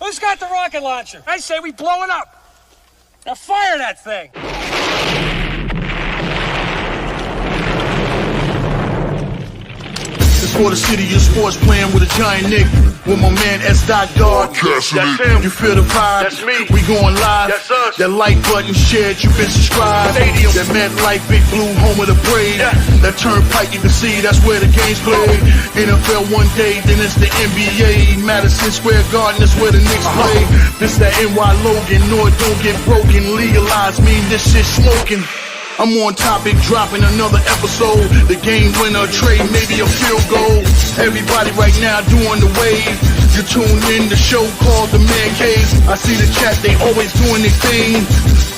Who's got the rocket launcher? I say we blow it up. Now fire that thing. It's for the city of sports, playing with a giant Nick. With my man S. Guard. That's him. You feel the vibe? That's me. We going live. That's us. That like button shared, you been subscribed. Stadium. That MetLife, Big Blue, home of the Braves. Yeah. That turnpike, you can see that's where the game's played. NFL one day, then it's the NBA. Madison Square Garden, that's where the Knicks play. This that NY Logan, no it don't get broken. Legalized, mean this shit smoking. I'm on topic, dropping another episode. The game winner, trade, maybe a field goal. Everybody right now doing the wave. You tune in the show called TheMan-Cave. I see the chat, they always doing their thing.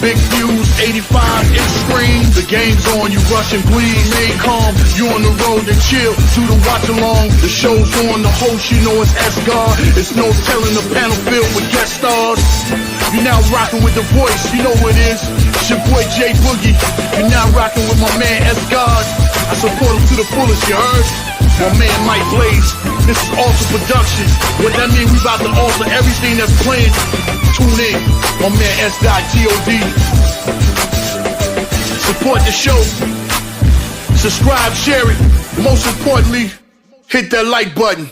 Big views, 85 inch screen. The game's on, you rushing, please. Stay calm, you on the road and chill. Do the watch along. The show's on, the host, you know it's S-God. It's no telling the panel filled with guest stars. You now rocking with the voice, you know who it is. It's your boy J Boogie. You now rocking with my man S-God. I support him to the fullest, you heard? My man Mike Blaze. This is Alter Production. What that mean? We about to alter everything that's playing. Tune in. My man S.God. Support the show. Subscribe, share it. Most importantly, hit that like button.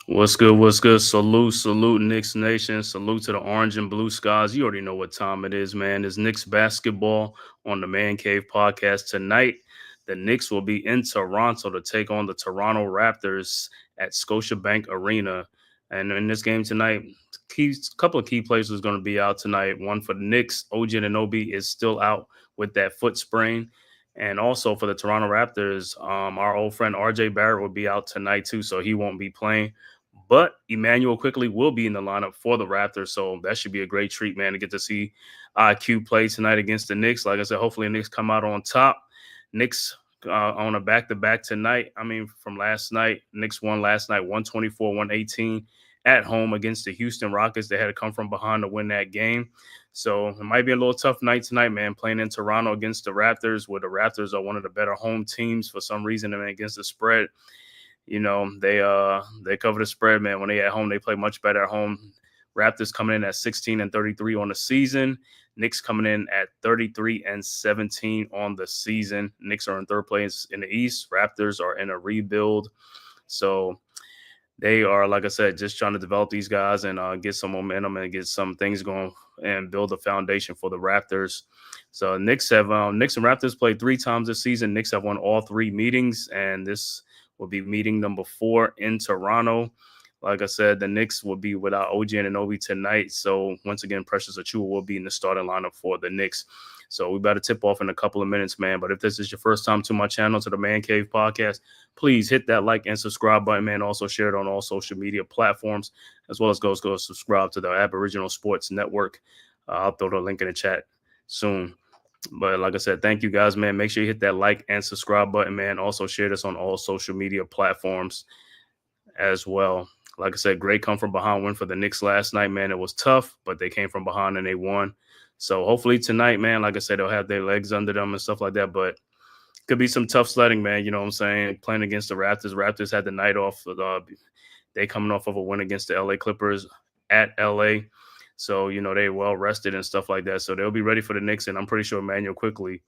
What's good? What's good? Salute, Knicks Nation. Salute to the orange and blue skies. You already know what time it is, man. It's Knicks basketball on the Man Cave podcast. Tonight, the Knicks will be in Toronto to take on the Toronto Raptors at Scotiabank Arena. And in this game tonight, a couple of key players is going to be out tonight. One for the Knicks, OG Anunoby is still out with that foot sprain. And also for the Toronto Raptors, our old friend RJ Barrett will be out tonight too, so he won't be playing. But Emmanuel Quickly will be in the lineup for the Raptors, so that should be a great treat, man, to get to see IQ play tonight against the Knicks. Like I said, hopefully the Knicks come out on top. Knicks on a back-to-back tonight. I mean, from last night, Knicks won last night 124-118 at home against the Houston Rockets. They had to come from behind to win that game. So it might be a little tough night tonight, man, playing in Toronto against the Raptors, where the Raptors are one of the better home teams for some reason. And against the spread, you know, they cover the spread, man. When they at home, they play much better at home. Raptors coming in at 16-33 on the season. Knicks coming in at 33-17 on the season. Knicks are in third place in the East. Raptors are in a rebuild. So they are, like I said, just trying to develop these guys and get some momentum and get some things going and build a foundation for the Raptors. So Knicks and Raptors played 3 times this season. Knicks have won all 3 meetings, and this will be meeting number 4 in Toronto. Like I said, the Knicks will be without OG Anunoby tonight. So once again, Precious Achiuwa will be in the starting lineup for the Knicks. So we better tip off in a couple of minutes, man. But if this is your first time to my channel, to the Man Cave podcast, please hit that like and subscribe button, man. Also share it on all social media platforms, as well as go subscribe to the Aboriginal Sports Network. I'll throw the link in the chat soon. But like I said, thank you guys, man. Make sure you hit that like and subscribe button, man. Also share this on all social media platforms as well. Like I said, great come from behind win for the Knicks last night, man. It was tough, but they came from behind and they won. So hopefully tonight, man, like I said, they'll have their legs under them and stuff like that. But could be some tough sledding, man. You know what I'm saying? Playing against the Raptors. Raptors had the night off. They coming off of a win against the LA Clippers at LA. So, you know, they well rested and stuff like that. So they'll be ready for the Knicks. And I'm pretty sure Emmanuel Quickly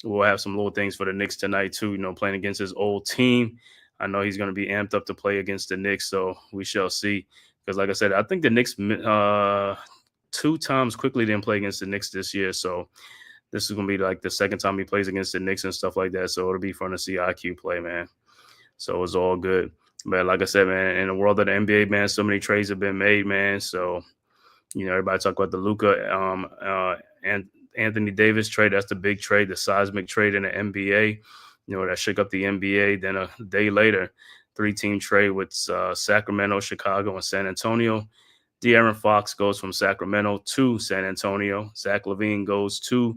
will have some little things for the Knicks tonight too, you know, playing against his old team. I know he's going to be amped up to play against the Knicks, so we shall see. Because, like I said, I think the Knicks 2 times Quickly didn't play against the Knicks this year. So this is going to be like the second time he plays against the Knicks and stuff like that. So it'll be fun to see IQ play, man. So it's all good. But like I said, man, in the world of the NBA, man, so many trades have been made, man. So, you know, everybody talk about the Luka and Anthony Davis trade. That's the big trade, the seismic trade in the NBA. You know, that shook up the NBA. Then a day later, 3-team trade with Sacramento, Chicago, and San Antonio. De'Aaron Fox goes from Sacramento to San Antonio. Zach LaVine goes to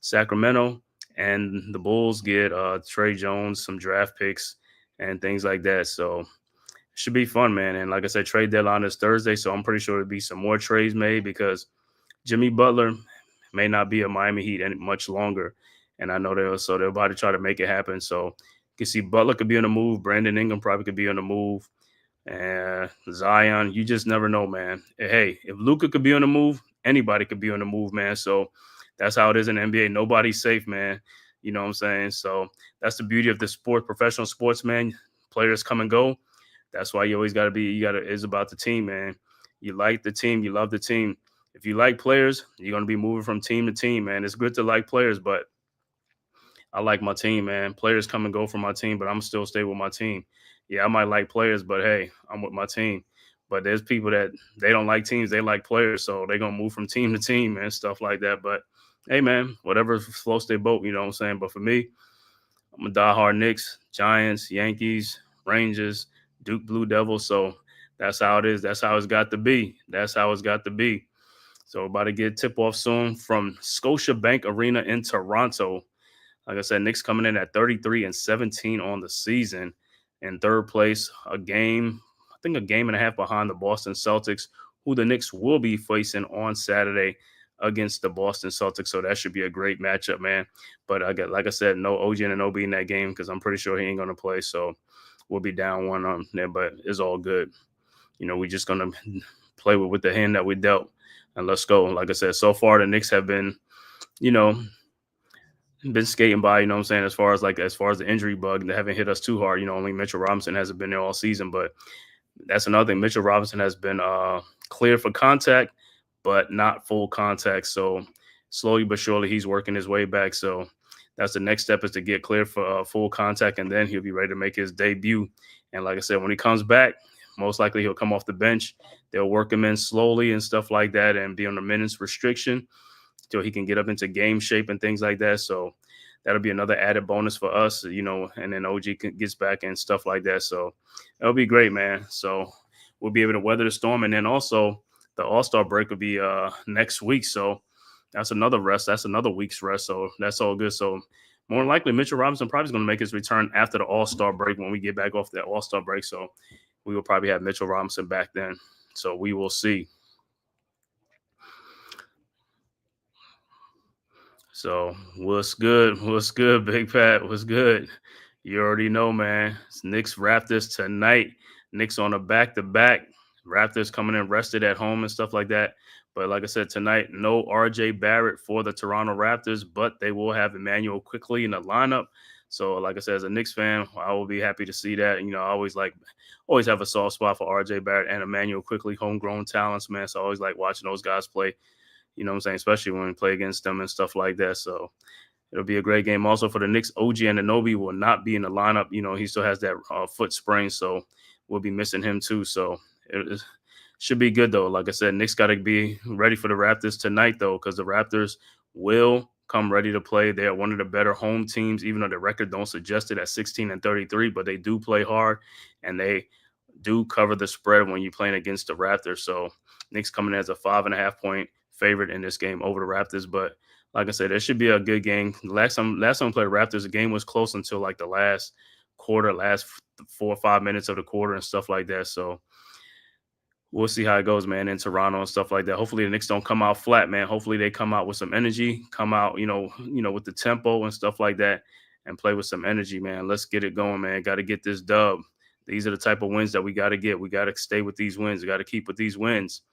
Sacramento. And the Bulls get Trey Jones, some draft picks, and things like that. So it should be fun, man. And like I said, trade deadline is Thursday, so I'm pretty sure there'll be some more trades made because Jimmy Butler may not be a Miami Heat any much longer. And I know they're about to try to make it happen. So you can see Butler could be on the move. Brandon Ingram probably could be on the move. And Zion, you just never know, man. Hey, if Luka could be on the move, anybody could be on the move, man. So that's how it is in the NBA. Nobody's safe, man. You know what I'm saying? So that's the beauty of the sport, professional sports, man. Players come and go. That's why you always got to be, it's about the team, man. You like the team, you love the team. If you like players, you're going to be moving from team to team, man. It's good to like players, but I like my team, man. Players come and go from my team, but I'm still stay with my team. Yeah, I might like players, but hey, I'm with my team. But there's people that they don't like teams, they like players, so they're gonna move from team to team and stuff like that. But hey, man, whatever floats their boat, you know what I'm saying. But for me, I'm a diehard Knicks, Giants, Yankees, Rangers, Duke Blue Devils. So that's how it is. That's how it's got to be. That's how it's got to be. So about to get tip off soon from Scotiabank Arena in Toronto. Like I said, Knicks coming in at 33-17 on the season. In third place, I think a game and a half behind the Boston Celtics, who the Knicks will be facing on Saturday against the Boston Celtics. So that should be a great matchup, man. But like I said, no OG and OB in that game because I'm pretty sure he ain't going to play. So we'll be down one on there, but it's all good. You know, we're just going to play with the hand that we dealt and let's go. Like I said, so far the Knicks have been, been skating by, you know what I'm saying, as far as the injury bug, they haven't hit us too hard. Only Mitchell Robinson hasn't been there all season, but that's another thing. Mitchell Robinson has been cleared for contact, but not full contact. So slowly but surely he's working his way back. So that's the next step, is to get cleared for full contact, and then he'll be ready to make his debut. And like I said, when he comes back, most likely he'll come off the bench. They'll work him in slowly and stuff like that and be on the minutes restriction till he can get up into game shape and things like that. So that'll be another added bonus for us, and then OG gets back and stuff like that. So it'll be great, man. So we'll be able to weather the storm. And then also the All-Star break will be next week. So that's another rest. That's another week's rest. So that's all good. So more than likely, Mitchell Robinson probably is going to make his return after the All-Star break when we get back off that All-Star break. So we will probably have Mitchell Robinson back then. So we will see. So what's good? What's good, Big Pat? What's good? You already know, man. It's Knicks Raptors tonight. Knicks on a back-to-back. Raptors coming in rested at home and stuff like that. But like I said, tonight, no RJ Barrett for the Toronto Raptors, but they will have Emmanuel Quickly in the lineup. So like I said, as a Knicks fan, I will be happy to see that. I always have a soft spot for RJ Barrett and Emmanuel Quickly, homegrown talents, man. So I always like watching those guys play. You know what I'm saying? Especially when we play against them and stuff like that. So it'll be a great game. Also for the Knicks, OG Anunoby will not be in the lineup. He still has that foot sprain, so we'll be missing him too. So it should be good, though. Like I said, Knicks got to be ready for the Raptors tonight, though, because the Raptors will come ready to play. They are one of the better home teams, even though the record don't suggest it at 16-33, but they do play hard, and they do cover the spread when you're playing against the Raptors. So Knicks coming in as a 5.5-point favorite in this game over the Raptors. But like I said, it should be a good game. Last time we played Raptors, the game was close until like the last quarter, last 4 or 5 minutes of the quarter and stuff like that. So we'll see how it goes, man, in Toronto and stuff like that. Hopefully the Knicks don't come out flat, man. Hopefully they come out with some energy, come out, with the tempo and stuff like that, and play with some energy, man. Let's get it going, man. Got to get this dub. These are the type of wins that we got to get. We got to stay with these wins. We got to keep with these wins.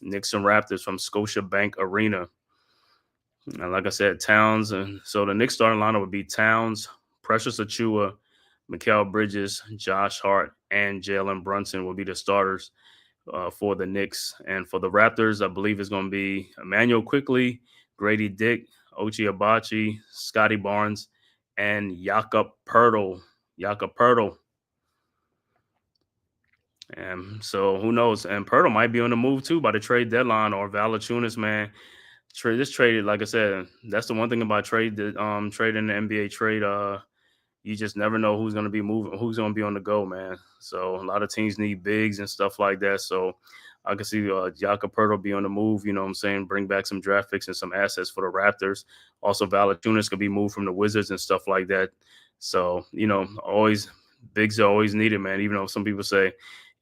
Knicks and Raptors from Scotiabank Arena. And like I said, Towns. And so the Knicks starting lineup would be Towns, Precious Achiuwa, Mikal Bridges, Josh Hart, and Jalen Brunson will be the starters for the Knicks. And for the Raptors, I believe it's going to be Emmanuel Quickly, Grady Dick, Ochai Agbaji, Scotty Barnes, and Jakob Poeltl. And so who knows? And Poeltl might be on the move too by the trade deadline, or Valanciunas, man. This trade, like I said, that's the one thing about trade in the NBA trade. You just never know who's going to be moving, who's going to be on the go, man. So a lot of teams need bigs and stuff like that. So I can see Jakob Poeltl be on the move, you know what I'm saying, bring back some draft picks and some assets for the Raptors. Also, Valanciunas could be moved from the Wizards and stuff like that. So, always bigs are always needed, man, even though some people say,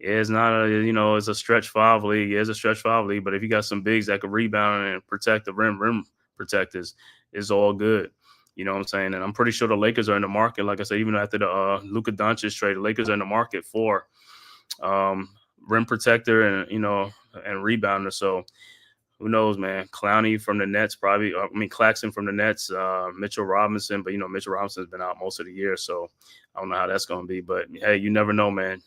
yeah, it's not it's a stretch five league. Yeah, it's a stretch five league, but if you got some bigs that can rebound and protect the rim protectors, it's all good. You know what I'm saying? And I'm pretty sure the Lakers are in the market. Like I said, even after the Luka Doncic trade, the Lakers are in the market for rim protector and and rebounder. So who knows, man? Clowney from the Nets, probably. Claxton from the Nets, Mitchell Robinson, but Mitchell Robinson's been out most of the year, so I don't know how that's going to be. But hey, you never know, man.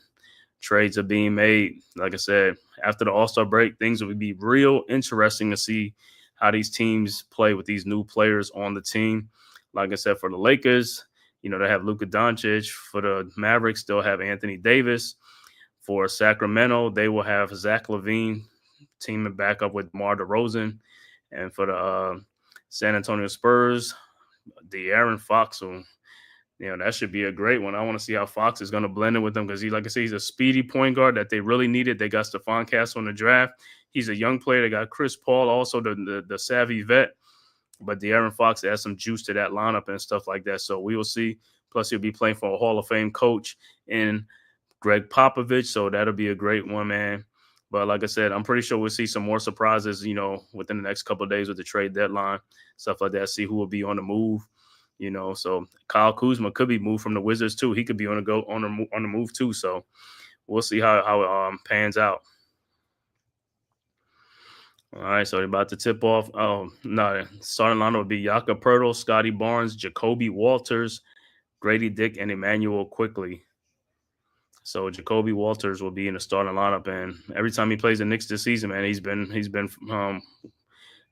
Trades are being made. Like I said, after the All-Star break, things will be real interesting to see how these teams play with these new players on the team. Like I said, for the Lakers, they have Luka Doncic. For the Mavericks, they'll have Anthony Davis. For Sacramento, they will have Zach LaVine teaming back up with DeMar DeRozan. And for the San Antonio Spurs, De'Aaron Fox will that should be a great one. I want to see how Fox is going to blend in with them because like I say, he's a speedy point guard that they really needed. They got Stephon Castle in the draft. He's a young player. They got Chris Paul, also the savvy vet. But De'Aaron Fox adds some juice to that lineup and stuff like that. So we will see. Plus, he'll be playing for a Hall of Fame coach in Greg Popovich. So that'll be a great one, man. But like I said, I'm pretty sure we'll see some more surprises, within the next couple of days with the trade deadline, stuff like that. See who will be on the move. So Kyle Kuzma could be moved from the Wizards too. He could be on the move too. So we'll see how it pans out. All right, so they're about to tip off. Oh no, starting lineup would be Jakob Poeltl, Scotty Barnes, Jacoby Walters, Grady Dick, and Emmanuel Quickly. So Jacoby Walters will be in the starting lineup, and every time he plays the Knicks this season, man, he's been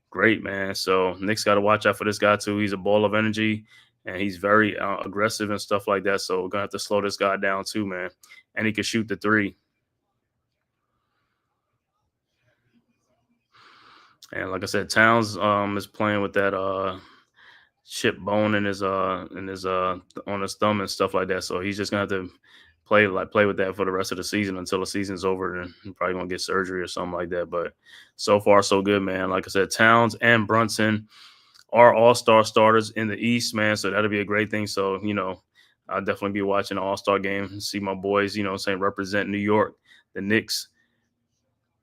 great, man. So Knicks got to watch out for this guy too. He's a ball of energy, and he's very aggressive and stuff like that. So we're gonna have to slow this guy down too, man. And he can shoot the three. And like I said, Towns is playing with that chip bone in his on his thumb and stuff like that. So he's just gonna have to play with that for the rest of the season until the season's over, and probably gonna get surgery or something like that. But so far so good, man. Like I said, Towns and Brunson are all-star starters in the East, man. So that'll be a great thing. So, I'll definitely be watching the all-star game and see my boys, represent New York, the Knicks,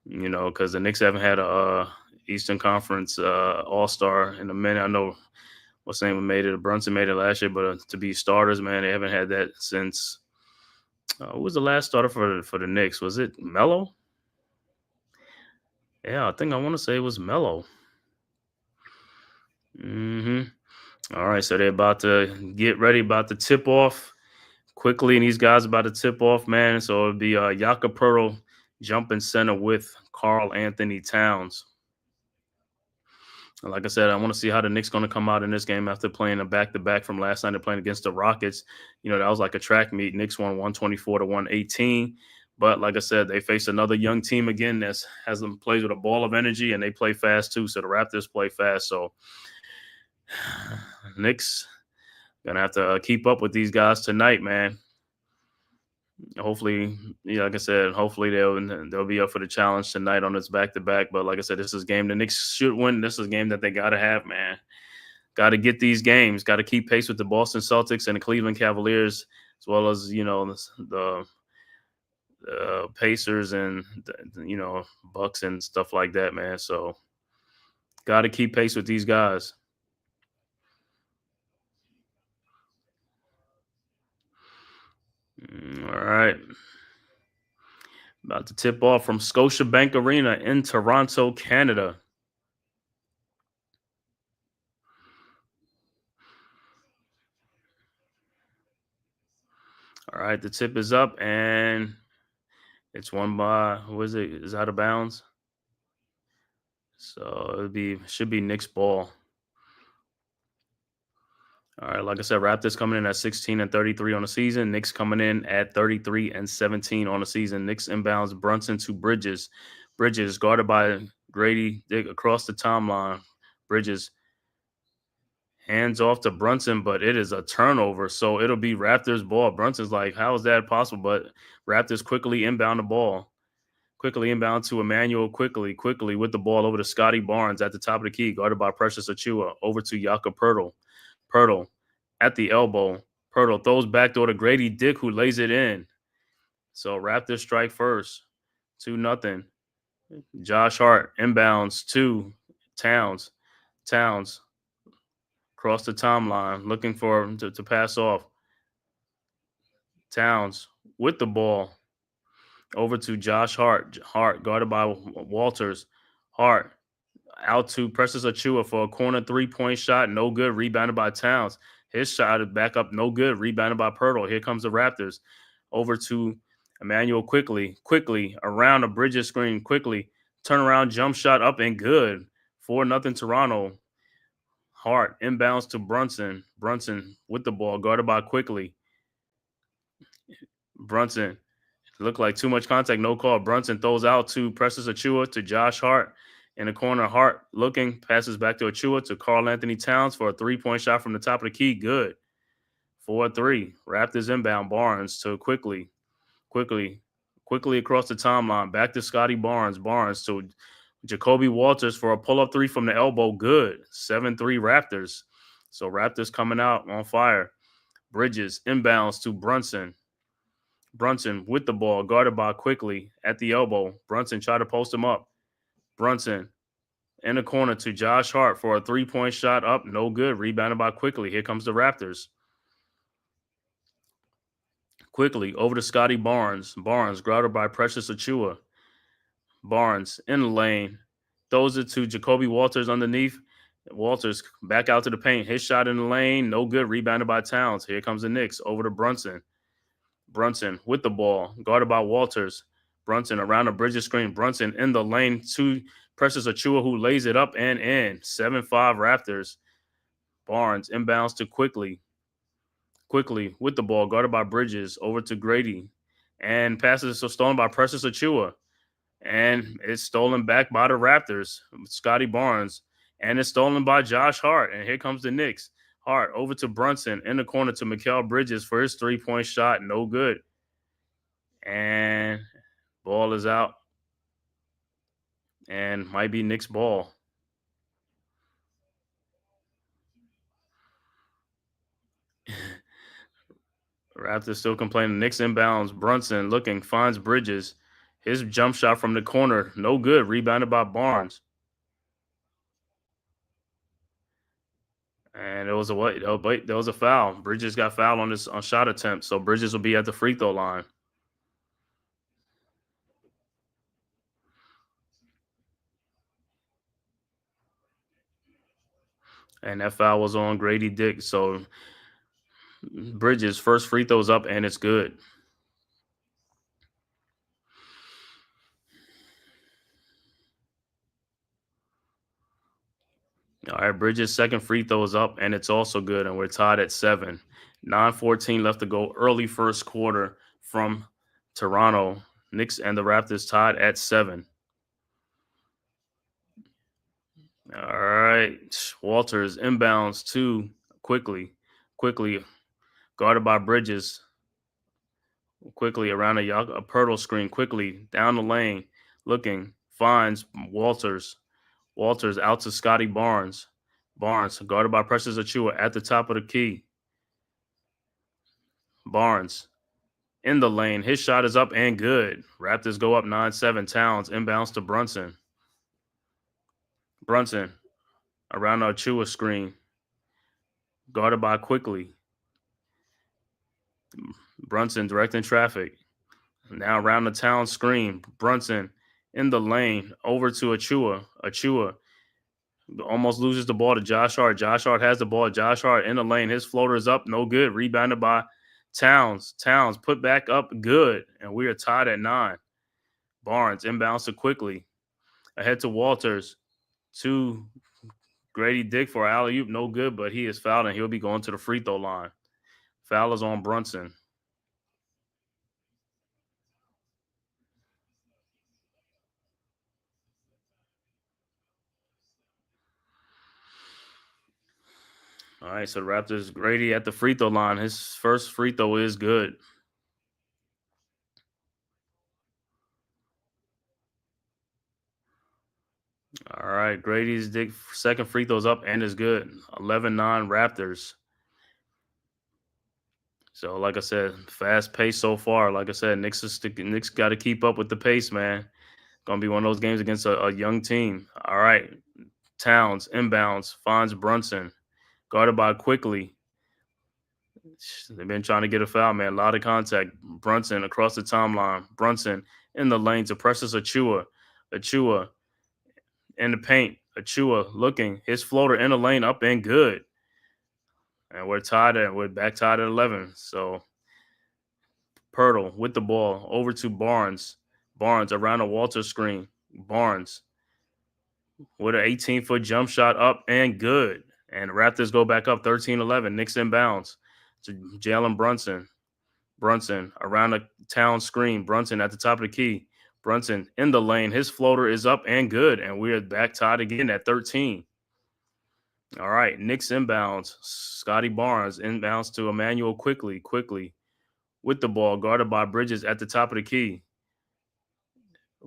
because the Knicks haven't had a Eastern Conference all-star in a minute. I know what's name made it. Brunson made it last year, but to be starters, man, they haven't had that since who was the last starter for the Knicks? Was it Melo? Yeah, I think I want to say it was Melo. All right, so they're about to get ready, about to tip off quickly, and these guys about to tip off, man. So it'll be Jakob Poeltl jumping center with Karl Anthony Towns. And like I said, I want to see how the Knicks going to come out in this game after playing a back-to-back from last night. They're playing against the Rockets. That was like a track meet. Knicks won 124-118. But like I said, they face another young team again that has them plays with a ball of energy, and they play fast too. So the Raptors play fast. So Knicks gonna have to keep up with these guys tonight, man. Hopefully, like I said, hopefully they'll be up for the challenge tonight on this back-to-back. But like I said, this is a game the Knicks should win. This is a game that they got to have, man. Got to get these games. Got to keep pace with the Boston Celtics and the Cleveland Cavaliers, as well as the Pacers and Bucks and stuff like that, man. So got to keep pace with these guys. All right. About to tip off from Scotiabank Arena in Toronto, Canada. All right, the tip is up, and it's won by, who is it? Is out of bounds. So should be Knicks ball. All right, like I said, Raptors coming in at 16-33 on the season. Knicks coming in at 33-17 on the season. Knicks inbounds Brunson to Bridges. Bridges guarded by Grady Dick across the timeline. Bridges hands off to Brunson, but it is a turnover. So it'll be Raptors ball. Brunson's like, how is that possible? But Raptors quickly inbound the ball. Quickly inbound to Emmanuel quickly with the ball over to Scotty Barnes at the top of the key, guarded by Precious Achiuwa. Over to Jakob Poeltl. Poeltl at the elbow. Poeltl throws backdoor to Grady Dick, who lays it in. So Raptors strike first. 2-0. Josh Hart inbounds to Towns. Towns across the timeline, looking for him to pass off. Towns with the ball. over to Josh Hart. Hart guarded by Walters. Hart out to Precious Achua for a corner 3-point shot. No good. Rebounded by Towns. His shot is back up. No good. Rebounded by Pirtle. Here comes the Raptors. Over to Emmanuel quickly. Quickly around a Bridges screen. Quickly. Turnaround jump shot up and good. 4-0 Toronto. Hart inbounds to Brunson. Brunson with the ball. Guarded by Quickly. Brunson. Looked like too much contact. No call. Brunson throws out to Precious Achua to Josh Hart. In the corner, Hart looking, passes back to Achua to Karl Anthony Towns for a 3-point shot from the top of the key. Good. 4-3. Raptors inbound. Barnes to Quickly across the timeline. Back to Scotty Barnes. Barnes to Jacoby Walters for a pull-up three from the elbow. Good. 7-3 Raptors. So Raptors coming out on fire. Bridges inbounds to Brunson. Brunson with the ball, guarded by Quickly at the elbow. Brunson tried to post him up. Brunson in the corner to Josh Hart for a 3-point shot up. No good. Rebounded by Quickly. Here comes the Raptors. Quickly over to Scotty Barnes. Barnes guarded by Precious Achua. Barnes in the lane. Throws it to Jacoby Walters underneath. Walters back out to the paint. His shot in the lane. No good. Rebounded by Towns. Here comes the Knicks. Over to Brunson. Brunson with the ball. Guarded by Walters. Brunson around the Bridges screen. Brunson in the lane to Precious Achua, who lays it up and in. 7-5 Raptors. Barnes inbounds to Quickly. Quickly with the ball. Guarded by Bridges. Over to Grady. And passes are stolen by Precious Achua. And it's stolen back by the Raptors. Scotty Barnes. And it's stolen by Josh Hart. And here comes the Knicks. Hart over to Brunson in the corner to Mikal Bridges for his 3-point shot. No good. And ball is out. And might be Knicks ball. Raptors still complaining. Knicks inbounds. Brunson looking, finds Bridges. His jump shot from the corner. No good. Rebounded by Barnes. And it was a what? Oh, wait, there was a foul. Bridges got fouled on shot attempt. So Bridges will be at the free throw line. And that foul was on Grady Dick. So Bridges' first free throw's up, and it's good. All right, Bridges' second free throw is up, and it's also good, and we're tied at 7. 9:14 left to go. Early first quarter from Toronto. Knicks and the Raptors tied at 7. All right, Walters inbounds to Quickly guarded by Bridges. Quickly around a Pirtle screen. Quickly down the lane, looking, finds Walters. Walters out to Scotty Barnes. Barnes guarded by Precious Achua at the top of the key. Barnes in the lane. His shot is up and good. Raptors go up 9-7. Towns inbounds to Brunson. Brunson around our Achua screen. Guarded by Quickly. Brunson directing traffic. Now around the Town screen. Brunson in the lane. Over to Achua. Achua almost loses the ball to Josh Hart. Josh Hart has the ball. Josh Hart in the lane. His floater is up. No good. Rebounded by Towns. Towns put back up. Good. And we are tied at 9. Barnes inbounds to Quickly. Ahead to Walters. To Grady Dick for alley-oop. No good, but he is fouled, and he'll be going to the free throw line. Foul is on Brunson. All right, so the Raptors, Grady at the free throw line. His first free throw is good. All right, Grady's second free throw's up and is good. 11-9 Raptors. So, like I said, fast pace so far. Like I said, Knicks got to keep up with the pace, man. Gonna be one of those games against a young team. All right, Towns inbounds, finds Brunson, guarded by Quickly. They've been trying to get a foul, man. A lot of contact. Brunson across the timeline. Brunson in the lane to Precious Achua. Achua in the paint. Achua looking. His floater in the lane up and good. And we're back tied at 11. So Pirtle with the ball over to Barnes. Barnes around a Walter screen. Barnes with an 18-foot jump shot up and good. And the Raptors go back up 13-11. Knicks inbounds to Jalen Brunson. Brunson around the town screen. Brunson at the top of the key. Brunson in the lane. His floater is up and good. And we're back tied again at 13. All right. Knicks inbounds. Scotty Barnes inbounds to Emmanuel quickly with the ball. Guarded by Bridges at the top of the key.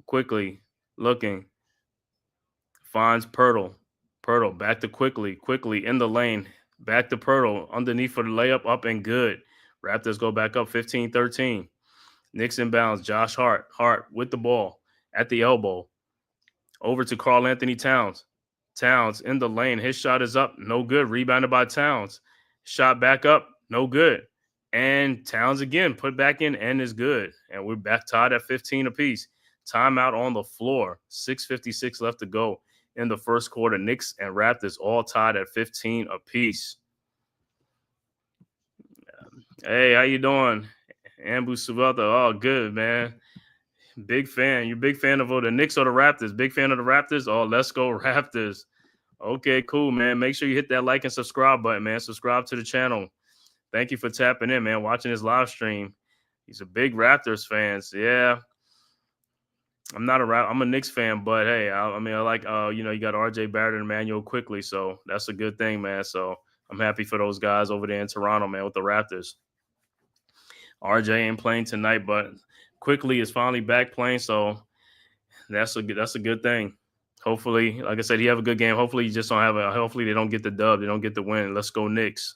Quickly looking. Finds Pirtle. Pirtle back to quickly in the lane. Back to Pirtle. Underneath for the layup up and good. Raptors go back up 15-13. Knicks inbounds. Josh Hart. Hart with the ball at the elbow. Over to Karl Anthony Towns. Towns in the lane. His shot is up. No good. Rebounded by Towns. Shot back up. No good. And Towns again put back in and is good. And we're back tied at 15 apiece. Timeout on the floor. 6:56 left to go in the first quarter. Knicks and Raptors all tied at 15 apiece. Hey, how you doing? Ambu Suvelta. Oh, good, man. Big fan. You're a big fan of the Knicks or the Raptors? Big fan of the Raptors? Oh, let's go Raptors. Okay, cool, man. Make sure you hit that like and subscribe button, man. Subscribe to the channel. Thank you for tapping in, man, watching this live stream. He's a big Raptors fans. Yeah. I'm a Knicks fan, but hey, I like, you got RJ Barrett and Emmanuel quickly, so that's a good thing, man. So I'm happy for those guys over there in Toronto, man, with the Raptors. RJ ain't playing tonight, but quickly is finally back playing, so that's a good thing. Hopefully, like I said, he have a good game. Hopefully, hopefully they don't get the dub, they don't get the win. Let's go Knicks.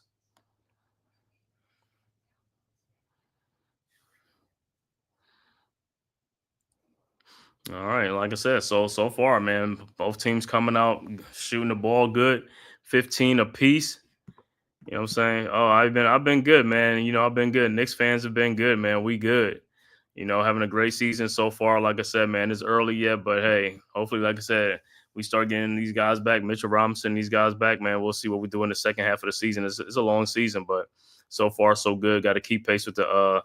All right, like I said, so far, man, both teams coming out shooting the ball good, 15 apiece. You know what I'm saying? Oh, I've been good, man. I've been good. Knicks fans have been good, man. We good. Having a great season so far. Like I said, man, it's early yet, but hey, hopefully, like I said, we start getting these guys back, Mitchell Robinson, these guys back, man. We'll see what we do in the second half of the season. It's a long season, but so far so good. Got to keep pace with the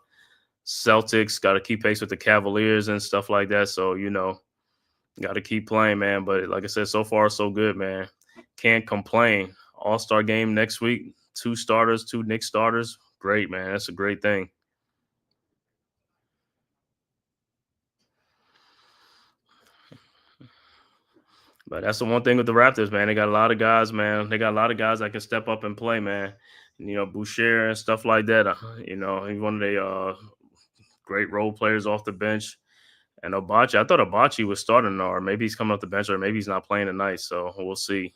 Celtics. Got to keep pace with the Cavaliers and stuff like that. So got to keep playing, man. But like I said, so far so good, man. Can't complain. All-Star game next week. 2 starters, 2 Knicks starters. Great, man. That's a great thing. But that's the one thing with the Raptors, man. They got a lot of guys, man. They got a lot of guys that can step up and play, man. Boucher and stuff like that. He's one of the great role players off the bench. And Obachi, I thought Obachi was starting, or maybe he's coming off the bench, or maybe he's not playing tonight. So we'll see.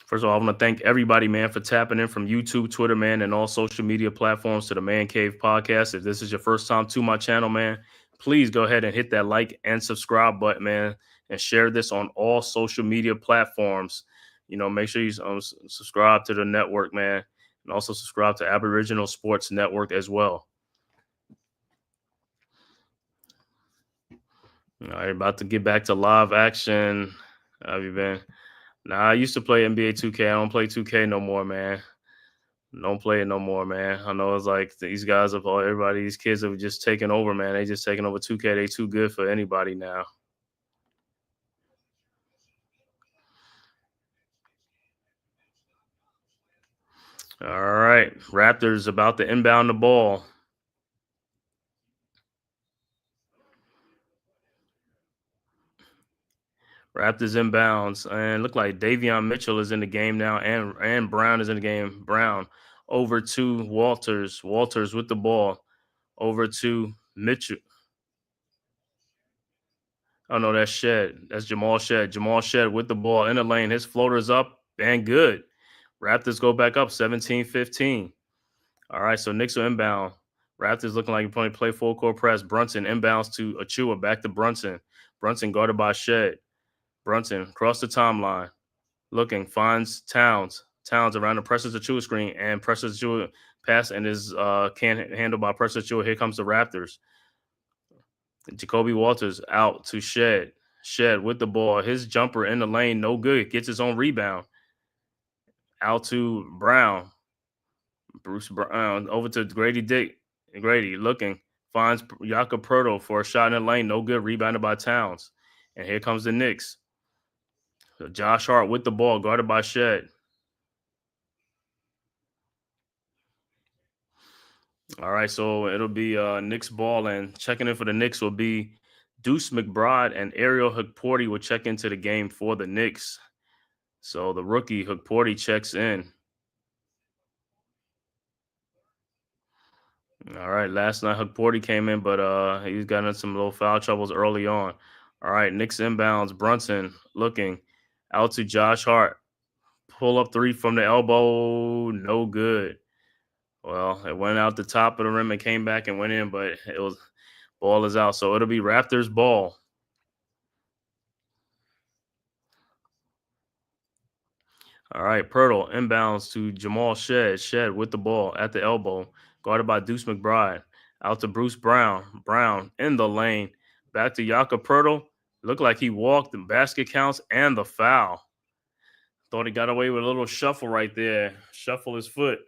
First of all, I want to thank everybody, man, for tapping in from YouTube, Twitter, man, and all social media platforms to the Man Cave podcast. If this is your first time to my channel, man, please go ahead and hit that like and subscribe button, man, and share this on all social media platforms. Make sure you subscribe to the network, man, and also subscribe to Aboriginal Sports Network as well. All right, about to get back to live action. How have you been? Nah, I used to play NBA 2K. I don't play 2K no more, man. Don't play it no more, man. I know it's like these guys these kids have just taken over, man. They just taking over 2K. They too good for anybody now. All right. Raptors about to inbound the ball. Raptors inbounds, and look like Davion Mitchell is in the game now, and Brown is in the game. Brown over to Walters. Walters with the ball over to Mitchell. Oh no, that's Shed. That's Jamal Shed. Jamal Shed with the ball in the lane. His floater's up and good. Raptors go back up 17-15. All right, so Knicks are inbound. Raptors looking like you're going to play full court press. Brunson inbounds to Achua, back to Brunson. Brunson guarded by Shed. Brunson across the timeline. Looking, finds Towns. Towns around the Precious Achua screen, and Precious Achua Pass and is can't handle by pressure. Here comes the Raptors. Jacoby Walters out to Shed. Shed with the ball. His jumper in the lane, no good. Gets his own rebound. Out to Brown. Bruce Brown over to Grady Dick. Grady looking. Finds Jakob Poeltl for a shot in the lane. No good. Rebounded by Towns. And here comes the Knicks. Josh Hart with the ball. Guarded by Shed. All right, so it'll be Knicks ball, and checking in for the Knicks will be Deuce McBride and Ariel Hukporti will check into the game for the Knicks. So the rookie Hukporti checks in. All right, last night Hukporti came in, but he's gotten in some little foul troubles early on. All right, Knicks inbounds. Brunson looking out to Josh Hart. Pull up three from the elbow, no good. Well, it went out the top of the rim and came back and went in, but it was ball is out. So it'll be Raptors ball. All right, Poeltl inbounds to Jamal Shed. Shed with the ball at the elbow, guarded by Deuce McBride. Out to Bruce Brown. Brown in the lane. Back to Jakob Poeltl. Looked like he walked. The basket counts and the foul. Thought he got away with a little shuffle right there. Shuffle his foot.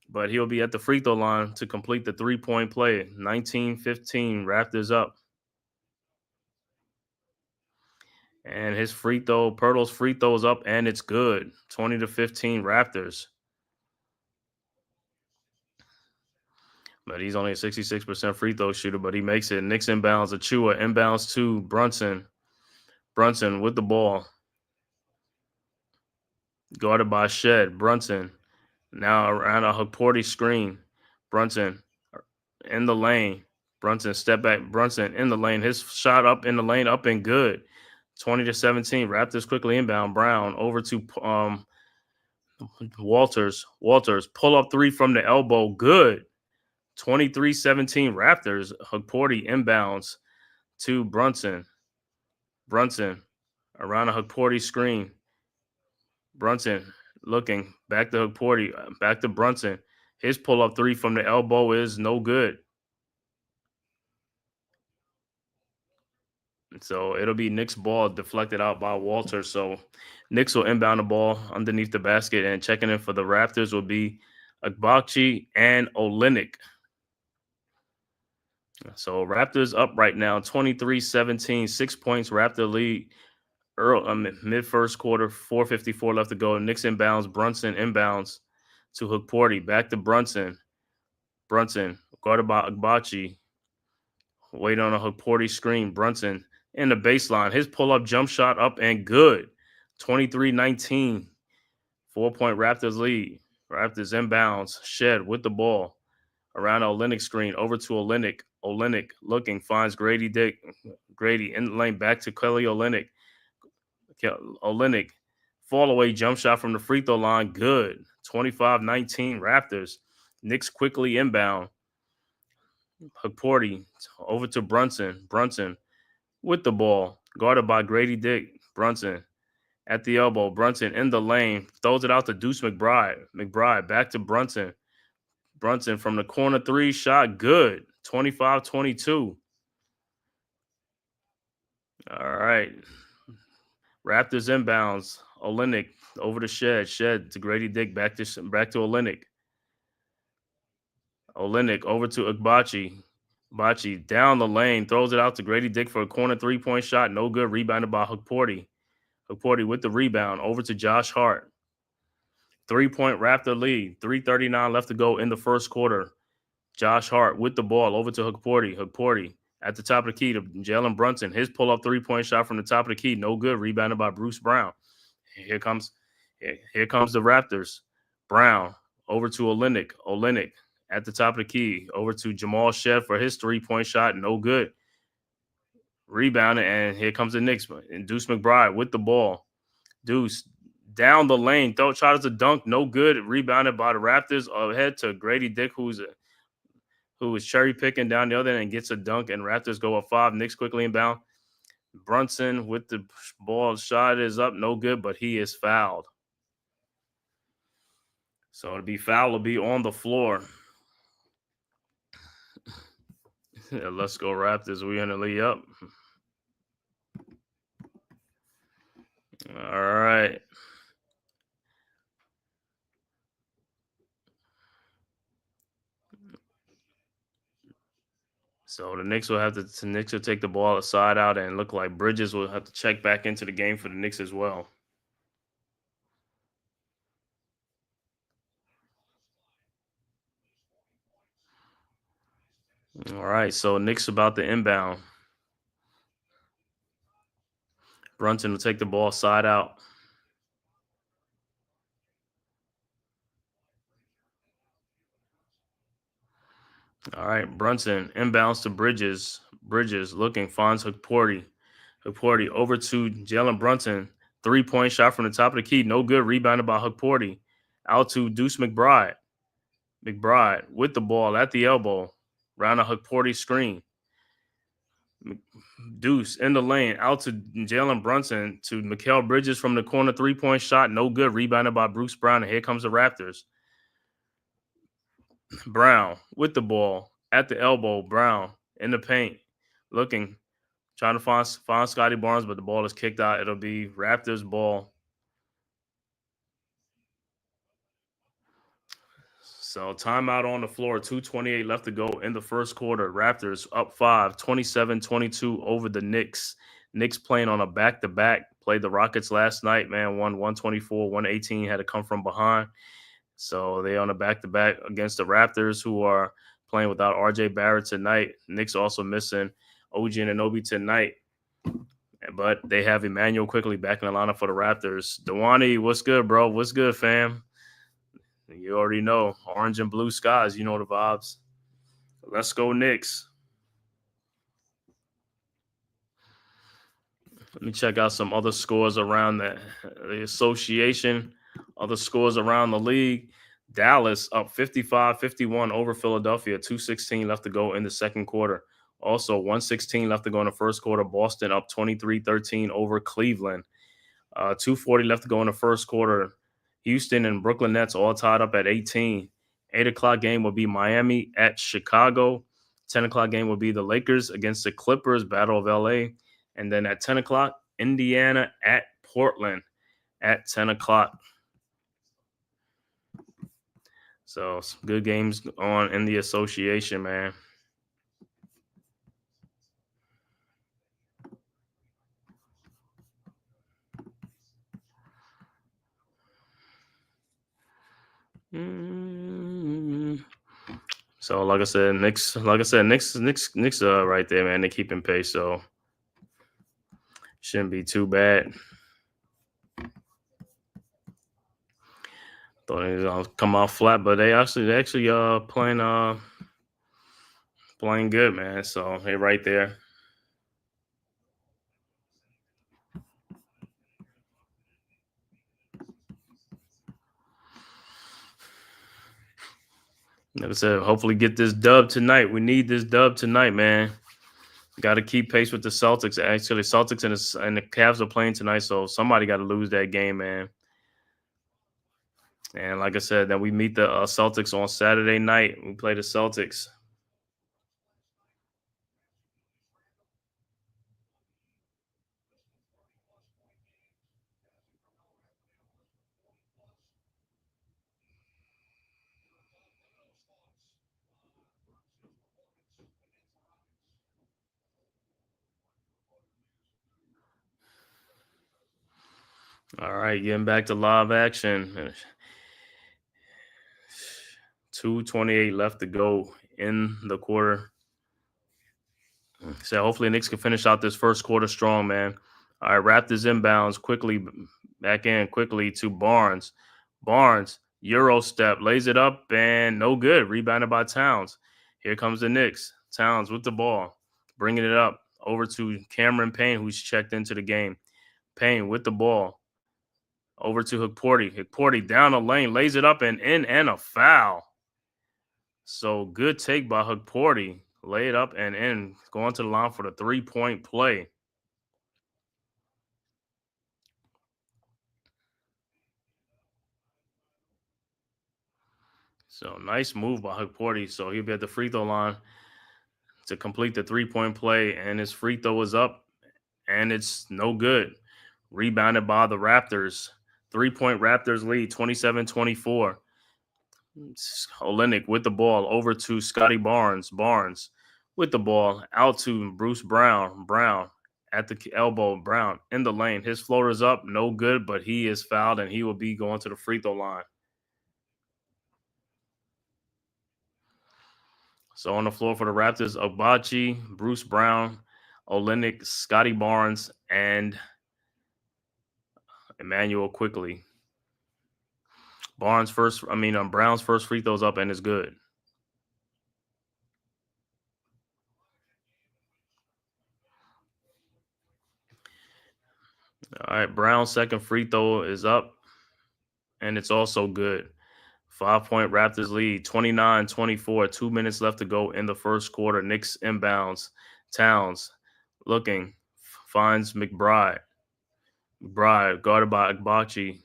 But he'll be at the free throw line to complete the three-point play. 19-15, Raptors up. And his free throw, Poeltl's free throw is up, and it's good. 20-15, Raptors. But he's only a 66% free throw shooter, but he makes it. Knicks inbounds. Achua inbounds to Brunson. Brunson with the ball. Guarded by Shed. Brunson now around a Hukporti screen. Brunson in the lane. Brunson step back. Brunson in the lane. His shot up in the lane, up and good. 20-17. Raptors quickly inbound. Brown over to Walters. Walters pull up three from the elbow. Good. 23-17 Raptors. Hukporti inbounds to Brunson. Brunson around a Hukporti screen. Brunson looking back to Hukporti. Back to Brunson. His pull up three from the elbow is no good. So it'll be Knicks ball deflected out by Walter. So Knicks will inbound the ball underneath the basket, and checking in for the Raptors will be Agbachi and Olynyk. So Raptors up right now, 23-17, 6 points, Raptor lead. Mid first quarter, 4:54 left to go. Knicks inbounds, Brunson inbounds to Hukporti. Back to Brunson. Brunson guarded by Agbachi. Wait on a Hukporti screen. Brunson in the baseline. His pull-up jump shot up and good. 23-19. 4-point Raptors lead. Raptors inbounds. Shed with the ball. Around Olynyk screen. Over to Olynyk. Olynyk looking. Finds Grady Dick. Grady in the lane. Back to Kelly Olynyk. Olynyk. Fall away jump shot from the free throw line. Good. 25-19 Raptors. Knicks quickly inbound. Hukporti over to Brunson. Brunson with the ball. Guarded by Grady Dick. Brunson at the elbow. Brunson in the lane. Throws it out to Deuce McBride. McBride back to Brunson. Brunson from the corner three. Shot good. 25-22. All right. Raptors inbounds. Olynyk over to Shed. Shed to Grady Dick. Back to Olynyk. Olynyk over to Agbachi. Agbachi down the lane. Throws it out to Grady Dick for a corner three-point shot. No good. Rebounded by Hukporti. Hukporti with the rebound. Over to Josh Hart. 3-point Raptor lead. 3:39 left to go in the first quarter. Josh Hart with the ball. Over to Hukporti. Hukporti at the top of the key to Jalen Brunson. His pull-up three-point shot from the top of the key. No good. Rebounded by Bruce Brown. Here comes the Raptors. Brown over to Olynyk. Olynyk at the top of the key. Over to Jamal Shed for his three-point shot. No good. Rebounded, and here comes the Knicks. And Deuce McBride with the ball. Deuce down the lane. Tries to dunk. No good. Rebounded by the Raptors. Ahead to Grady Dick, who is cherry picking down the other end and gets a dunk. And Raptors go up 5. Knicks quickly inbound. Brunson with the ball. Shot is up. No good, but he is fouled. So it'll be foul will be on the floor. Yeah, let's go Raptors. We're in the lead up. All right. So the Knicks will take the ball side out and look like Bridges will have to check back into the game for the Knicks as well. All right, so Knicks about to inbound. Brunson will take the ball side out. All right, Brunson inbounds to Bridges. Bridges looking, finds Hukporti. Hukporti over to Jalen Brunson. 3-point shot from the top of the key. No good. Rebounded by Hukporti. Out to Deuce McBride. McBride with the ball at the elbow. Round a Hukporti screen. Deuce in the lane. Out to Jalen Brunson to Mikal Bridges from the corner. 3-point shot. No good. Rebounded by Bruce Brown. And here comes the Raptors. Brown with the ball at the elbow. Brown in the paint. Looking. Trying to find Scotty Barnes, but the ball is kicked out. It'll be Raptors ball. So timeout on the floor. 2:28 left to go in the first quarter. Raptors up 5, 27-22 over the Knicks. Knicks playing on a back-to-back. Played the Rockets last night, man. Won 124, 118. Had to come from behind. So they on a back-to-back against the Raptors, who are playing without RJ Barrett tonight. Knicks also missing OG Anunoby tonight. But they have Emmanuel quickly back in the lineup for the Raptors. Dewani, what's good, bro? What's good, fam? You already know. Orange and blue skies. You know the vibes. Let's go, Knicks. Let me check out some other scores around the association, other scores around the league. Dallas up 55-51 over Philadelphia. 2:16 left to go in the second quarter. Also, 1:16 left to go in the first quarter. Boston up 23-13 over Cleveland. 2:40 left to go in the first quarter. Houston and Brooklyn Nets all tied up at 18. 8 o'clock game will be Miami at Chicago. 10 o'clock game will be the Lakers against the Clippers, Battle of LA. And then at 10 o'clock, Indiana at Portland at 10 o'clock. So some good games on in the association, man. So like I said, Knicks right there, man. They're keeping pace, so shouldn't be too bad. Thought it was gonna come out flat, but they actually playing good, man. So they right there. Like I said, hopefully get this dub tonight. We need this dub tonight, man. Got to keep pace with the Celtics. Actually, Celtics and the Cavs are playing tonight, so somebody got to lose that game, man. And like I said, then we meet the Celtics on Saturday night. We play the Celtics. All right, getting back to live action. 2:28 left to go in the quarter. So hopefully Knicks can finish out this first quarter strong, man. All right, Raptors inbounds quickly, back in quickly to Barnes. Barnes, Euro step, lays it up, and no good. Rebounded by Towns. Here comes the Knicks. Towns with the ball, bringing it up over to Cameron Payne, who's checked into the game. Payne with the ball. Over to Hukporti. Hukporti down the lane, lays it up and in, and a foul. So good take by Hukporti. Lay it up and in. Going to the line for the 3-point play. So nice move by Hukporti. So he'll be at the free throw line to complete the 3-point play, and his free throw is up, and it's no good. Rebounded by the Raptors. 3-point Raptors lead, 27-24. Olenek with the ball over to Scotty Barnes. Barnes with the ball out to Bruce Brown. Brown at the elbow. Brown in the lane. His floater's up, no good, but he is fouled, and he will be going to the free throw line. So on the floor for the Raptors, Agbaji, Bruce Brown, Olenek, Scotty Barnes, and Emmanuel Quickly. Brown's first free throw's up and is good. All right, Brown's second free throw is up, and it's also good. 5-point Raptors lead, 29-24. 2 minutes left to go in the first quarter. Knicks inbounds. Towns looking, finds McBride. McBride guarded by Agbaji.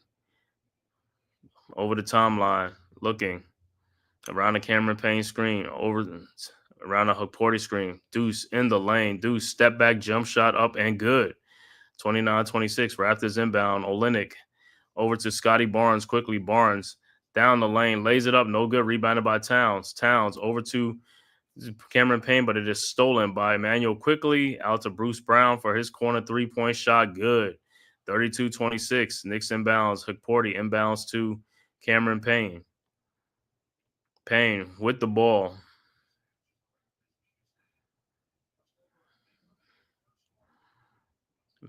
Over the timeline, looking around the Cameron Payne screen, around the Hukporti screen. Deuce in the lane. Deuce step back jump shot up and good. 29-26. Raptors inbound. Olenek over to Scotty Barnes quickly. Barnes down the lane, lays it up, no good. Rebounded by Towns. Towns over to Cameron Payne, but it is stolen by Emmanuel Quickly. Out to Bruce Brown for his corner 3-point shot. Good. 32-26. Knicks inbounds. Hukporti inbounds to Cameron Payne. Payne with the ball.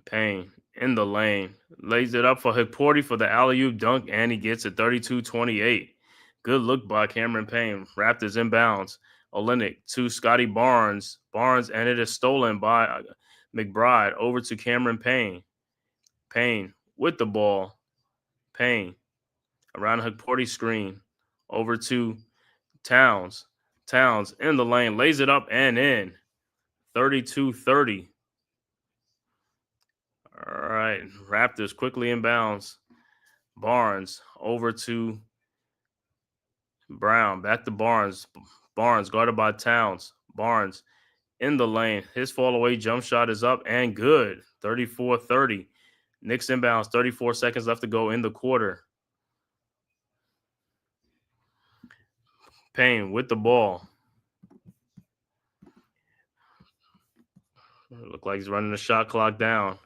Payne in the lane. Lays it up for Hukporti for the alley-oop dunk, and he gets it 32-28. Good look by Cameron Payne. Raptors inbounds. Olenek to Scotty Barnes. Barnes, and it is stolen by McBride over to Cameron Payne. Payne with the ball. Payne around the Hukporti screen. Over to Towns. Towns in the lane. Lays it up and in. 32-30. All right. Raptors quickly inbounds. Barnes over to Brown. Back to Barnes. Barnes guarded by Towns. Barnes in the lane. His fall away jump shot is up and good. 34-30. Knicks inbounds. 34 seconds left to go in the quarter. Payne with the ball. Look like he's running the shot clock down.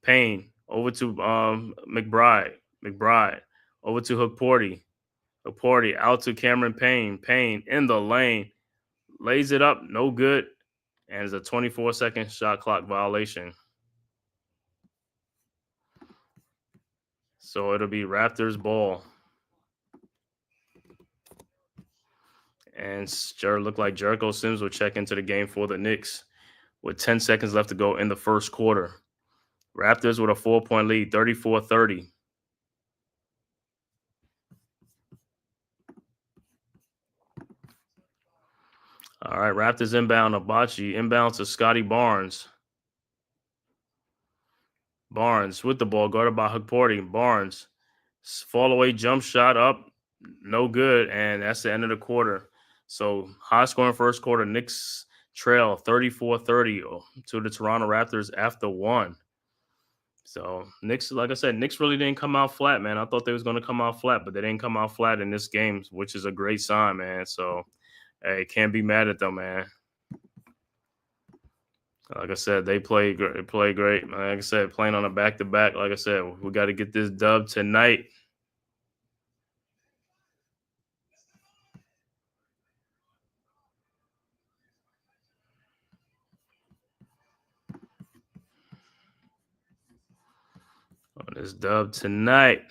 Payne over to McBride. McBride over to Hukporti. Hukporti out to Cameron Payne. Payne in the lane. Lays it up. No good. And it's a 24-second shot clock violation. So it'll be Raptors ball. And looked like Jericho Sims will check into the game for the Knicks with 10 seconds left to go in the first quarter. Raptors with a 4-point lead, 34-30. All right, Raptors inbound. Agbaji inbound to Scotty Barnes. Barnes with the ball, guarded by Hukporti. Barnes, fall away jump shot up, no good, and that's the end of the quarter. So high scoring first quarter. Knicks trail 34-30 to the Toronto Raptors after one. So Knicks, like I said, Knicks really didn't come out flat, man. I thought they was going to come out flat, but they didn't come out flat in this game, which is a great sign, man. So, hey, can't be mad at them, man. Like I said, they play great. Like I said, playing on a back-to-back. Like I said, we got to get this dub tonight. On this dub tonight.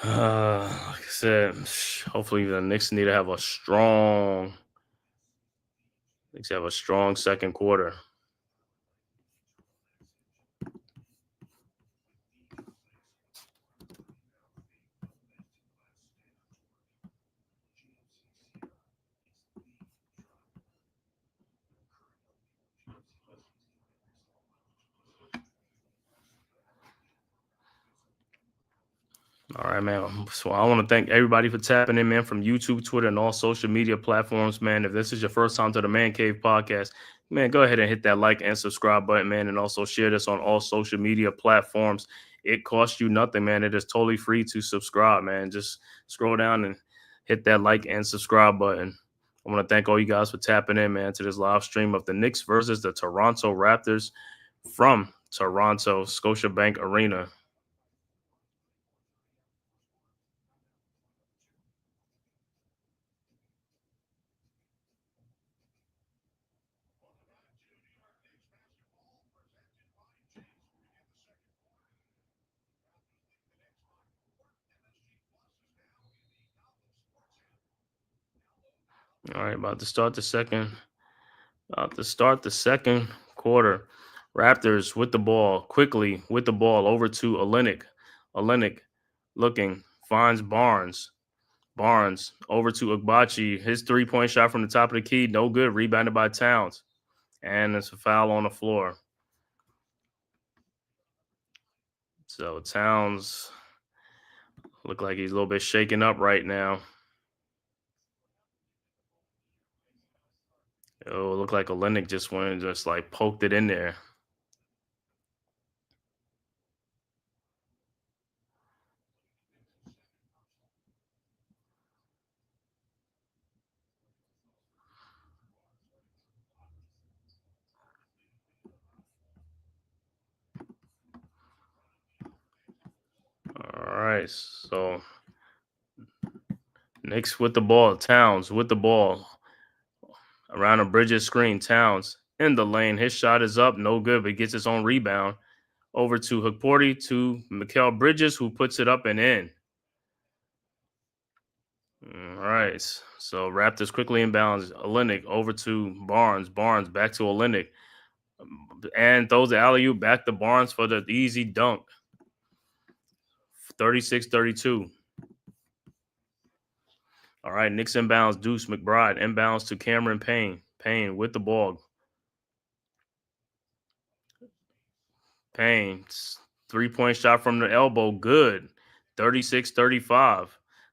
Like I said, hopefully the Knicks need to have a strong. Knicks have a strong second quarter. All right, man. So I want to thank everybody for tapping in, man, from YouTube, Twitter, and all social media platforms, man. If this is your first time to the Man Cave podcast, man, go ahead and hit that like and subscribe button, man, and also share this on all social media platforms. It costs you nothing, man. It is totally free to subscribe, man. Just scroll down and hit that like and subscribe button. I want to thank all you guys for tapping in, man, to this live stream of the Knicks versus the Toronto Raptors from Toronto Scotiabank Arena. All right, about to start the second. About to start the second quarter. Raptors with the ball, quickly with the ball over to Olenek. Olenek looking, finds Barnes. Barnes over to Agbachi. His 3-point shot from the top of the key, no good. Rebounded by Towns. And it's a foul on the floor. So Towns look like he's a little bit shaken up right now. Oh, look like Olenek just went and just like poked it in there. All right, so Knicks with the ball. Towns with the ball. Around a Bridges screen. Towns in the lane. His shot is up. No good, but he gets his own rebound. Over to Hukporti to Mikal Bridges, who puts it up and in. All right. So Raptors quickly inbounds. Olenek over to Barnes. Barnes back to Olenek. And throws the alley-oop back to Barnes for the easy dunk. 36-32. All right, Knicks inbounds. Deuce McBride inbounds to Cameron Payne. Payne with the ball. Payne, 3-point shot from the elbow. Good. 36-35.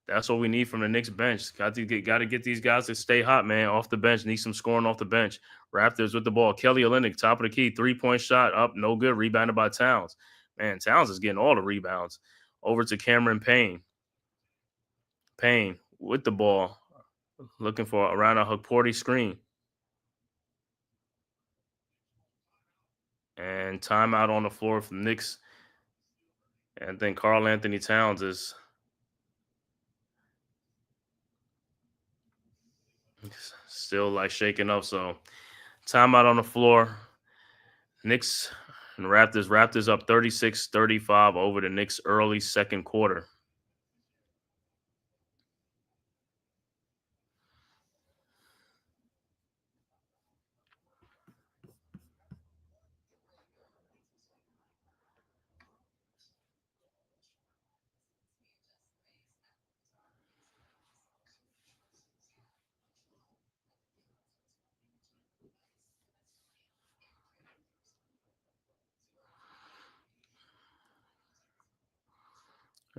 That's what we need from the Knicks bench. Got to get these guys to stay hot, man, off the bench. Need some scoring off the bench. Raptors with the ball. Kelly Olynyk, top of the key. 3-point shot up. No good. Rebounded by Towns. Man, Towns is getting all the rebounds. Over to Cameron Payne. Payne with the ball. Looking for around a Hukporti screen. And timeout on the floor from Knicks. And then Karl Anthony Towns is still like shaking up. So timeout on the floor. Knicks and Raptors. Raptors up 36-35 over the Knicks early second quarter.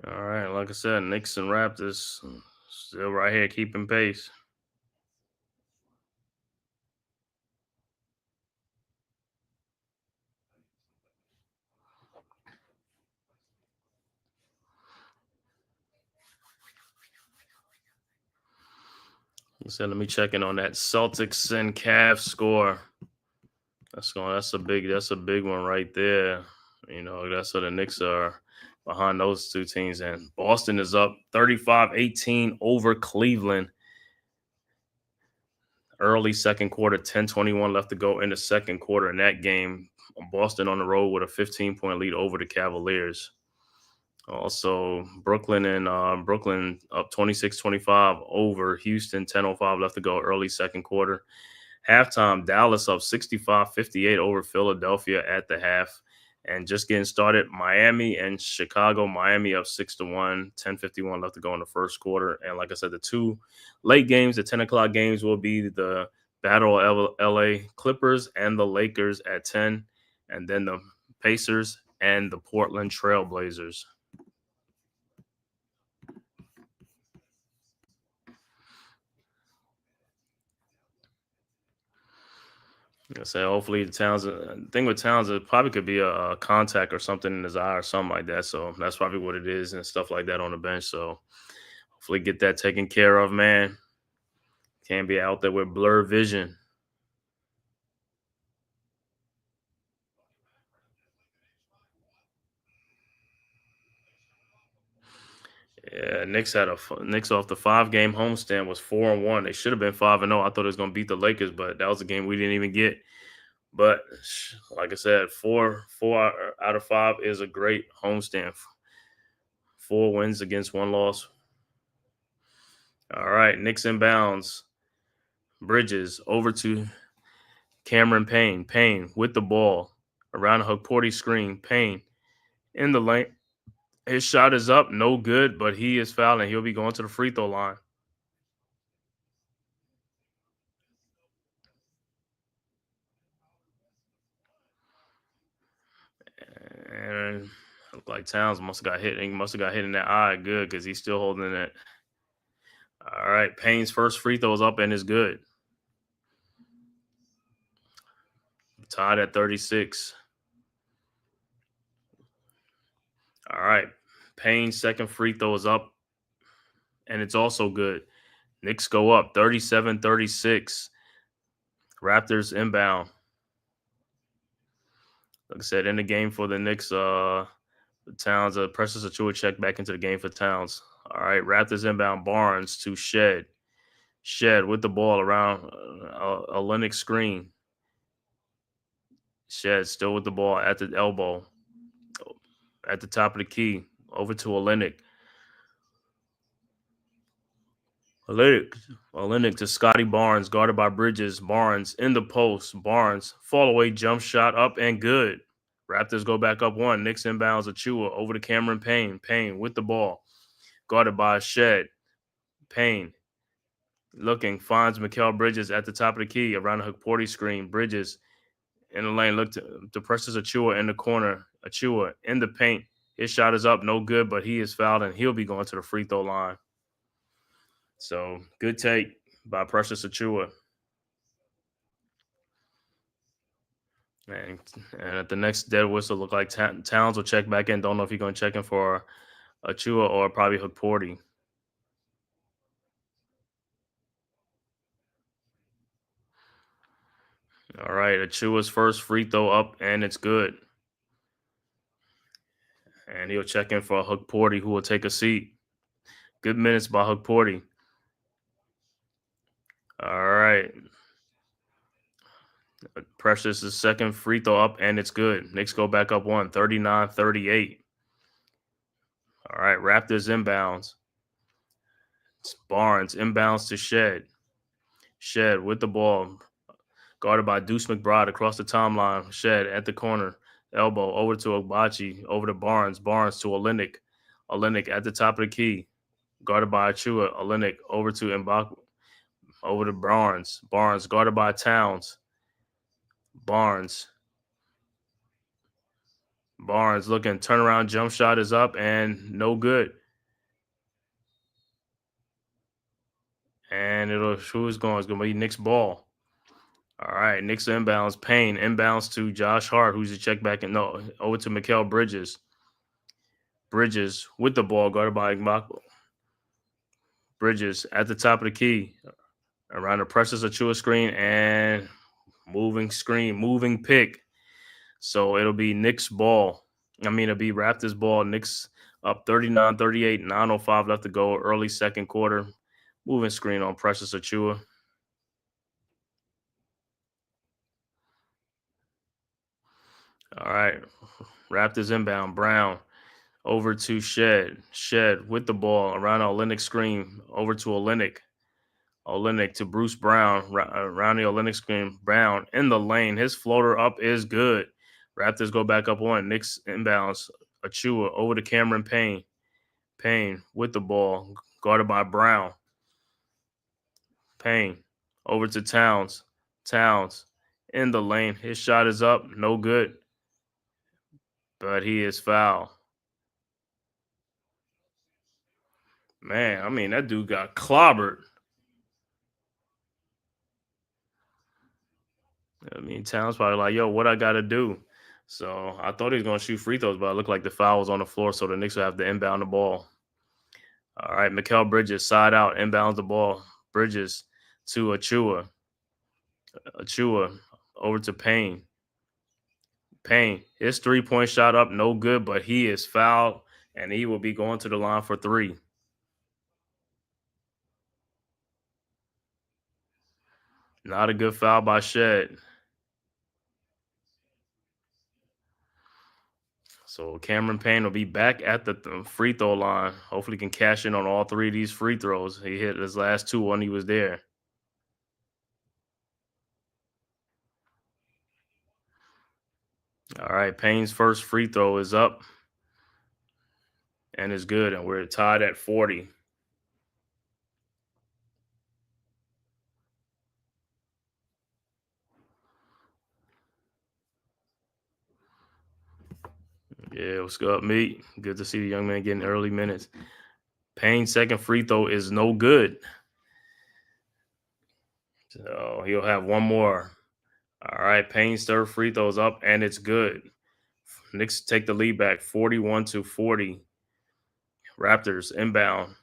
All right, like I said, Knicks and Raptors still right here keeping pace. So let me check in on that Celtics and Cavs score. That's a big one right there. You know, that's what the Knicks are behind those two teams. And Boston is up 35-18 over Cleveland. Early second quarter, 10:21 left to go in the second quarter in that game. Boston on the road with a 15-point lead over the Cavaliers. Also, Brooklyn up 26-25 over Houston, 10:05 left to go, early second quarter. Halftime, Dallas up 65-58 over Philadelphia at the half. And just getting started, Miami and Chicago. Miami up 6-1, 10:51 left to go in the first quarter. And like I said, the two late games, the 10 o'clock games, will be the Battle of LA Clippers and the Lakers at 10, and then the Pacers and the Portland Trailblazers. I say hopefully the Towns. Thing with Towns, it probably could be a contact or something in his eye or something like that. So that's probably what it is and stuff like that on the bench. So hopefully get that taken care of, man. Can't be out there with blurred vision. Yeah, Knicks off the 5 game homestand was 4-1. They should have been 5-0. I thought it was gonna beat the Lakers, but that was a game we didn't even get. But like I said, four out of 5 is a great homestand. 4 wins against 1 loss. All right, Knicks inbounds. Bridges over to Cameron Payne. Payne with the ball around a Hukporti screen. Payne in the lane. His shot is up, no good, but he is fouling. He'll be going to the free throw line. And looked like Towns must have got hit. He must have got hit in that eye good because he's still holding it. All right, Payne's first free throw is up and is good. Tied at 36. All right, Payne's second free throw is up and it's also good. Knicks go up 37-36. Raptors inbound. Like I said, in the game for the Knicks, Towns, presses Achua check back into the game for Towns. All right, Raptors inbound. Barnes to Shed. Shed with the ball around a Linux screen. Shed still with the ball at the elbow, at the top of the key, over to Olenek. Olenek to Scotty Barnes, guarded by Bridges. Barnes in the post. Barnes, fall away jump shot up and good. Raptors go back up 1. Knicks inbounds Achua over to Cameron Payne. Payne with the ball, guarded by Shed. Payne looking, finds Mikal Bridges at the top of the key around the Hukporti screen. Bridges in the lane, look to presses Achua in the corner. Achua in the paint. His shot is up, no good, but he is fouled and he'll be going to the free throw line. So good take by Precious Achua. And at the next dead whistle, look like Towns will check back in. Don't know if he's going to check in for Achua or probably Hukporti. All right, Achua's first free throw up, and it's good. And he'll check in for Hukporti, who will take a seat. Good minutes by Hukporti. All right. Precious' second free throw up, and it's good. Knicks go back up 1, 39-38. All right, Raptors inbounds. It's Barnes inbounds to Shed. Shed with the ball, guarded by Deuce McBride across the timeline. Shed at the corner, elbow over to Ogbachi, over to Barnes. Barnes to Olenek. Olenek at the top of the key, guarded by Achua. Olenek over to M'Baku, over to Barnes. Barnes guarded by Towns. Barnes looking, turnaround jump shot is up and no good. And who's going? It's going to be Knicks ball. All right, Knicks inbounds. Payne inbounds to Josh Hart, who's a check back and no, over to Mikal Bridges. Bridges with the ball, guarded by M'Baku. Bridges at the top of the key, around the Precious Achua screen and moving pick. So it'll be Knicks ball. It'll be Raptors ball. Knicks up 39-38, 9:05 left to go, early second quarter. Moving screen on Precious Achua. All right. Raptors inbound. Brown over to Shed. Shed with the ball around Olynyk screen. Over to Olynyk. Olynyk to Bruce Brown. Around the Olynyk screen. Brown in the lane. His floater up is good. Raptors go back up one. Knicks inbounds. Achua over to Cameron Payne. Payne with the ball. Guarded by Brown. Payne over to Towns. Towns in the lane. His shot is up. No good. But he is foul. Man, I mean, that dude got clobbered. I mean, Towns probably like, yo, what I got to do? So I thought he was going to shoot free throws, but it looked like the foul was on the floor, so the Knicks will have to inbound the ball. All right, Mikal Bridges, side out, inbounds the ball. Bridges to Achua. Achua over to Payne. Payne, his three-point shot up, no good, but he is fouled, and he will be going to the line for three. Not a good foul by Shed. So Cameron Payne will be back at the free throw line. Hopefully, he can cash in on all three of these free throws. He hit his last two when he was there. All right, Payne's first free throw is up and is good, and we're tied at 40. Yeah, what's up, mate? Good to see the young man getting early minutes. Payne's second free throw is no good. So he'll have one more. All right, Payne's third free throw is up, and it's good. Knicks take the lead back 41-40. Raptors inbound.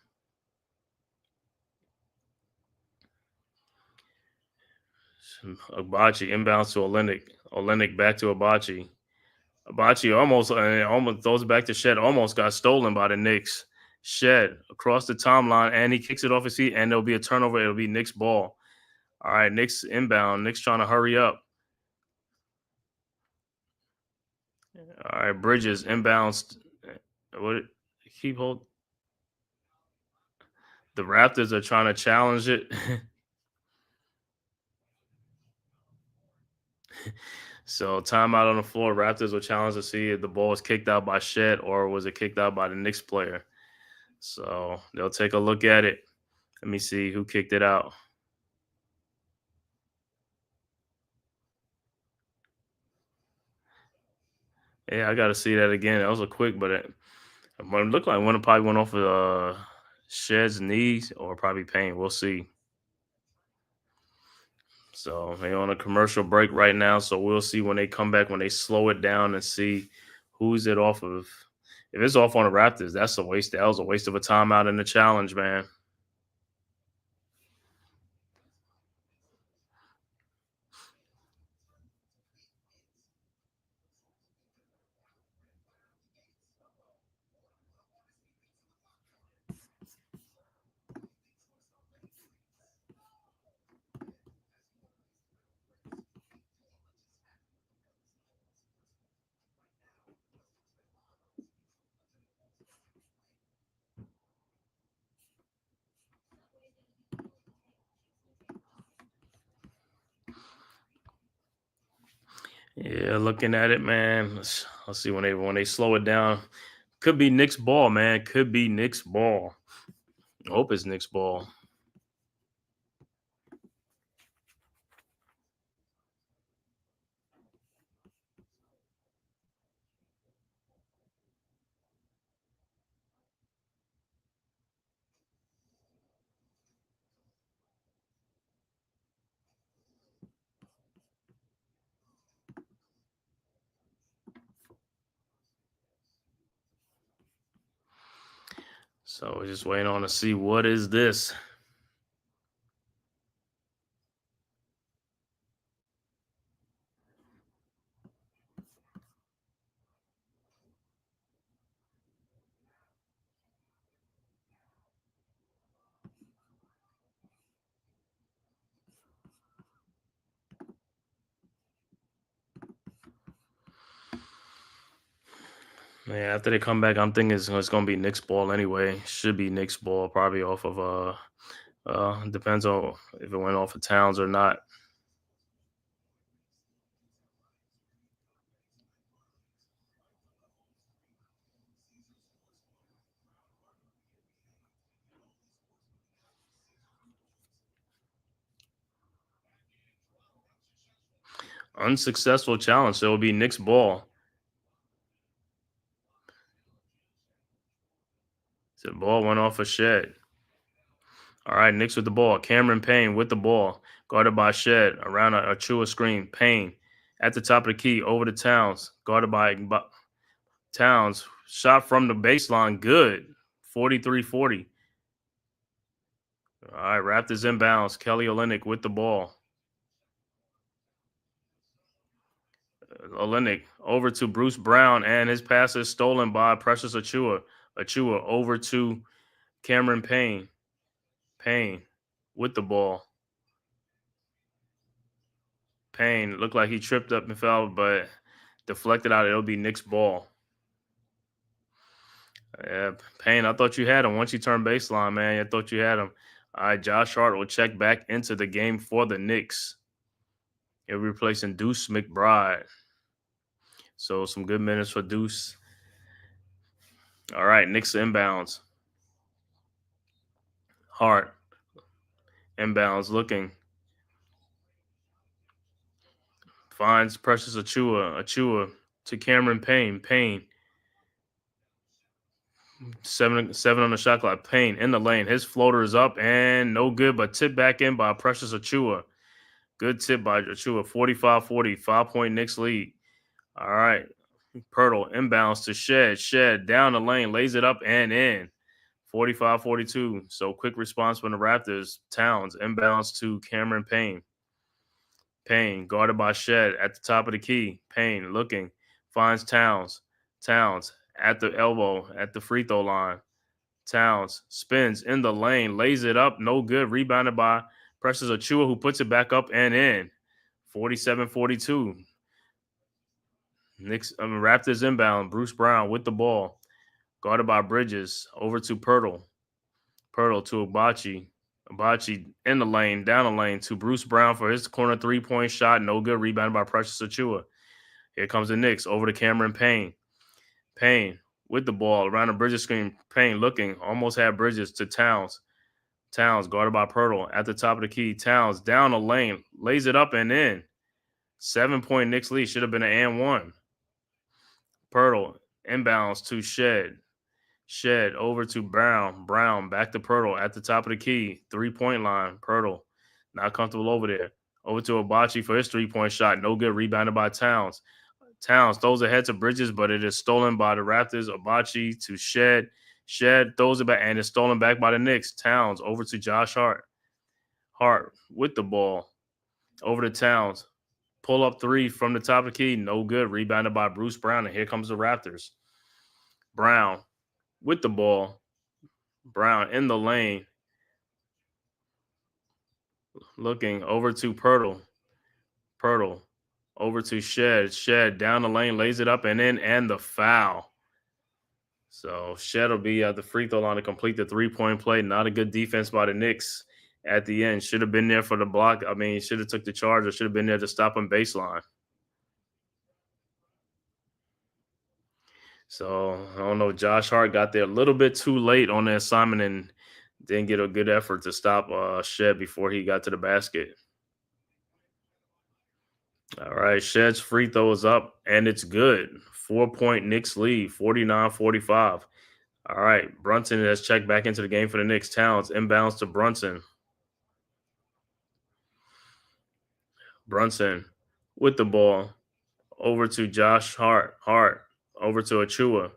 Abachi inbounds to Olynyk. Olynyk back to Abachi. Abachi almost throws it back to Shed. Almost got stolen by the Knicks. Shed across the timeline, and he kicks it off his feet, and there'll be a turnover. It'll be Knicks ball. All right, Knicks inbound. Knicks trying to hurry up. All right, Bridges inbounds. What? Keep hold. The Raptors are trying to challenge it. So timeout on the floor. Raptors will challenge to see if the ball was kicked out by Shed or was it kicked out by the Knicks player. So they'll take a look at it. Let me see who kicked it out. Yeah, I got to see that again. That was a quick, but it looked like one probably went off of Shed's knees or probably Payne. We'll see. So they're on a commercial break right now. So we'll see when they come back, when they slow it down and see who's it off of. If it's off on the Raptors, that's a waste. That was a waste of a timeout in the challenge, man. Yeah, looking at it, man. Let's see when they slow it down. Could be Knicks ball, man. Could be Knicks ball. I hope it's Knicks ball. So we're just waiting on to see what is this. Man, after they come back, I'm thinking it's gonna be Knicks ball anyway. Should be Knicks ball, probably off of depends on if it went off of Towns or not. Unsuccessful challenge, so it'll be Knicks ball. So the ball went off a shed. All right, Knicks with the ball. Cameron Payne with the ball, guarded by Shed around a Chua screen. Payne at the top of the key over to Towns, guarded by Towns. Shot from the baseline, good. 43-40. All right, Raptors inbounds. Kelly Olynyk with the ball. Olynyk over to Bruce Brown, and his pass is stolen by Precious Achua. Achua over to Cameron Payne. Payne with the ball. Payne looked like he tripped up and fell, but deflected out. It'll be Knicks ball. Yeah, Payne, I thought you had him. Once you turned baseline, man, I thought you had him. All right, Josh Hart will check back into the game for the Knicks. He'll be replacing Deuce McBride. So some good minutes for Deuce. All right, Knicks inbounds. Hart inbounds looking. Finds Precious Achua. Achua to Cameron Payne. Payne. Seven on the shot clock. Payne in the lane. His floater is up and no good, but tipped back in by Precious Achua. Good tip by Achua. 45-40. 5-point Knicks lead. All right. Pirtle inbounds to Shed. Shed down the lane. Lays it up and in. 45-42. So quick response from the Raptors. Towns inbounds to Cameron Payne. Payne guarded by Shed at the top of the key. Payne looking. Finds Towns. Towns at the elbow at the free throw line. Towns spins in the lane. Lays it up. No good. Rebounded by Precious Achua, who puts it back up and in. 47-42. Raptors inbound. Bruce Brown with the ball. Guarded by Bridges. Over to Pirtle. Pirtle to Abachi. Abachi in the lane, down the lane to Bruce Brown for his corner three-point shot. No good. Rebounded by Precious Achua. Here comes the Knicks. Over to Cameron Payne. Payne with the ball around the Bridges screen. Payne looking. Almost had Bridges to Towns. Towns guarded by Pirtle at the top of the key. Towns down the lane. Lays it up and in. 7-point Knicks lead. Should have been an and one. Pirtle inbounds to Shed. Shed over to Brown. Brown back to Pirtle at the top of the key. 3-point line. Pirtle not comfortable over there. Over to Abachi for his 3-point shot. No good. Rebounded by Towns. Towns throws ahead to Bridges, but it is stolen by the Raptors. Abachi to Shed. Shed throws it back, and it's stolen back by the Knicks. Towns over to Josh Hart. Hart with the ball. Over to Towns. Pull up three from the top of the key. No good. Rebounded by Bruce Brown, and here comes the Raptors. Brown with the ball. Brown in the lane. Looking over to Pirtle. Pirtle over to Shed. Shed down the lane, lays it up and in, and the foul. So Shed will be at the free throw line to complete the 3-point play. Not a good defense by the Knicks at the end. Should have been there for the block. I mean, should have took the charge or should have been there to stop him baseline. So I don't know. Josh Hart got there a little bit too late on the assignment and didn't get a good effort to stop Shed before he got to the basket. All right, Shed's free throw is up, and it's good. 4-point Knicks lead, 49-45. All right, Brunson has checked back into the game for the Knicks. Towns inbounds to Brunson. Brunson with the ball. Over to Josh Hart. Hart over to Achua.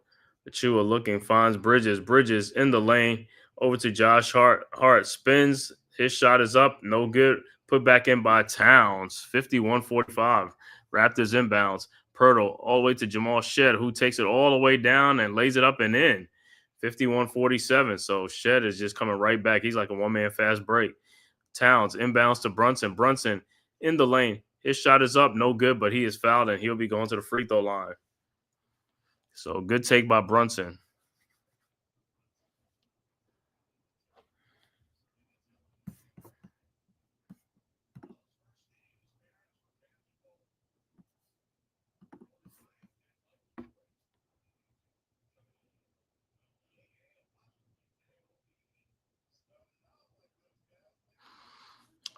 Achua looking, finds Bridges. Bridges in the lane. Over to Josh Hart. Hart spins. His shot is up. No good. Put back in by Towns. 51-45. Raptors inbounds. Pirtle all the way to Jamal Shed, who takes it all the way down and lays it up and in. 51-47. So Shed is just coming right back. He's like a one-man fast break. Towns inbounds to Brunson. Brunson in the lane. His shot is up. No good, but he is fouled, and he'll be going to the free throw line. So good take by Brunson.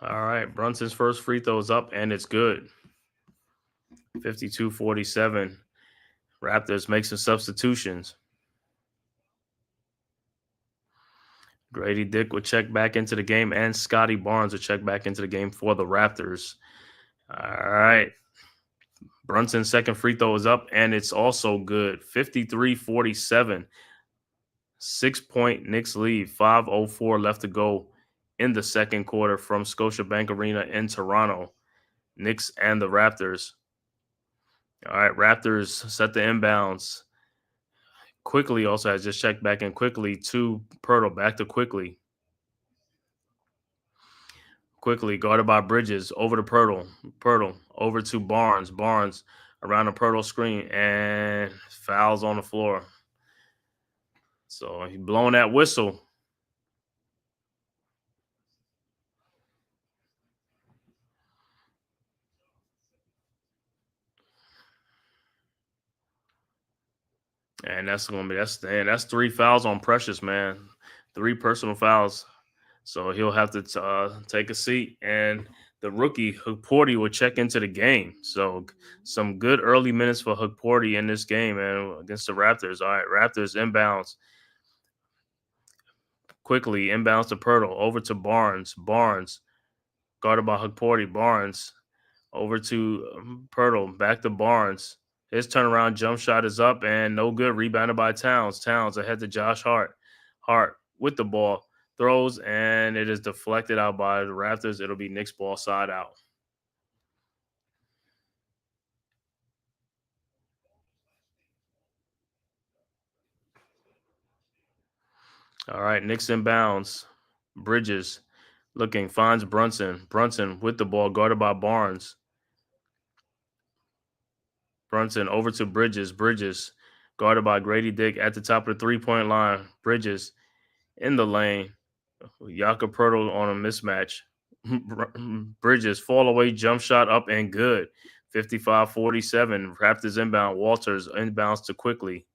All right, Brunson's first free throw is up, and it's good. 52-47. Raptors make some substitutions. Grady Dick will check back into the game, and Scotty Barnes will check back into the game for the Raptors. All right. Brunson's second free throw is up, and it's also good. 53-47. 6-point Knicks lead. 5:04 left to go in the second quarter from Scotiabank Arena in Toronto. Knicks and the Raptors. All right, Raptors set the inbounds. Quickly also has just checked back in quickly to Pirtle. Back to Quickly. Quickly guarded by Bridges. Over to Pirtle. Pirtle over to Barnes. Barnes around the Pirtle screen and fouls on the floor. So he blowing that whistle. And that's three fouls on Precious, man. 3 personal fouls. So he'll have to take a seat, and the rookie Hukporti will check into the game. So some good early minutes for Hukporti in this game, man, against the Raptors. All right, Raptors inbounds. Quickly inbounds to Pirtle, over to Barnes. Barnes guarded by Hukporti. Barnes over to Pirtle, back to Barnes. His turnaround jump shot is up and no good. Rebounded by Towns. Towns ahead to Josh Hart. Hart with the ball. Throws, and it is deflected out by the Raptors. It'll be Knicks ball side out. All right, Knicks inbounds. Bridges looking, finds Brunson. Brunson with the ball, guarded by Barnes. Brunson over to Bridges. Bridges guarded by Grady Dick at the top of the three-point line. Bridges in the lane. Jakob Poeltl on a mismatch. Bridges fall away, jump shot up and good. 55-47. Raptors inbound. Walters inbounds to Quickly.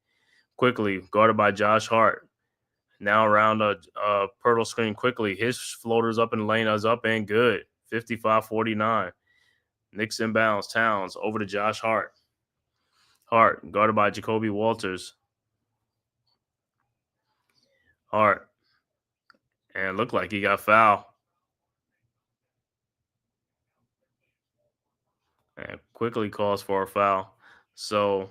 Quickly guarded by Josh Hart. Now around a Poeltl screen. Quickly. His floaters up in the lane is up and good. 55-49. Knicks inbounds. Towns over to Josh Hart. Hart guarded by Jacoby Walters. Hart. And looked like he got fouled. And Quickly calls for a foul. So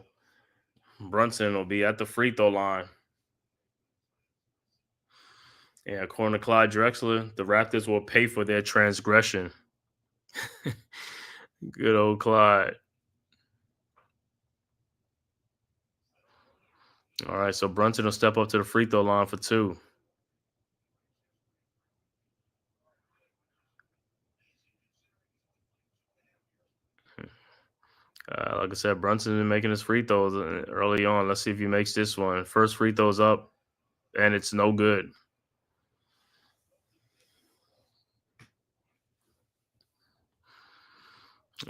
Brunson will be at the free throw line. Yeah, according to Clyde Drexler, the Raptors will pay for their transgression. Good old Clyde. All right, so Brunson will step up to the free throw line for 2. Like I said, Brunson's been making his free throws early on. Let's see if he makes this one. First free throw's up, and it's no good.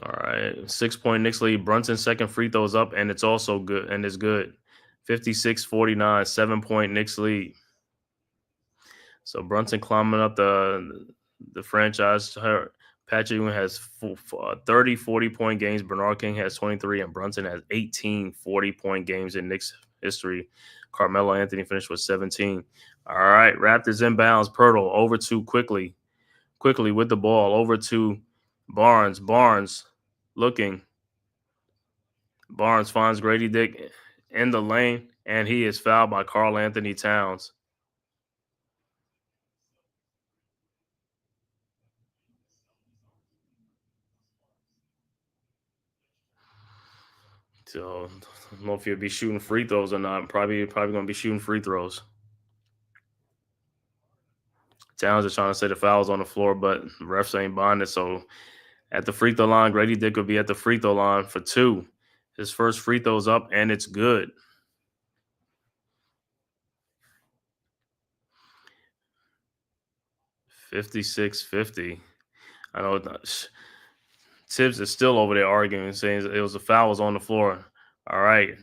All right, 6-point Knicks lead. Brunson's second free throw's up, and it's also good, and it's good. 56-49, 7-point Knicks lead. So Brunson climbing up the franchise. Patrick Ewing has 30 40-point games. Bernard King has 23, and Brunson has 18 40-point games in Knicks history. Carmelo Anthony finished with 17. All right, Raptors inbounds. Poeltl over to Quickly. Quickly with the ball over to Barnes. Barnes looking. Barnes finds Grady Dick in the lane, and he is fouled by Karl Anthony Towns. So I don't know if he'll be shooting free throws or not. Probably going to be shooting free throws. Towns is trying to say the foul's on the floor, but the refs ain't bonded. So at the free throw line, Grady Dick will be at the free throw line for 2. His first free throw's up, and it's good. 56-50. I know Tibbs is still over there arguing, saying it was a foul was on the floor. All right.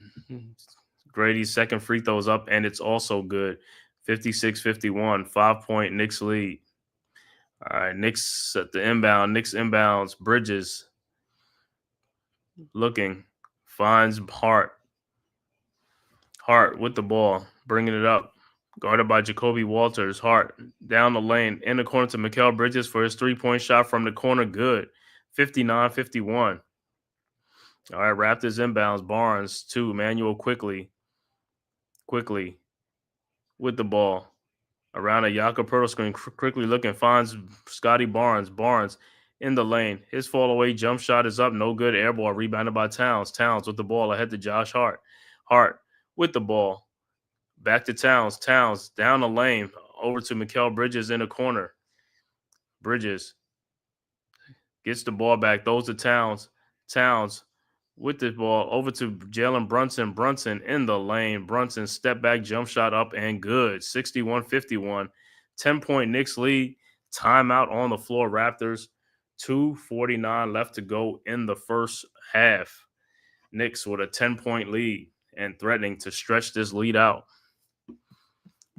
Grady's second free throw is up, and it's also good. 56-51, 5-point Knicks lead. All right, Knicks at the inbound. Knicks inbounds. Bridges looking. Finds Hart. Hart with the ball. Bringing it up. Guarded by Jacoby Walters. Hart down the lane. In the corner to Mikal Bridges for his three-point shot from the corner. Good. 59-51. All right, Raptors inbounds. Barnes to Emmanuel quickly with the ball. Around a Jakob Pertl screen, quickly looking, finds Scotty Barnes. Barnes in the lane. His fall away jump shot is up. No good. Air ball rebounded by Towns. Towns with the ball ahead to Josh Hart. Hart with the ball. Back to Towns. Towns down the lane. Over to Mikal Bridges in the corner. Bridges gets the ball back. Throws to Towns. Towns with the ball over to Jalen Brunson. Brunson in the lane. Brunson step back jump shot up and good. 61-51. 10-point Knicks lead. Timeout on the floor. Raptors. 2:49 left to go in the first half. Knicks with a 10-point lead and threatening to stretch this lead out.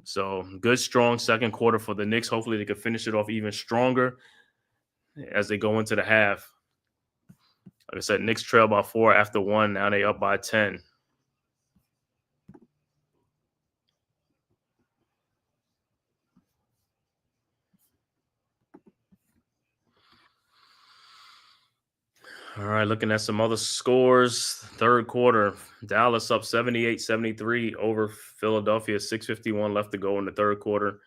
So good, strong second quarter for the Knicks. Hopefully they can finish it off even stronger as they go into the half. Like I said, Knicks trail by 4 after 1. Now they up by 10. All right, looking at some other scores. Third quarter, Dallas up 78-73 over Philadelphia. 6:51 left to go in the third quarter.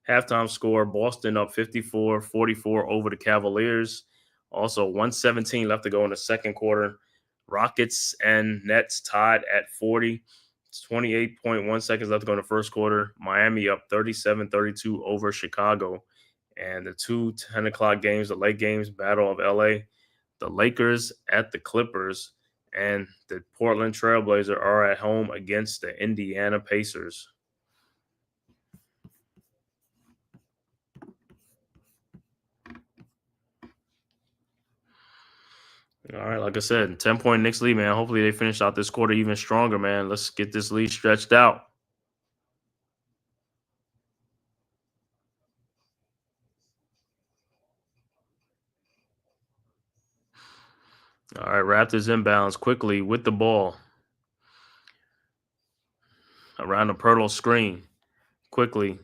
Halftime score, Boston up 54-44 over the Cavaliers. Also, 1:17 left to go in the second quarter. Rockets and Nets tied at 40. It's 28.1 seconds left to go in the first quarter. Miami up 37-32 over Chicago. And the two 10 o'clock games, the late games, Battle of LA. The Lakers at the Clippers, and the Portland Trailblazers are at home against the Indiana Pacers. All right, like I said, 10-point Knicks lead, man. Hopefully they finish out this quarter even stronger, man. Let's get this lead stretched out. All right, Raptors inbounds quickly with the ball. Around the Pirtle screen. Quickly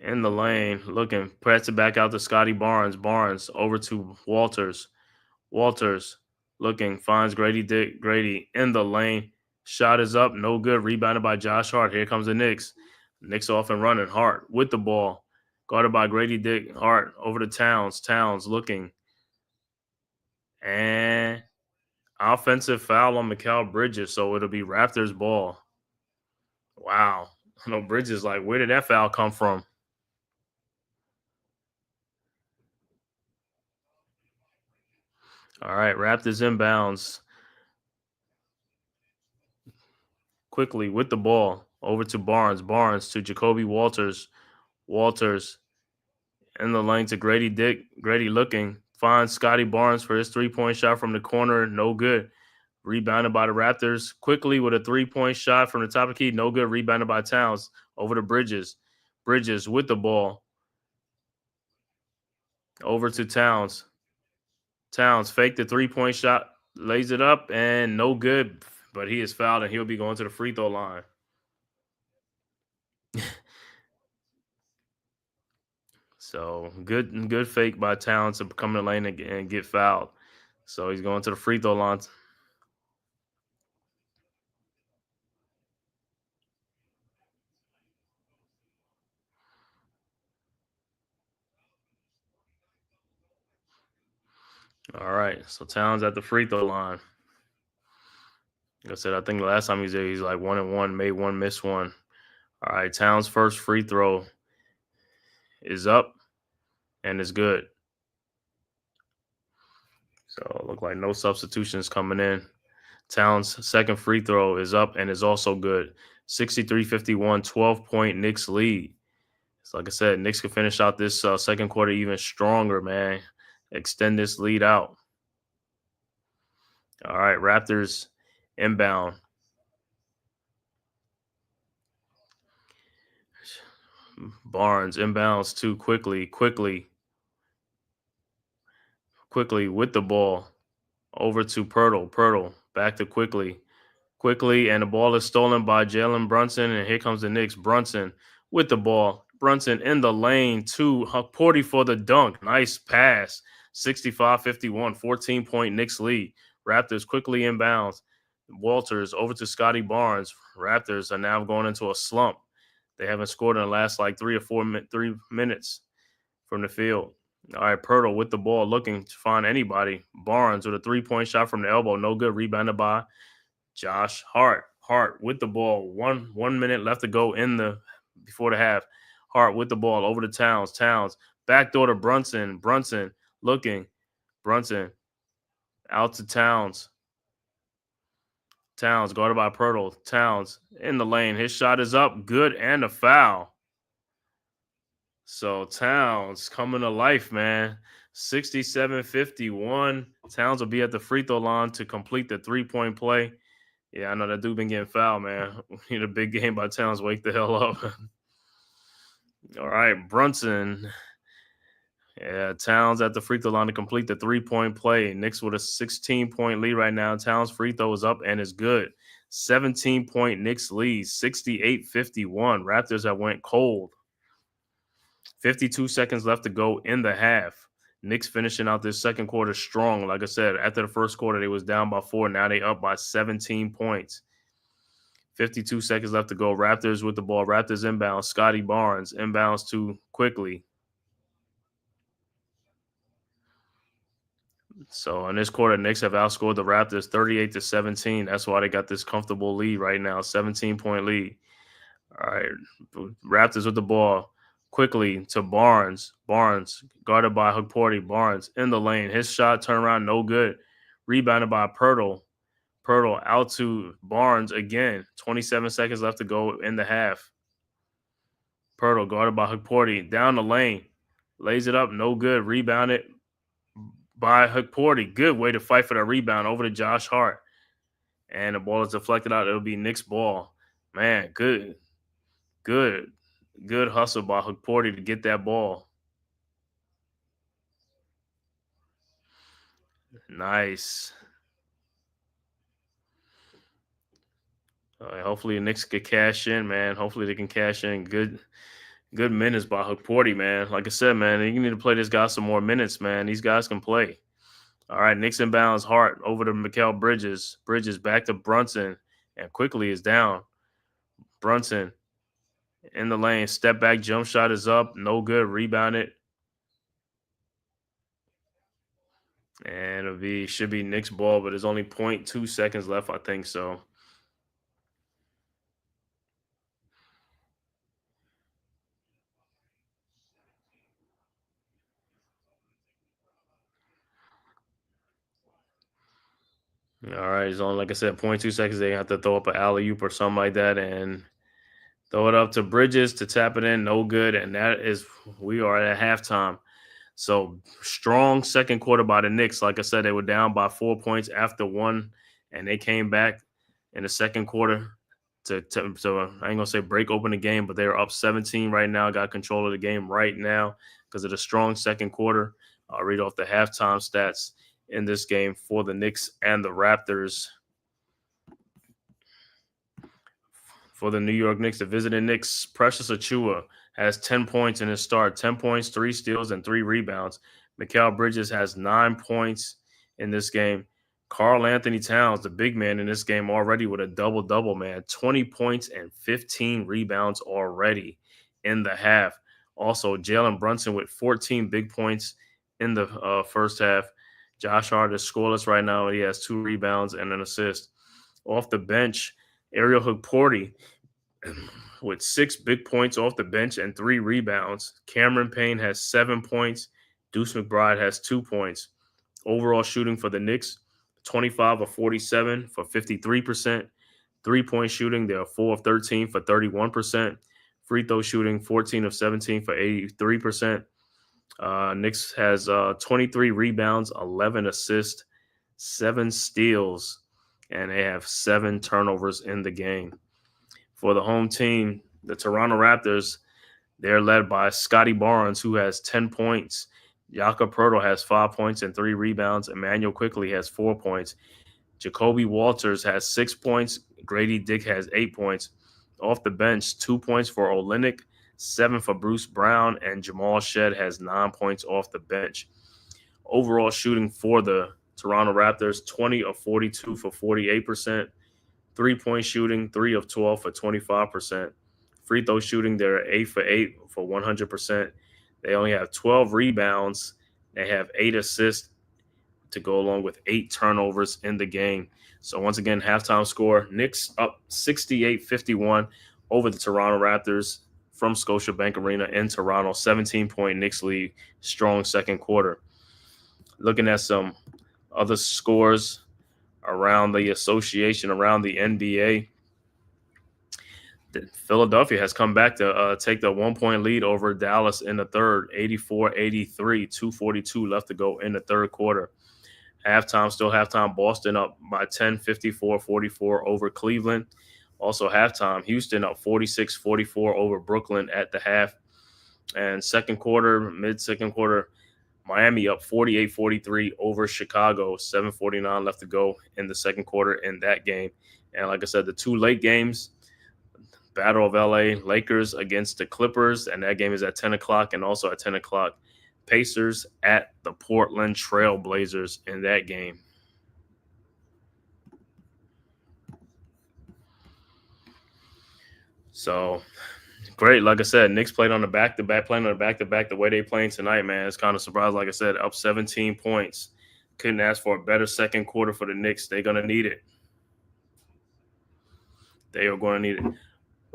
in the lane, looking, press it back out to Scotty Barnes. Barnes over to Walters. Walters looking, finds Grady in the lane. Shot is up, no good. Rebounded by Josh Hart. Here comes the Knicks. Knicks off and running. Hart with the ball. Guarded by Grady Dick. Hart over to Towns. Towns looking. And offensive foul on Mikal Bridges, so it'll be Raptors ball. Wow. I know Bridges, like, where did that foul come from? All right, Raptors inbounds. Quickly with the ball. Over to Barnes. Barnes to Jacoby Walters. Walters in the lane to Grady Dick. Grady looking. Finds Scotty Barnes for his three-point shot from the corner. No good. Rebounded by the Raptors. Quickly with a three-point shot from the top of the key. No good. Rebounded by Towns. Over to Bridges. Bridges with the ball. Over to Towns. Towns faked the three-point shot. Lays it up and no good. But he is fouled and he'll be going to the free throw line. So good fake by Towns to come in the lane and get fouled. So he's going to the free throw line. All right. So Towns at the free throw line. Like I said, I think the last time he was there, he's like 1-1, made one, missed one. All right. Towns' first free throw is up and is good. So look like no substitutions coming in. Towns' second free throw is up and is also good. 63-51, 12-point Knicks lead. So like I said, Knicks can finish out this second quarter even stronger, man. Extend this lead out. All right, Raptors inbound. Barnes inbounds too quickly with the ball. Over to Pirtle. Pirtle back to quickly, and the ball is stolen by Jalen Brunson, and here comes the Knicks. Brunson with the ball. Brunson in the lane to Porty for the dunk. Nice pass. 65-51, 14-point Knicks lead. Raptors quickly inbounds. Walters over to Scotty Barnes. Raptors are now going into a slump. They haven't scored in the last like 3 minutes from the field. All right, Pirtle with the ball, looking to find anybody. Barnes with a 3-point shot from the elbow. No good. Rebounded by Josh Hart. Hart with the ball. 1 minute left to go before the half. Hart with the ball over to Towns. Towns backdoor to Brunson. Brunson looking. Brunson out to Towns. Towns guarded by Pirtle. Towns in the lane. His shot is up. Good, and a foul. So Towns coming to life, man. 67-51. Towns will be at the free throw line to complete the 3-point play. Yeah, I know that dude been getting fouled, man. We need a big game by Towns. Wake the hell up. All right, Brunson. Yeah, Towns at the free throw line to complete the 3-point play. Knicks with a 16-point lead right now. Towns free throw is up and is good. 17-point Knicks lead, 68-51. Raptors have went cold. 52 seconds left to go in the half. Knicks finishing out this second quarter strong. Like I said, after the first quarter, they was down by 4. Now they up by 17 points. 52 seconds left to go. Raptors with the ball. Raptors inbound. Scotty Barnes inbounds too quickly. So in this quarter, Knicks have outscored the Raptors 38-17. That's why they got this comfortable lead right now, 17-point lead. All right, Raptors with the ball. Quickly to Barnes. Barnes guarded by Hukporti. Barnes in the lane. His shot turned around, no good. Rebounded by Pirtle. Pirtle out to Barnes again. 27 seconds left to go in the half. Pirtle guarded by Hukporti. Down the lane. Lays it up, no good. Rebounded by Hukporti. Good way to fight for that rebound over to Josh Hart. And the ball is deflected out. It'll be Knicks ball. Man, good hustle by Hukporti to get that ball. Nice. Hopefully the Knicks can cash in, man. Hopefully they can cash in. Good minutes by Hukporti, man. Like I said, man, you need to play this guy some more minutes, man. These guys can play. All right, Knicks inbounds Hart over to Mikal Bridges. Bridges back to Brunson, and quickly is down. Brunson in the lane. Step back jump shot is up. No good. Rebounded. And should be Knicks ball, but there's only 0.2 seconds left, I think so. All right, it's only, like I said, 0.2 seconds. They have to throw up an alley-oop or something like that and throw it up to Bridges to tap it in. No good. And we are at halftime. So strong second quarter by the Knicks. Like I said, they were down by 4 points after 1, and they came back in the second quarter to I ain't gonna say break open the game, but they're up 17 right now. Got control of the game right now because of the strong second quarter. I'll read off the halftime stats in this game for the Knicks and the Raptors. For the New York Knicks, the visiting Knicks, Precious Achiuwa has 10 points in his start, 10 points, 3 steals, and 3 rebounds. Mikal Bridges has 9 points in this game. Karl Anthony Towns, the big man in this game, already with a double-double, man. 20 points and 15 rebounds already in the half. Also, Jalen Brunson with 14 big points in the first half. Josh Hart is scoreless right now. He has 2 rebounds and an assist. Off the bench, Ariel Hukporti with 6 big points off the bench and 3 rebounds. Cameron Payne has 7 points. Deuce McBride has 2 points. Overall shooting for the Knicks, 25 of 47 for 53%. 3-point shooting, they are 4 of 13 for 31%. Free throw shooting, 14 of 17 for 83%. Knicks has 23 rebounds, 11 assists, 7 steals, and they have 7 turnovers in the game. For the home team, the Toronto Raptors, they're led by Scotty Barnes, who has 10 points. Jakob Poeltl has 5 points and 3 rebounds. Emmanuel Quickly has 4 points. Jacoby Walters has 6 points. Grady Dick has 8 points. Off the bench, 2 points for Olynyk, 7 for Bruce Brown, and Jamal Shed has 9 points off the bench. Overall shooting for the Toronto Raptors, 20 of 42 for 48%. 3-point shooting, 3 of 12 for 25%. Free throw shooting, they're 8 for 8 for 100%. They only have 12 rebounds. They have 8 assists to go along with 8 turnovers in the game. So once again, halftime score, Knicks up 68-51 over the Toronto Raptors from Scotiabank Arena in Toronto. 17-point Knicks lead, strong second quarter. Looking at some other scores around the association, around the NBA, Philadelphia has come back to take the 1-point lead over Dallas in the third, 84-83, 2:42 left to go in the third quarter. Still halftime, Boston up by 10, 54-44 over Cleveland. Also halftime, Houston up 46-44 over Brooklyn at the half. And mid-second quarter, Miami up 48-43 over Chicago, 7:49 left to go in the second quarter in that game. And like I said, the 2 late games, Battle of LA, Lakers against the Clippers, and that game is at 10 o'clock, and also at 10 o'clock, Pacers at the Portland Trail Blazers in that game. So, great. Like I said, Knicks played on the back-to-back, the way they playing tonight, man. It's kind of surprised. Like I said, up 17 points. Couldn't ask for a better second quarter for the Knicks. They're going to need it. They are going to need it.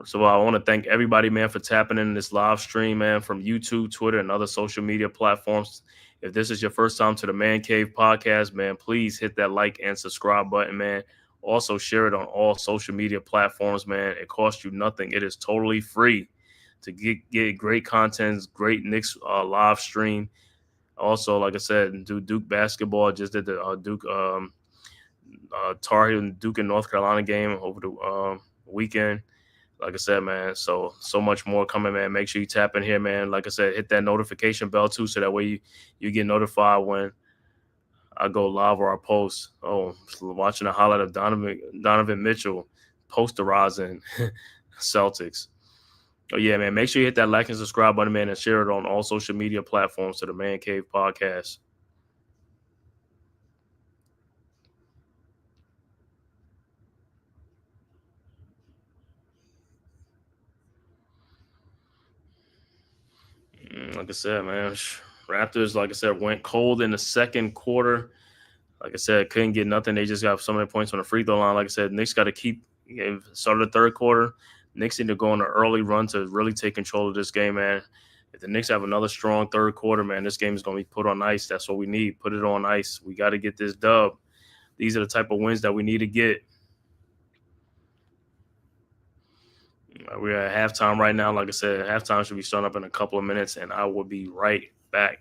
So I want to thank everybody, man, for tapping in this live stream, man, from YouTube, Twitter, and other social media platforms. If this is your first time to the Man Cave podcast, man, please hit that like and subscribe button, man. Also share it on all social media platforms, man. It costs you nothing. It is totally free to get great content, great Knicks live stream. Also, like I said, Duke basketball. Just did the Duke Tar Heel and Duke and North Carolina game over the weekend. Like I said, man, so much more coming, man. Make sure you tap in here, man. Like I said, hit that notification bell too, so that way you get notified when I go live or I post. Oh, watching a highlight of Donovan Mitchell posterizing Celtics. Oh yeah, man. Make sure you hit that like and subscribe button, man, and share it on all social media platforms to the Man Cave podcast. Like I said, man, Raptors, like I said, went cold in the second quarter. Like I said, couldn't get nothing. They just got so many points on the free throw line. Like I said, Knicks got to keep started the third quarter. Knicks need to go on an early run to really take control of this game, man. If the Knicks have another strong third quarter, man, this game is going to be put on ice. That's what we need. Put it on ice. We got to get this dub. These are the type of wins that we need to get. We're at halftime right now. Like I said, halftime should be starting up in a couple of minutes, and I will be right back.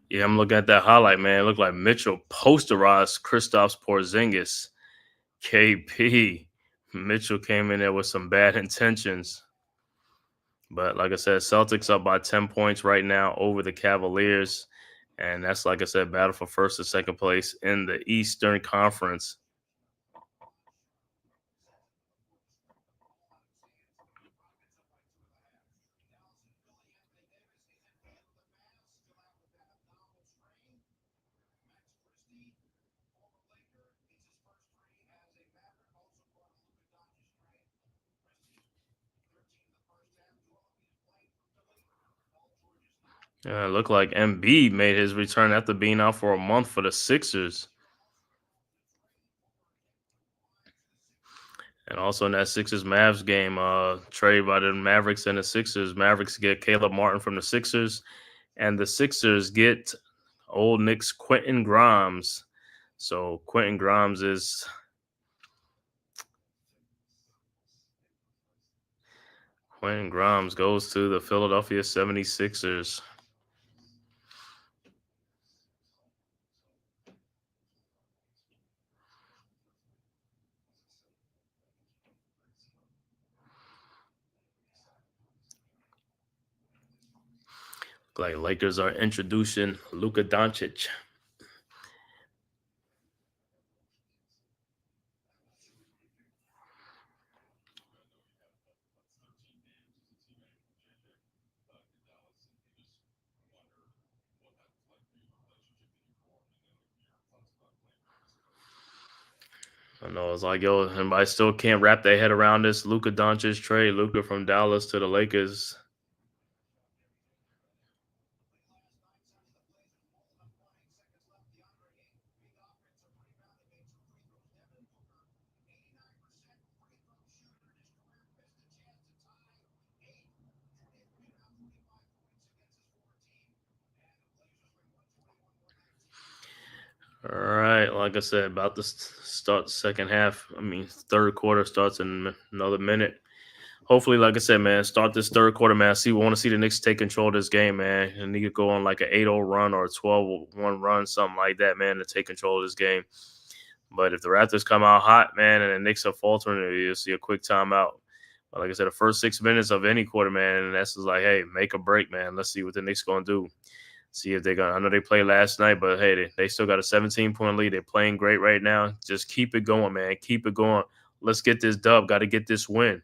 Yeah, I'm looking at that highlight, man. It looked like Mitchell posterized Kristaps Porzingis. KP. Mitchell came in there with some bad intentions. But like I said, Celtics up by 10 points right now over the Cavaliers. And that's, like I said, battle for first and second place in the Eastern Conference. It looked like Embiid made his return after being out for a month for the Sixers. And also in that Sixers Mavs game, trade by the Mavericks and the Sixers. Mavericks get Caleb Martin from the Sixers, and the Sixers get old Knicks Quentin Grimes. So Quentin Grimes goes to the Philadelphia 76ers. Like Lakers are introducing Luka Doncic. I know it's like, yo, everybody still can't wrap their head around this Luka Doncic trade. Luka from Dallas to the Lakers. All right, like I said, about to start the second half. I mean, third quarter starts in another minute. Hopefully, like I said, man, start this third quarter, man. We want to see the Knicks take control of this game, man. And need to go on like an 8-0 run or a 12-1 run, something like that, man, to take control of this game. But if the Raptors come out hot, man, and the Knicks are faltering, you'll see a quick timeout. But like I said, the first 6 minutes of any quarter, man, and that's just like, hey, make a break, man. Let's see what the Knicks going to do. See if they're going to. I know they played last night, but hey, they still got a 17-point lead. They're playing great right now. Just keep it going, man. Keep it going. Let's get this dub. Got to get this win.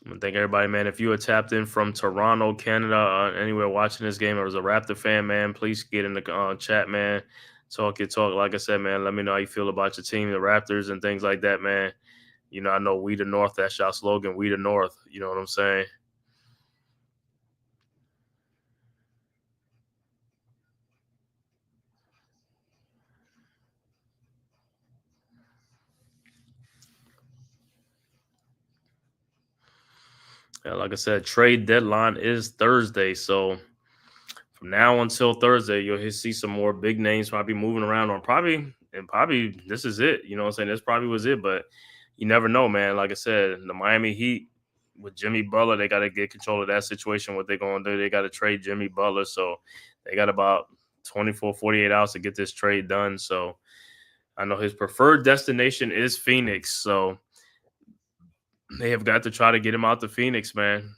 I thank everybody, man. If you are tapped in from Toronto, Canada, anywhere watching this game, or as a Raptor fan, man, please get in the chat, man. Talk your talk. Like I said, man, let me know how you feel about your team, the Raptors, and things like that, man. You know, I know we the North. That's our slogan. We the North. You know what I'm saying? Yeah, like I said, trade deadline is Thursday, so from now until Thursday, you'll see some more big names probably moving around on probably this is it. You know what I'm saying? This probably was it, but you never know, man. Like I said, the Miami Heat with Jimmy Butler, they got to get control of that situation. What they're going to do, they got to trade Jimmy Butler. So they got about 24, 48 hours to get this trade done. So I know his preferred destination is Phoenix. So they have got to try to get him out to Phoenix, man,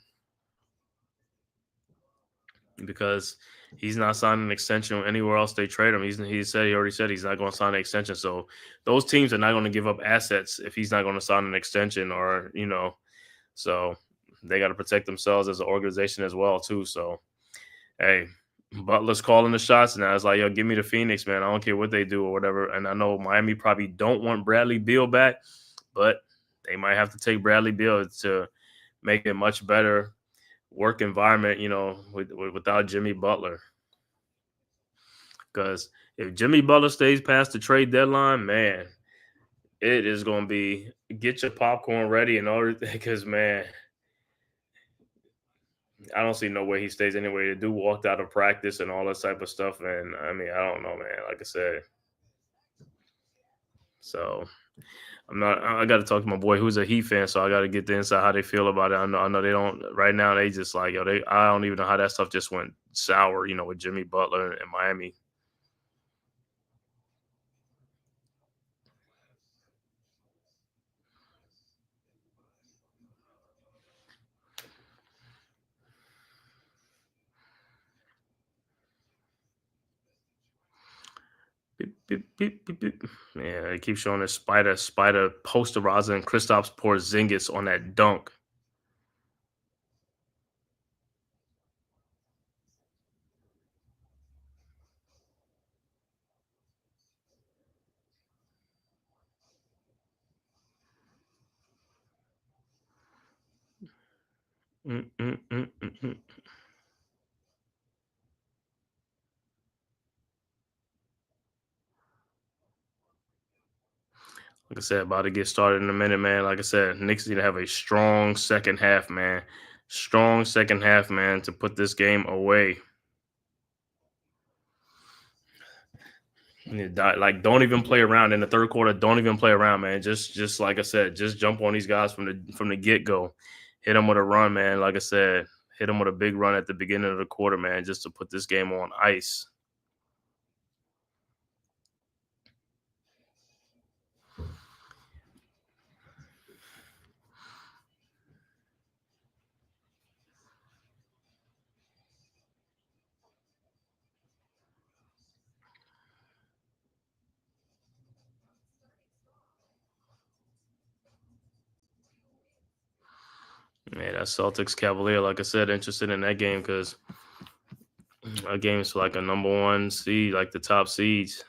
because he's not signing an extension anywhere else they trade him. He already said he's not going to sign an extension. So those teams are not going to give up assets if he's not going to sign an extension, or so they got to protect themselves as an organization as well too. So hey, Butler's calling the shots now. It's like, yo, give me the Phoenix, man. I don't care what they do or whatever. And I know Miami probably don't want Bradley Beal back, but they might have to take Bradley Beal to make it much better work environment, without Jimmy Butler. Because if Jimmy Butler stays past the trade deadline, man, it is going to be get your popcorn ready and everything. Because, man, I don't see no way he stays anyway. The dude walked out of practice and all that type of stuff. And I mean, I don't know, man. Like I said. So I got to talk to my boy who's a Heat fan, so I got to get the inside how they feel about it. I know they don't right now. They just like yo. I don't even know how that stuff just went sour. With Jimmy Butler in Miami. Beep, beep, beep, beep, beep. Yeah, they keep showing this spider posterizing Kristaps Porzingis on that dunk. Mm, mm, mm, mm, mm. Like I said, about to get started in a minute, man. Like I said, Knicks need to have a strong second half, man. Strong second half, man, to put this game away. Like, don't even play around in the third quarter. Don't even play around, man. Just like I said, just jump on these guys from the get go. Hit them with a run, man. Like I said, hit them with a big run at the beginning of the quarter, man, just to put this game on ice. Yeah, that Celtics Cavalier, like I said, interested in that game because that game is like a number one seed, like the top seeds.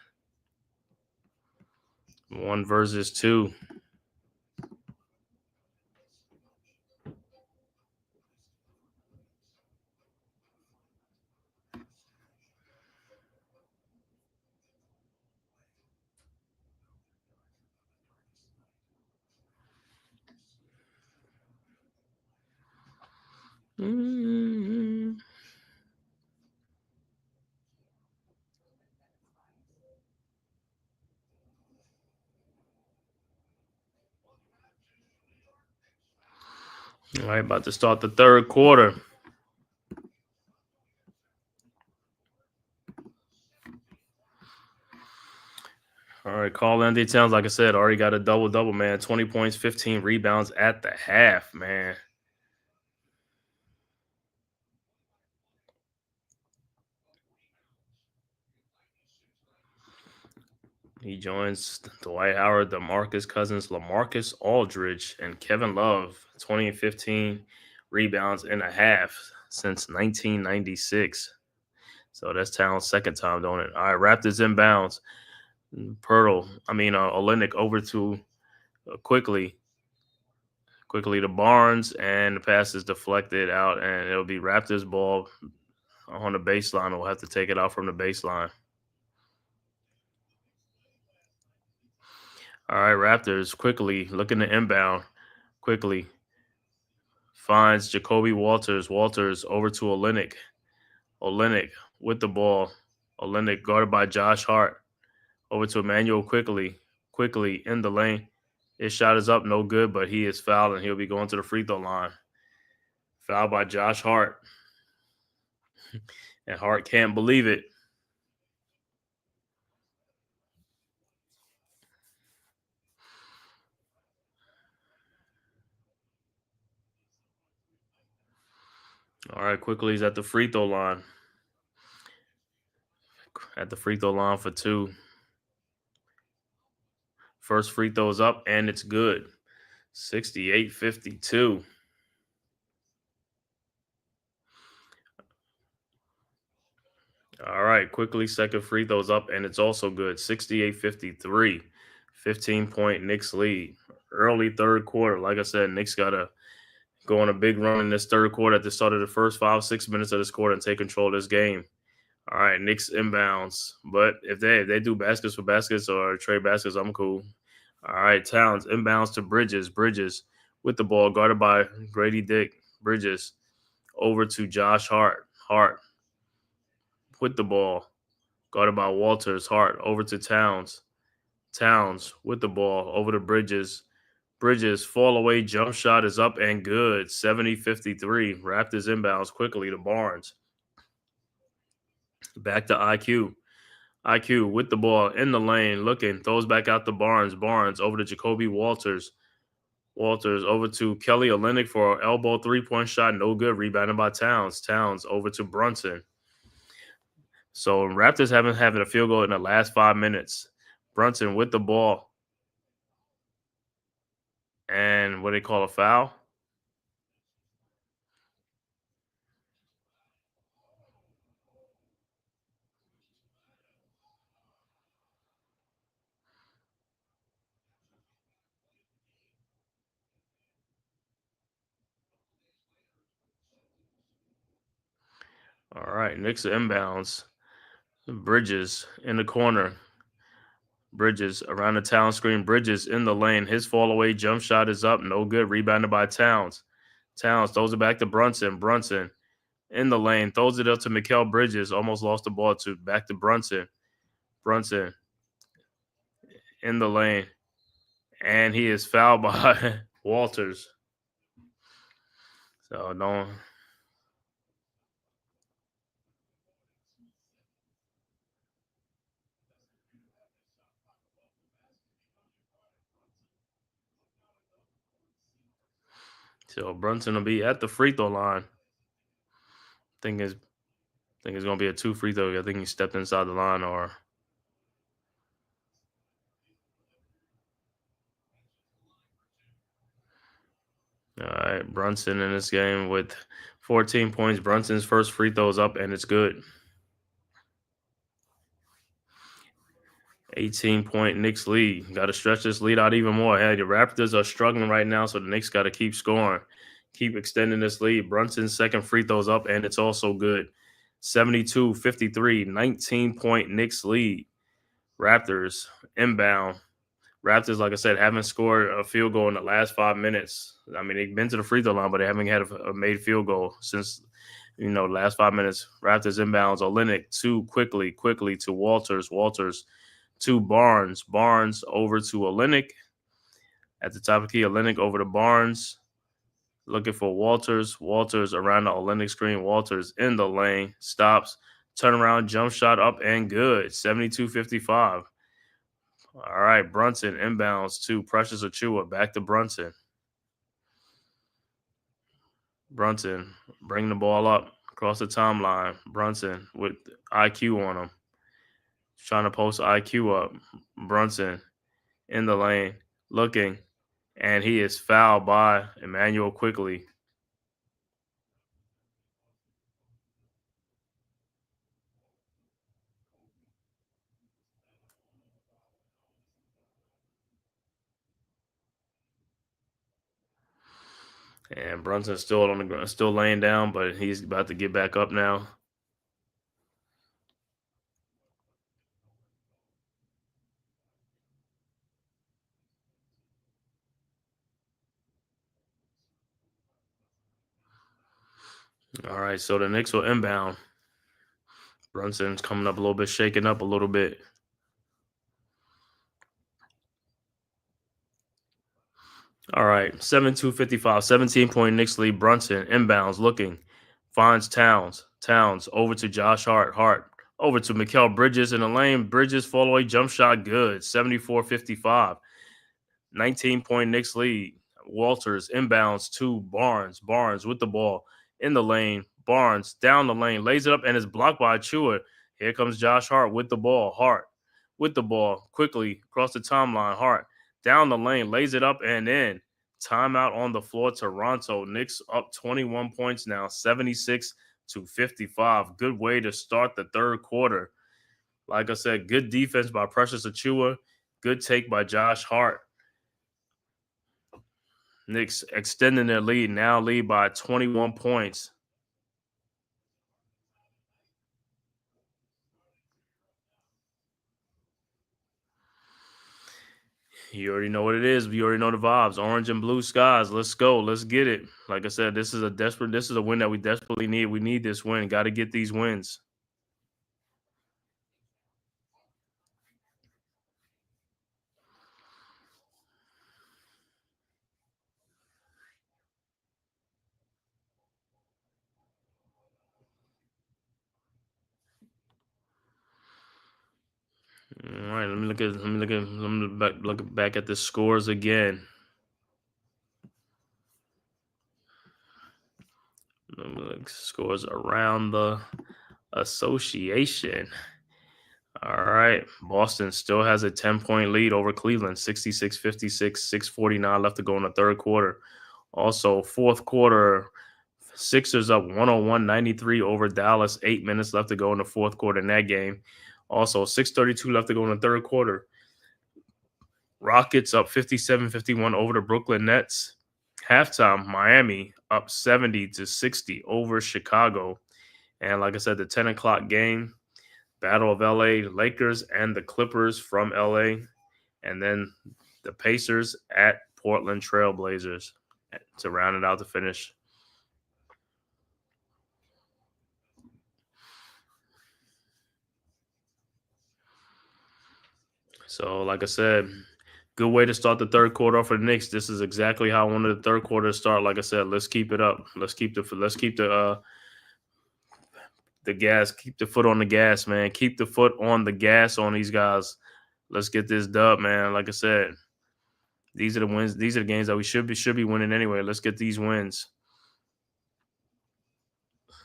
One versus two. Mhm. All right, about to start the third quarter. All right, Carl Anthony Towns, like I said, already got a double double, man. 20 points, 15 rebounds at the half, man. He joins Dwight Howard, DeMarcus Cousins, LaMarcus Aldridge, and Kevin Love. 20 and 15 rebounds and a half since 1996. So that's Towns' second time doing it. All right, Raptors inbounds. Olenek over to quickly. Quickly to Barnes, and the pass is deflected out, and it'll be Raptors ball on the baseline. We'll have to take it out from the baseline. All right, Raptors quickly looking to inbound. Quickly finds Jacoby Walters. Walters over to Olenek. Olenek with the ball. Olenek guarded by Josh Hart. Over to Emmanuel quickly. Quickly in the lane. His shot is up, no good, but he is fouled, and he'll be going to the free throw line. Fouled by Josh Hart. And Hart can't believe it. All right, quickly he's at the free throw line. At the free throw line for two. First free throw is up, and it's good. 68-52. All right, quickly second free throws up, and it's also good. 68-53. 15-point Knicks lead. Early third quarter. Like I said, Knicks got to go on a big run in this third quarter at the start of the first 5-6 minutes of this quarter and take control of this game. All right, Knicks inbounds. But if they do baskets for baskets or trade baskets, I'm cool. All right, Towns inbounds to Bridges. Bridges with the ball, guarded by Grady Dick. Bridges over to Josh Hart. Hart with the ball, guarded by Walters. Hart over to Towns. Towns with the ball over to Bridges. Bridges, fall away jump shot is up and good. 70-53. Raptors inbounds quickly to Barnes. Back to IQ. IQ with the ball in the lane, looking, throws back out to Barnes. Barnes over to Jacoby Walters. Walters over to Kelly Olynyk for an elbow 3-point shot. No good. Rebounded by Towns. Towns over to Brunson. So Raptors haven't had a field goal in the last 5 minutes. Brunson with the ball. And what they call a foul? All right, Knicks inbounds. Bridges in the corner. Bridges around the Town screen. Bridges in the lane. His fall away jump shot is up. No good. Rebounded by Towns. Towns throws it back to Brunson. Brunson in the lane. Throws it up to Mikal Bridges. Almost lost the ball to back to Brunson. Brunson in the lane. And he is fouled by Walters. So don't. So Brunson will be at the free throw line. Think it's gonna be a 2 free throw. I think he stepped inside the line or. All right, Brunson in this game with 14 points. Brunson's first free throw is up and it's good. 18-point Knicks lead. Got to stretch this lead out even more. Hey, the Raptors are struggling right now, so the Knicks got to keep scoring, keep extending this lead. Brunson's second free throw's up, and it's also good. 72-53, 19-point Knicks lead. Raptors inbound. Raptors, like I said, haven't scored a field goal in the last 5 minutes. I mean, they've been to the free throw line, but they haven't had a made field goal since, the last 5 minutes. Raptors inbounds. Olynyk quickly to Walters. Walters to Barnes. Barnes over to Olynyk. At the top of the key, Olynyk over to Barnes. Looking for Walters. Walters around the Olynyk screen. Walters in the lane. Stops. Turnaround jump shot up and good. 72-55. All right, Brunson inbounds to Precious Achiuwa. Back to Brunson. Brunson bring the ball up across the timeline. Brunson with IQ on him. Trying to post IQ up. Brunson in the lane, looking, and he is fouled by Emmanuel quickly. And Brunson's still on the ground, still laying down, but he's about to get back up now. All right, so the Knicks will inbound. Brunson's coming up a little bit, shaking up a little bit. All right, 7-2-55, 17-point Knicks lead. Brunson inbounds, looking, finds Towns. Towns over to Josh Hart. Hart over to Mikal Bridges in the lane. Bridges fall away jump shot good. 74-55, 19-point Knicks lead. Walters inbounds to Barnes. Barnes with the ball in the lane. Barnes down the lane, lays it up and is blocked by Achiuwa. Here comes Josh Hart with the ball. Hart with the ball quickly across the timeline. Hart down the lane, lays it up and in. Timeout on the floor. Toronto. Knicks up 21 points now, 76-55. Good way to start the third quarter. Like I said, good defense by Precious Achiuwa. Good take by Josh Hart. Knicks extending their lead, now lead by 21 points. You already know what it is. You already know the vibes. Orange and blue skies. Let's go. Let's get it. Like I said, this is a win that we desperately need. We need this win. Got to get these wins. look back at the scores again. Scores around the association. All right. Boston still has a 10-point lead over Cleveland, 66-56, 6:49 left to go in the third quarter. Also, fourth quarter, Sixers up 101-93 over Dallas, 8 minutes left to go in the fourth quarter in that game. Also, 6:32 left to go in the third quarter. Rockets up 57-51 over the Brooklyn Nets. Halftime, Miami up 70-60 over Chicago. And like I said, the 10 o'clock game, Battle of LA, Lakers and the Clippers from LA. And then the Pacers at Portland Trailblazers to round it out to finish. So, like I said, good way to start the third quarter off for the Knicks. This is exactly how I wanted the third quarter to start. Like I said, let's keep it up. Let's keep the gas, keep the foot on the gas, man. Keep the foot on the gas on these guys. Let's get this dub, man. Like I said, these are the wins. These are the games that we should be winning anyway. Let's get these wins.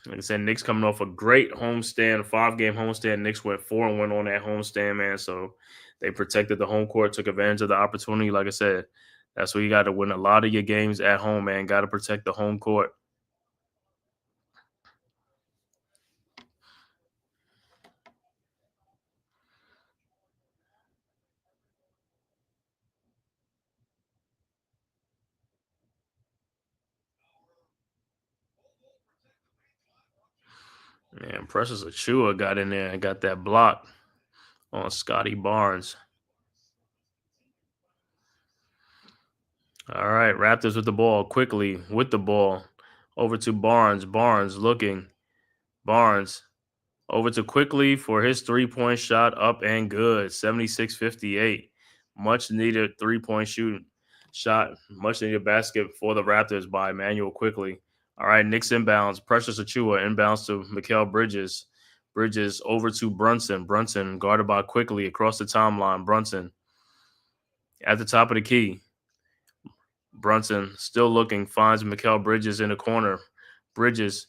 Like I said, Knicks coming off a great homestand, a 5-game homestand. Knicks went 4-1 on that homestand, man. So they protected the home court, took advantage of the opportunity. Like I said, that's where you got to win a lot of your games at home, man. Got to protect the home court. Man, Precious Achua got in there and got that block on Scotty Barnes. All right, Raptors with the ball quickly with the ball over to Barnes. Barnes looking. Barnes over to Quickly for his 3-point shot up and good. 76-58. Much needed 3-point shooting shot. Much needed basket for the Raptors by Emmanuel Quickly. All right, Knicks inbounds. Precious Achua inbounds to Mikal Bridges. Bridges over to Brunson. Brunson guarded by Quickly across the timeline. Brunson at the top of the key. Brunson still looking, finds Mikal Bridges in the corner. Bridges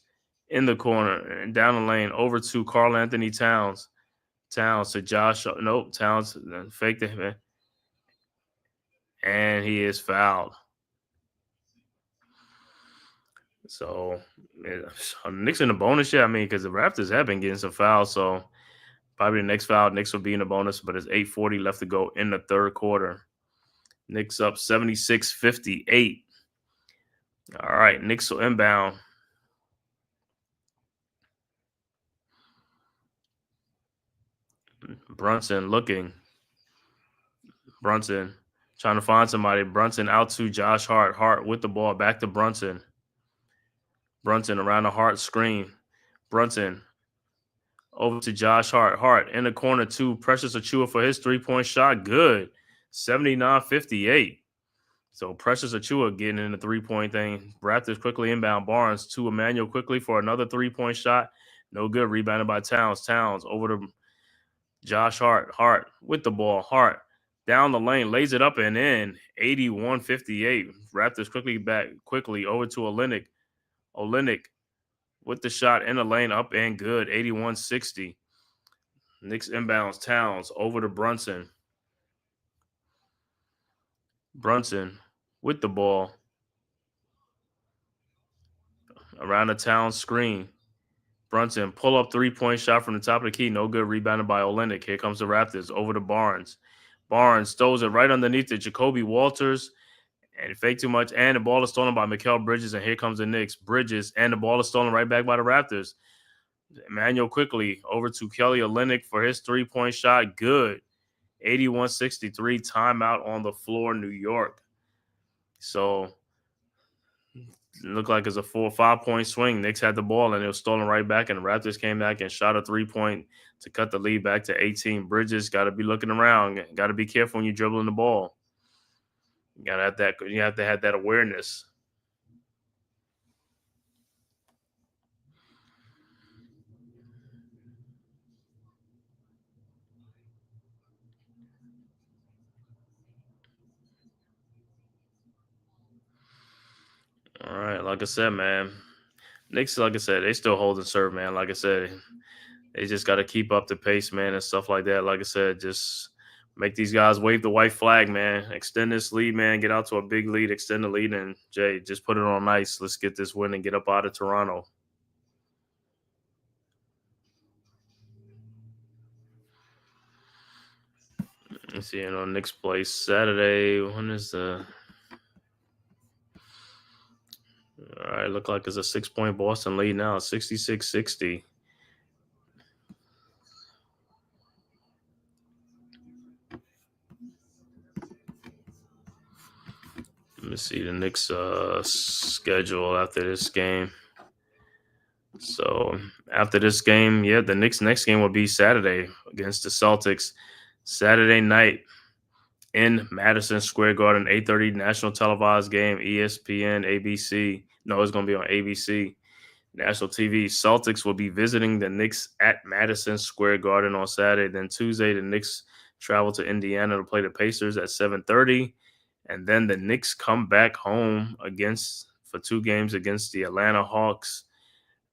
in the corner and down the lane over to Karl Anthony Towns. Towns to Josh. Nope, Towns faked it. And he is fouled. So, Knicks in the bonus yet? I mean, because the Raptors have been getting some fouls. So, probably the next foul, Knicks will be in the bonus, but it's 8:40 left to go in the third quarter. Knicks up 76-58. All right, Knicks will inbound. Brunson looking. Brunson trying to find somebody. Brunson out to Josh Hart. Hart with the ball. Back to Brunson. Brunson around the Hart screen. Brunson over to Josh Hart. Hart in the corner to Precious Achua for his 3-point shot. Good. 79-58. So Precious Achua getting in the 3-point thing. Raptors quickly inbound. Barnes to Emmanuel Quickly for another 3-point shot. No good. Rebounded by Towns. Towns over to Josh Hart. Hart with the ball. Hart down the lane. Lays it up and in. 81-58. Raptors quickly over to Olynyk. Olynyk with the shot in the lane up and good. 81-60. Knicks inbounds. Towns over to Brunson. Brunson with the ball. Around the Towns screen. Brunson pull up 3-point shot from the top of the key. No good. Rebounded by Olynyk. Here comes the Raptors over to Barnes. Barnes throws it right underneath to Jacoby Walters. And fake too much. And the ball is stolen by Mikal Bridges. And here comes the Knicks. Bridges. And the ball is stolen right back by the Raptors. Emmanuel Quickly over to Kelly Olynyk for his 3-point shot. Good. 81-63. Timeout on the floor, New York. So it looked like it's a 4 or 5-point swing. Knicks had the ball and it was stolen right back. And the Raptors came back and shot a 3-point to cut the lead back to 18. Bridges got to be looking around. Got to be careful when you're dribbling the ball. You have to have that awareness. like I said, man, Knicks, like I said, they still hold and serve, man. Like I said, they just got to keep up the pace, man, and stuff like that. Like I said, just make these guys wave the white flag, man. Extend this lead, man. Get out to a big lead, extend the lead, and Jay, just put it on ice. Let's get this win and get up out of Toronto. Let's see, Knicks play Saturday. When is the? All right, look like it's a 6-point Boston lead now, 66-60. Let me see the Knicks schedule after this game. So after this game, yeah, the Knicks' next game will be Saturday against the Celtics. Saturday night in Madison Square Garden, 8:30 national televised game, ESPN, ABC. No, it's going to be on ABC, national TV. Celtics will be visiting the Knicks at Madison Square Garden on Saturday. Then Tuesday, the Knicks travel to Indiana to play the Pacers at 7:30. And then the Knicks come back home for 2 games against the Atlanta Hawks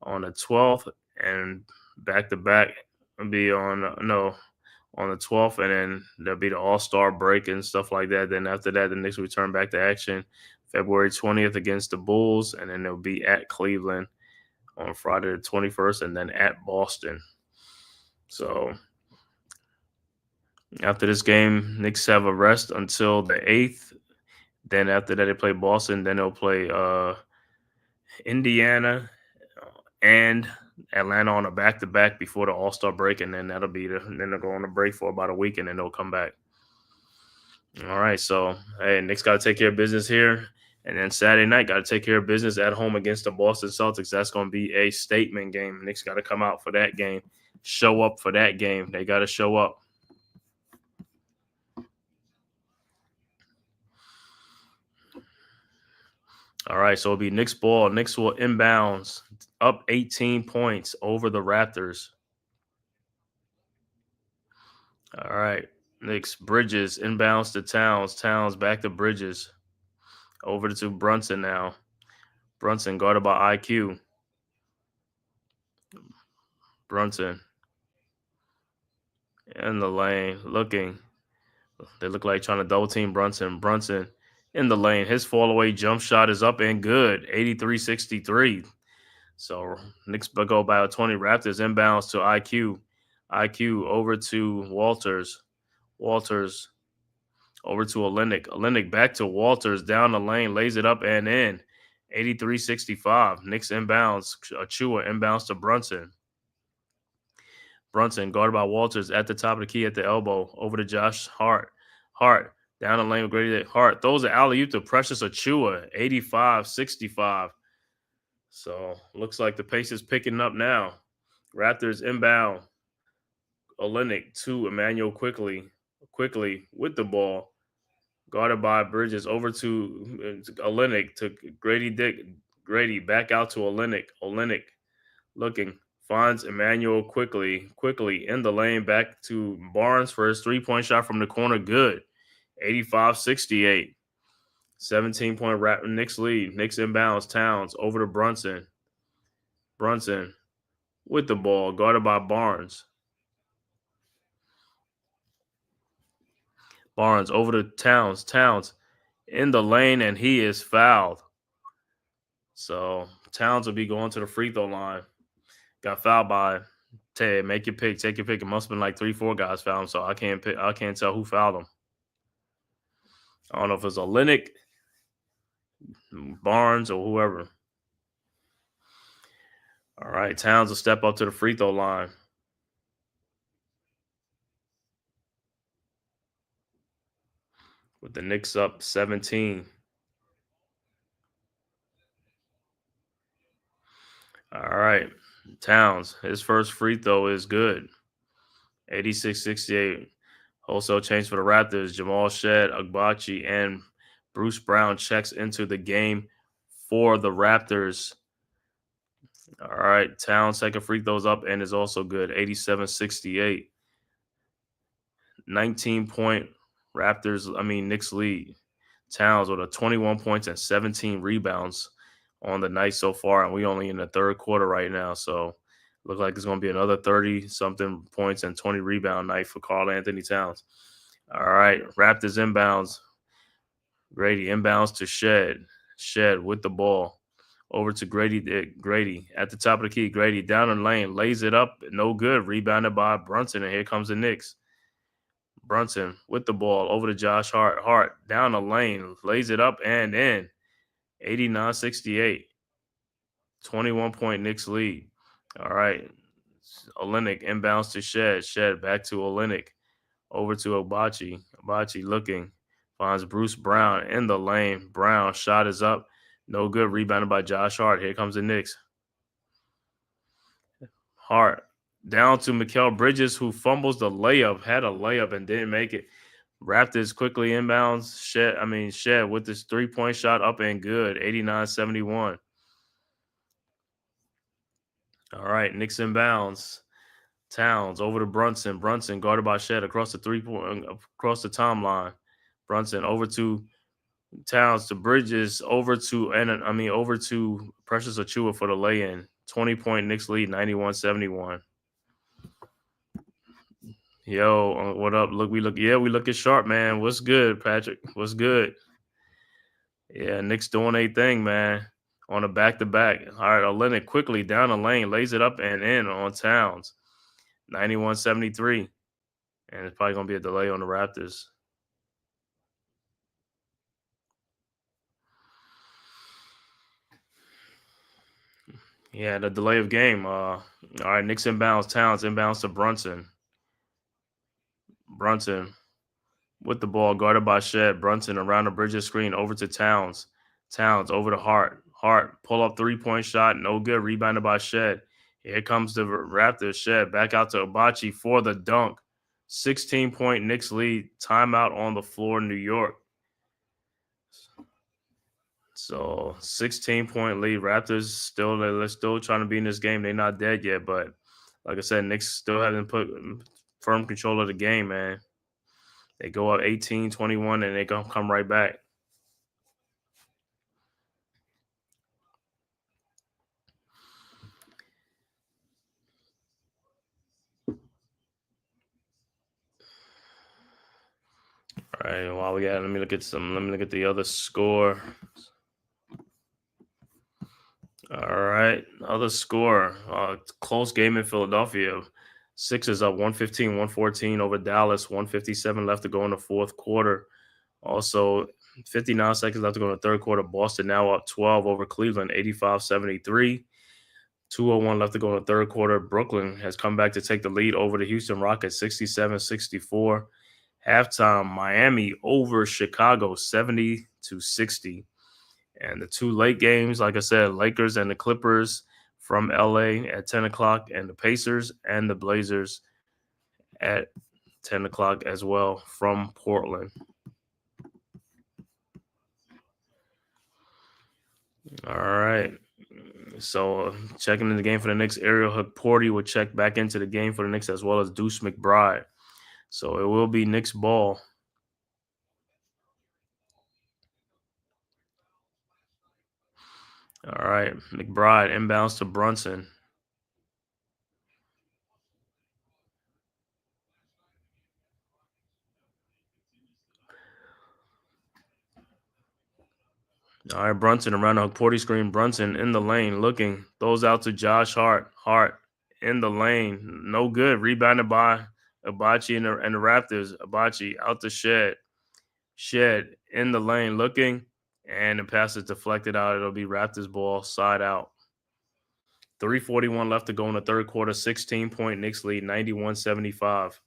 on the 12th, and back-to-back be on the 12th, and then there'll be the All-Star break and stuff like that. Then after that, the Knicks return back to action February 20th against the Bulls, and then they'll be at Cleveland on Friday the 21st, and then at Boston. So after this game, Knicks have a rest until the 8th. Then after that, they play Boston. Then they'll play Indiana and Atlanta on a back-to-back before the All-Star break, and then then they'll go on a break for about a week, and then they'll come back. All right, so hey, Knicks got to take care of business here, and then Saturday night got to take care of business at home against the Boston Celtics. That's going to be a statement game. Knicks got to come out for that game, show up for that game. They got to show up. All right, so it'll be Knicks ball. Knicks will inbounds up 18 points over the Raptors. All right, Knicks Bridges inbounds to Towns. Towns back to Bridges. Over to Brunson now. Brunson guarded by IQ. Brunson in the lane looking. They look like trying to double team Brunson. Brunson in the lane. His fall away jump shot is up and good. 83-63. So Knicks go by 20. Raptors inbounds to IQ. IQ over to Walters. Walters over to Olenek. Olenek back to Walters down the lane. Lays it up and in. 83-65. Knicks inbounds. Achua inbounds to Brunson. Brunson guarded by Walters at the top of the key at the elbow. Over to Josh Hart. Hart down the lane with Grady. Hart throws an alley-oop to Precious Achua. 85-65. So looks like the pace is picking up now. Raptors inbound. Olenek to Emmanuel quickly with the ball. Guarded by Bridges over to Olenek to Grady. Grady back out to Olenek. Olenek looking. Finds Emmanuel quickly in the lane. Back to Barnes for his 3-point shot from the corner. Good. 85-68. 17-point Knicks lead. Knicks inbounds. Towns over to Brunson. Brunson with the ball. Guarded by Barnes. Barnes over to Towns. Towns in the lane, and he is fouled. So Towns will be going to the free throw line. Got fouled by Ted. Make your pick. Take your pick. It must have been like 3-4 guys fouled him, so I can't tell who fouled him. I don't know if it's Olenek, Barnes, or whoever. All right, Towns will step up to the free throw line. With the Knicks up 17. All right. Towns, his first free throw is good. 86-68. Wholesale change for the Raptors. Jamal Shed, Agbachi, and Bruce Brown checks into the game for the Raptors. All right. Towns' second free throw's up and is also good. 87-68. 19-point Knicks lead. Towns with a 21 points and 17 rebounds on the night so far, and we only in the third quarter right now. So look like it's going to be another 30-something points and 20 rebound night for Karl Anthony Towns. All right, Raptors inbounds. Grady inbounds to Shed. Shed with the ball. Over to Grady. Grady at the top of the key. Grady down the lane. Lays it up. No good. Rebounded by Brunson. And here comes the Knicks. Brunson with the ball. Over to Josh Hart. Hart down the lane. Lays it up and in. 89-68. 21-point Knicks lead. All right. Olynyk inbounds to Shed. Shed back to Olynyk. Over to Obachi. Obachi looking. Finds Bruce Brown in the lane. Brown shot is up. No good. Rebounded by Josh Hart. Here comes the Knicks. Hart down to Mikal Bridges, who fumbles the layup. Had a layup and didn't make it. Raptors quickly inbounds. Shed with this 3-point shot up and good. 89-71. All right, Knicks inbounds. Towns over to Brunson. Brunson guarded by Shed across the timeline. Brunson over to Towns to Bridges, over to Precious Achiuwa for the lay-in. 20-point Knicks lead, 91-71. Yo, what up? We looking sharp, man. What's good, Patrick? What's good? Yeah, Knicks doing their thing, man. On a back-to-back. All right, Olynyk quickly down the lane, lays it up and in on Towns. 91-73. And it's probably going to be a delay on the Raptors. Yeah, the delay of game. All right, Knicks inbounds. Towns inbounds to Brunson. Brunson with the ball, guarded by Shed. Brunson around the Bridges screen, over to Towns. Towns over to Hart. Hart, pull up 3-point shot, no good. Rebounded by Shed. Here comes the Raptors. Shed back out to Obachi for the dunk. 16-point Knicks lead. Timeout on the floor, New York. So 16-point lead. Raptors they're still trying to be in this game. They're not dead yet, but like I said, Knicks still haven't put firm control of the game, man. They go up 18-21 and they gonna come right back. All right, while we got, let me look at the other score. All right, other score. Close game in Philadelphia. Sixers up 115-114 over Dallas. 157 left to go in the fourth quarter. Also, 59 seconds left to go in the third quarter. Boston now up 12 over Cleveland, 85-73. 2:01 left to go in the third quarter. Brooklyn has come back to take the lead over the Houston Rockets, 67-64. Halftime, Miami over Chicago, 70-60. And the two late games, like I said, Lakers and the Clippers from LA at 10 o'clock, and the Pacers and the Blazers at 10 o'clock as well from Portland. All right. So checking in the game for the Knicks, Ariel Hukporti will check back into the game for the Knicks, as well as Deuce McBride. So it will be Knicks ball. All right. McBride inbounds to Brunson. All right, Brunson around the Hukporti screen. Brunson in the lane looking. Throws out to Josh Hart. Hart in the lane. No good. Rebounded by Obachi and the Raptors. Obachi out to Shed. Shed in the lane looking. And the pass is deflected out. It'll be Raptors ball, side out. 3:41 left to go in the third quarter. 16-point Knicks lead, 91-75.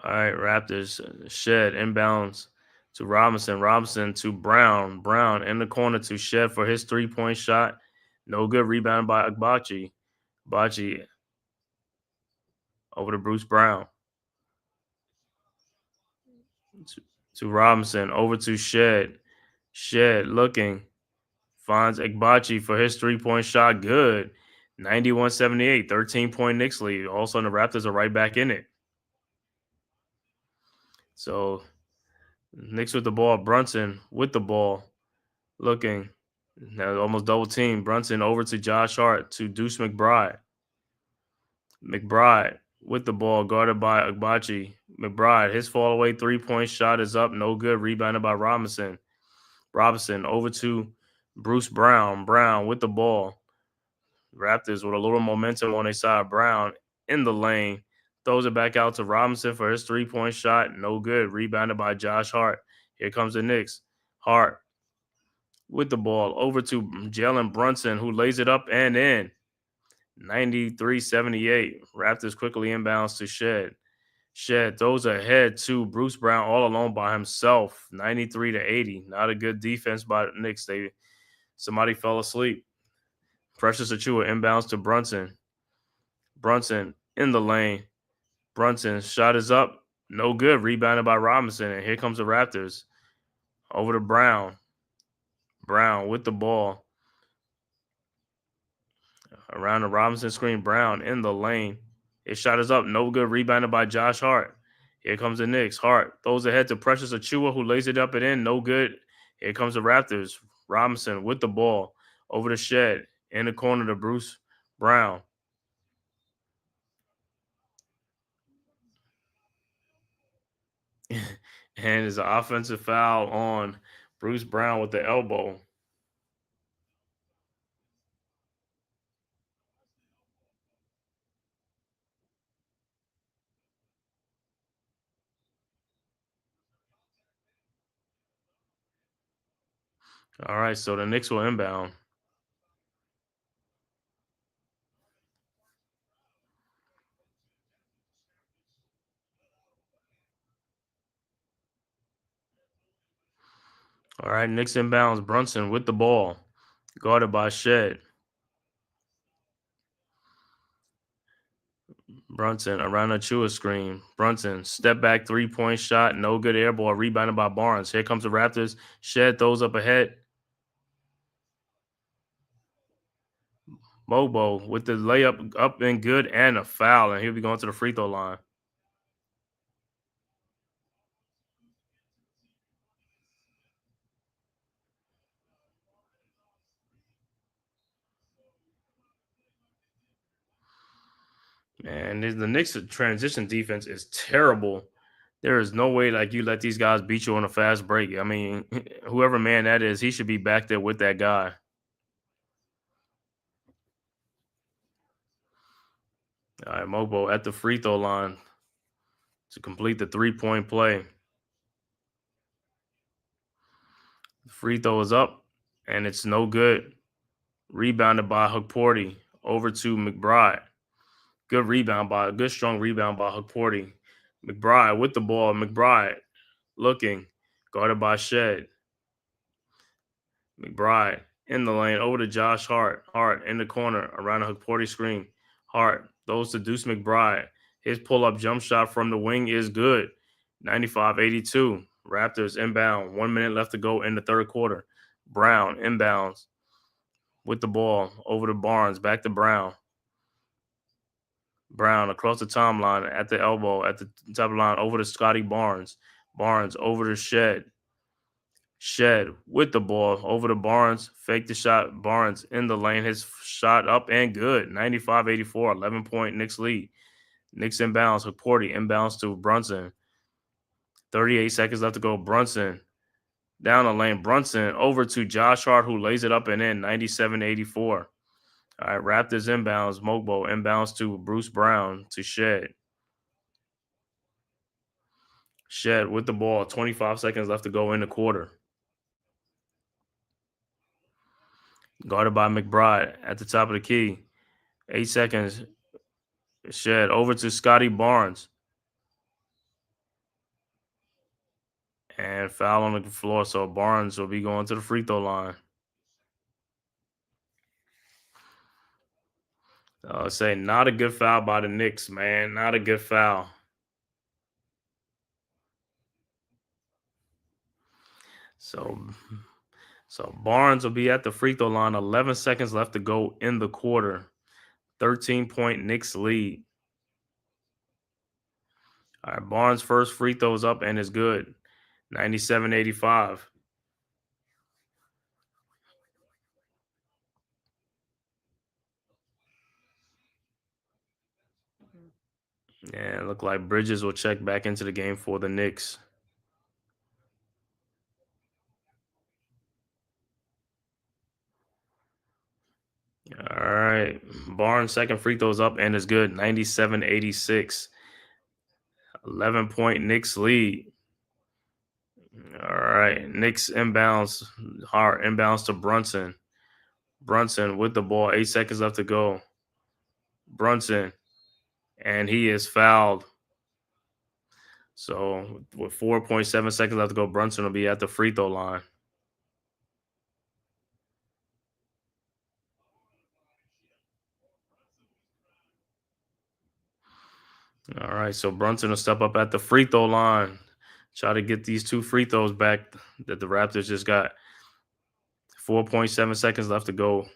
All right, Raptors. Shed inbounds to Robinson. Robinson to Brown. Brown in the corner to Shed for his 3-point shot. No good. Rebound by Agbachi. Agbachi over to Bruce Brown. To Robinson. Over to Shed. Shed looking. Finds Agbachi for his 3-point shot. Good. 91-78. 13-point Knicks lead. Also, the Raptors are right back in it. So Knicks with the ball. Brunson with the ball. Looking. Now almost double team. Brunson over to Josh Hart to Deuce McBride. McBride with the ball, guarded by Agbaji. McBride, his fall away 3-point shot is up, no good. Rebounded by Robinson. Robinson over to Bruce Brown. Brown with the ball. Raptors with a little momentum on their side. Brown in the lane. Throws it back out to Robinson for his 3-point shot. No good. Rebounded by Josh Hart. Here comes the Knicks. Hart with the ball over to Jalen Brunson, who lays it up and in. 93-78. Raptors quickly inbounds to Shed. Shed throws ahead to Bruce Brown all alone by himself. 93-80. Not a good defense by the Knicks. Somebody fell asleep. Precious Achua inbounds to Brunson. Brunson in the lane. Brunson shot is up. No good. Rebounded by Robinson. And here comes the Raptors. Over to Brown. Brown with the ball. Around the Robinson screen. Brown in the lane. His shot is up. No good. Rebounded by Josh Hart. Here comes the Knicks. Hart throws ahead to Precious Achua, who lays it up and in. No good. Here comes the Raptors. Robinson with the ball. Over the Shed. In the corner to Bruce Brown. And it's an offensive foul on Bruce Brown with the elbow. All right, so the Knicks will inbound. All right, Knicks inbounds. Brunson with the ball. Guarded by Shed. Brunson around the Chua screen. Brunson, step back 3-point shot. No good air ball. Rebounded by Barnes. Here comes the Raptors. Shed throws up ahead. Bobo with the layup up and good and a foul. And he'll be going to the free throw line. Man, the Knicks' transition defense is terrible. There is no way like you let these guys beat you on a fast break. I mean, whoever man that is, he should be back there with that guy. All right, Mobo at the free throw line to complete the 3-point play. The free throw is up, and it's no good. Rebounded by Hukporti over to McBride. Good strong rebound by Hukporti. McBride with the ball. McBride looking, guarded by Shed. McBride in the lane over to Josh Hart. Hart in the corner around the Hukporti screen. Hart throws to Deuce McBride. His pull-up jump shot from the wing is good. 95-82. Raptors inbound. 1 minute left to go in the third quarter. Brown inbounds with the ball over to Barnes. Back to Brown. Brown across the timeline at the elbow, at the top of the line, over to Scotty Barnes. Barnes over to Shed. Shed with the ball over to Barnes. Fake the shot. Barnes in the lane. His shot up and good. 95-84. 11-point Knicks lead. Knicks inbounds. Hukporti inbounds to Brunson. 38 seconds left to go. Brunson down the lane. Brunson over to Josh Hart, who lays it up and in. 97-84. All right, Raptors inbounds. Mogbo inbounds to Bruce Brown to Shed. Shed with the ball. 25 seconds left to go in the quarter. Guarded by McBride at the top of the key. 8 seconds. Shed over to Scotty Barnes. And foul on the floor, so Barnes will be going to the free throw line. Say not a good foul by the Knicks, man. Not a good foul. So Barnes will be at the free throw line. 11 seconds left to go in the quarter. 13-point Knicks lead. All right, Barnes' first free throw is up and is good. 97-85. Yeah, look like Bridges will check back into the game for the Knicks. All right. Barnes' second free throw's up and is good. 97-86. 11-point Knicks lead. All right. Knicks inbounds. Hard inbounds to Brunson. Brunson with the ball. 8 seconds left to go. Brunson. And he is fouled. So with 4.7 seconds left to go, Brunson will be at the free throw line. All right, so Brunson will step up at the free throw line. Try to get these 2 free throws back that the Raptors just got. 4.7 seconds left to go.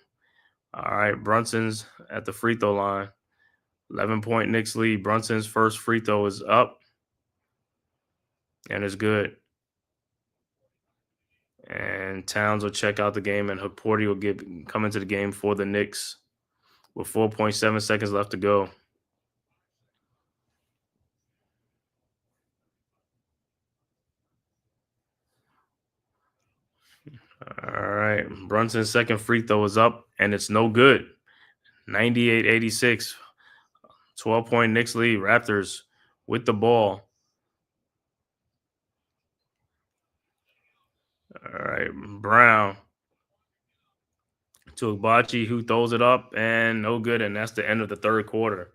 All right, Brunson's at the free throw line. 11-point Knicks lead. Brunson's first free throw is up and is good. And Towns will check out the game, and Porty will come into the game for the Knicks with 4.7 seconds left to go. All right, Brunson's second free throw is up, and it's no good. 98-86. 12-point Knicks lead. Raptors with the ball. All right, Brown to Agbaji, who throws it up, and no good, and that's the end of the third quarter.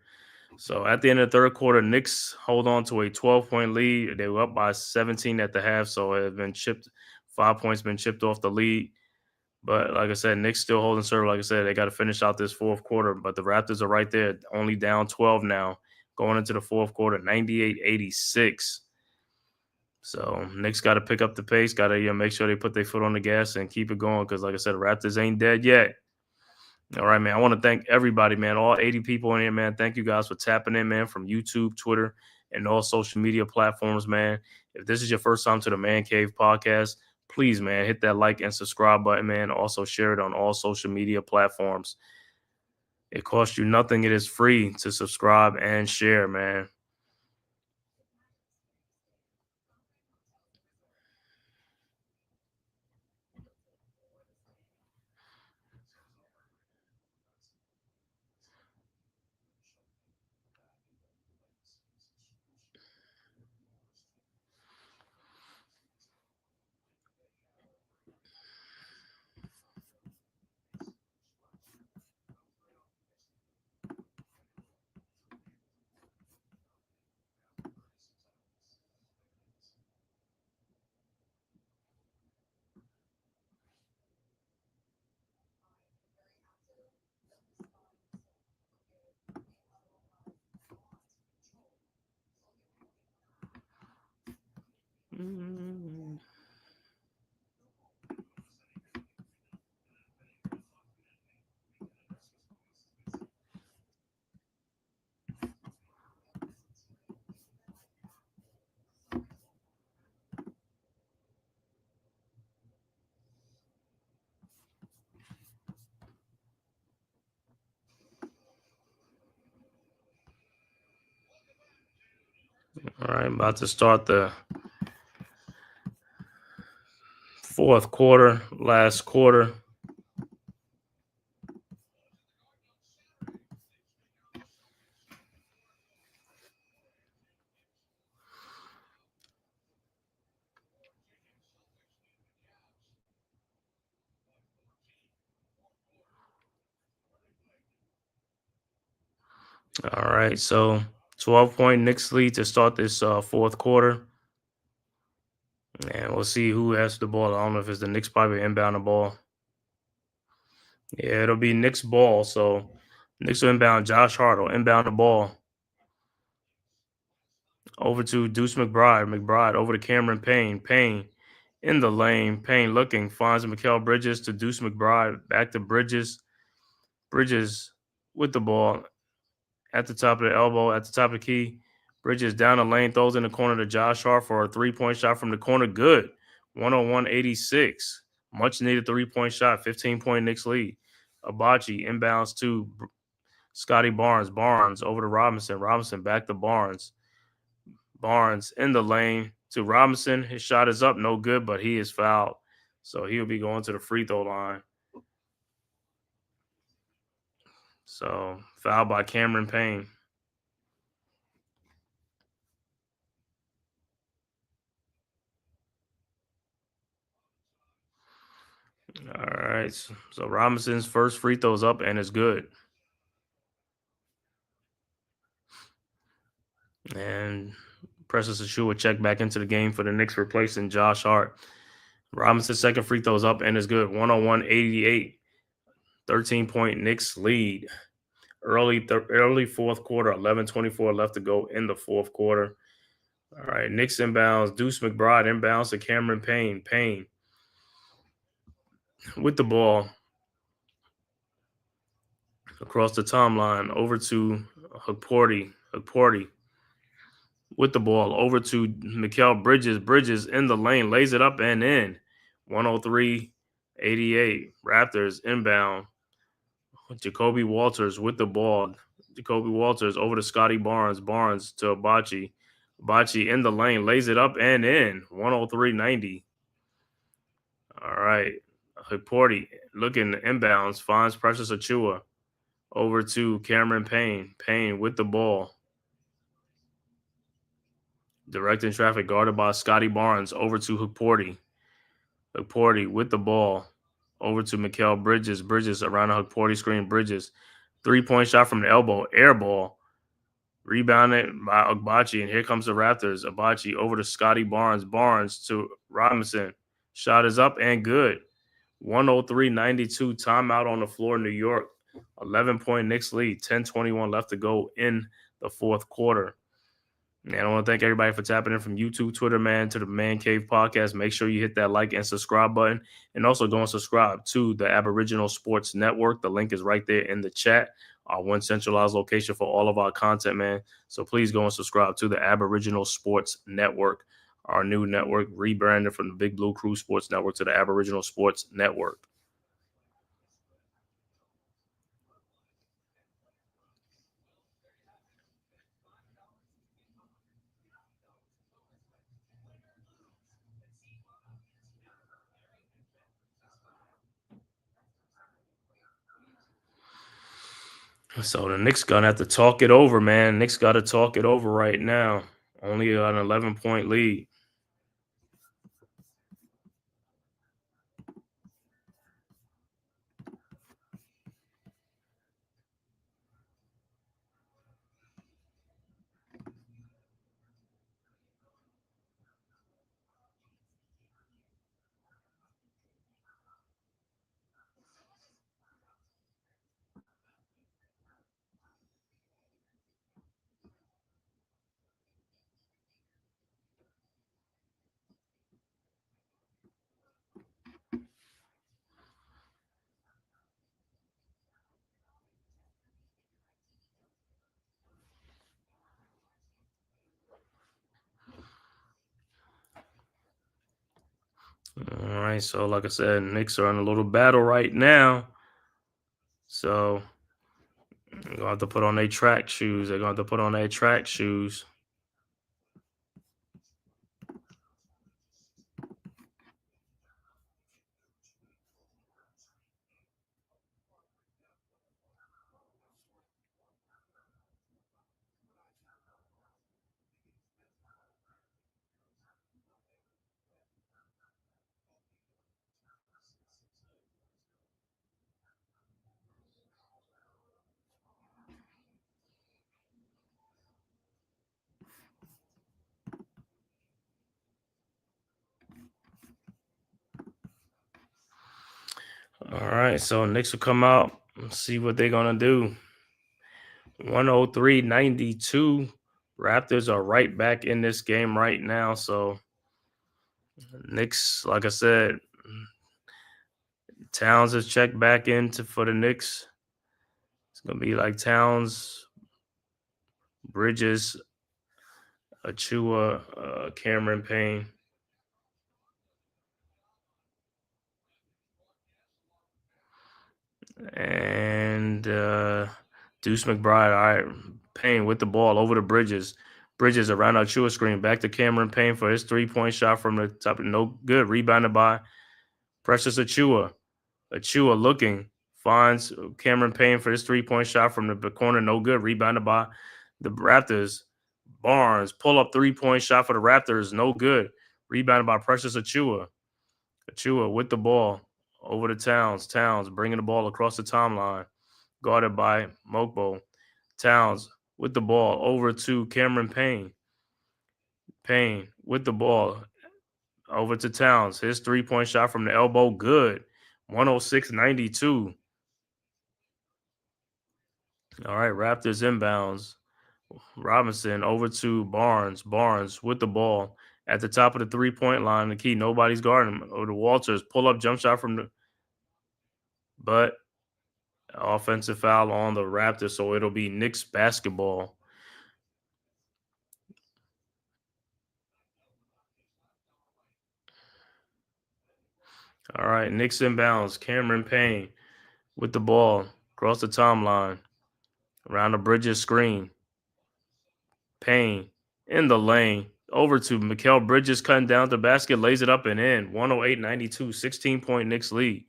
So at the end of the third quarter, Knicks hold on to a 12-point lead. They were up by 17 at the half, so it had been chipped. 5 points been chipped off the lead. But like I said, Knicks still holding serve. Like I said, they got to finish out this fourth quarter. But the Raptors are right there, only down 12 now, going into the fourth quarter, 98-86. So Knicks got to pick up the pace, got to make sure they put their foot on the gas and keep it going because, like I said, the Raptors ain't dead yet. All right, man. I want to thank everybody, man. All 80 people in here, man. Thank you guys for tapping in, man, from YouTube, Twitter, and all social media platforms, man. If this is your first time to the Man Cave podcast, please, man, hit that like and subscribe button, man. Also share it on all social media platforms. It costs you nothing. It is free to subscribe and share, man. All right, about to start the fourth quarter, last quarter. All right, so 12-point Knicks lead to start this fourth quarter. And we'll see who has the ball. I don't know if it's the Knicks probably inbound the ball. Yeah, it'll be Knicks ball. So Knicks will inbound. Josh Hart will inbound the ball. Over to Deuce McBride. McBride over to Cameron Payne. Payne in the lane. Payne looking. Finds Mikal Bridges to Deuce McBride. Back to Bridges. Bridges with the ball at the top of the elbow, at the top of the key. Bridges down the lane, throws in the corner to Josh Hart for a 3-point shot from the corner. Good. 101-86. Much needed 3-point shot. 15-point Knicks lead. Abachi inbounds to Scotty Barnes. Barnes over to Robinson. Robinson back to Barnes. Barnes in the lane to Robinson. His shot is up. No good, but he is fouled. So he'll be going to the free throw line. So fouled by Cameron Payne. All right. So Robinson's first free throw's up and it's good. And Precious Achua check back into the game for the Knicks, replacing Josh Hart. Robinson's second free throw's up and is good. 101-88. 13-point Knicks lead. Early fourth quarter, 11:24 left to go in the fourth quarter. All right, Knicks inbounds. Deuce McBride inbounds to Cameron Payne. Payne with the ball across the timeline over to Hukporti. Hukporti with the ball over to Mikal Bridges. Bridges in the lane, lays it up and in. 103-88. Raptors inbound. Jacoby Walters with the ball. Jacoby Walters over to Scotty Barnes. Barnes to Abachi. Abachi in the lane, lays it up and in. 103-90. All right. Hukporti looking inbounds, finds Precious Achua over to Cameron Payne. Payne with the ball. Directing traffic, guarded by Scotty Barnes over to Hukporti. Hukporti with the ball over to Mikal Bridges. Bridges around the Hukporti screen. Bridges. 3-point shot from the elbow. Air ball. Rebounded by Abachi. And here comes the Raptors. Abachi over to Scotty Barnes. Barnes to Robinson. Shot is up and good. 103-92. Timeout on the floor, New York. 11-point Knicks lead. 10:21 left to go in the fourth quarter. And I want to thank everybody for tapping in from YouTube, Twitter, man, to the Man Cave podcast. Make sure you hit that like and subscribe button. And also go and subscribe to the Aboriginal Sports Network. The link is right there in the chat. Our one centralized location for all of our content, man. So please go and subscribe to the Aboriginal Sports Network, our new network, rebranded from the Big Blue Crew Sports Network to the Aboriginal Sports Network. So the Knicks gonna have to talk it over, man. Knicks got to talk it over right now. Only an 11-point lead. All right, so like I said, Knicks are in a little battle right now. So they're gonna have to put on their track shoes. They're gonna have to put on their track shoes. All right, so Knicks will come out and see what they're gonna do. 103-92. Raptors are right back in this game right now. So Knicks, like I said, Towns has checked back into for the Knicks. It's gonna be like Towns, Bridges, Achua, Cameron Payne. And Deuce McBride. All right. Payne with the ball over the Bridges. Bridges around Achua screen. Back to Cameron Payne for his 3-point shot from the top. No good. Rebounded by Precious Achua. Achua looking. Finds Cameron Payne for his 3-point shot from the corner. No good. Rebounded by the Raptors. Barnes. Pull up 3-point shot for the Raptors. No good. Rebounded by Precious Achua. Achua with the ball over to Towns. Towns bringing the ball across the timeline. Guarded by Mokbo. Towns with the ball over to Cameron Payne. Payne with the ball over to Towns. His 3-point shot from the elbow, good. 106-92. All right, Raptors inbounds. Robinson over to Barnes. Barnes with the ball at the top of the 3-point line. The key, nobody's guarding him. Over to Walters. Pull up jump shot from the. But offensive foul on the Raptors, so it'll be Knicks basketball. All right, Knicks inbounds. Cameron Payne with the ball across the timeline. Around the Bridges screen. Payne in the lane. Over to Mikal Bridges cutting down the basket, lays it up and in. 108-92, 16-point Knicks lead.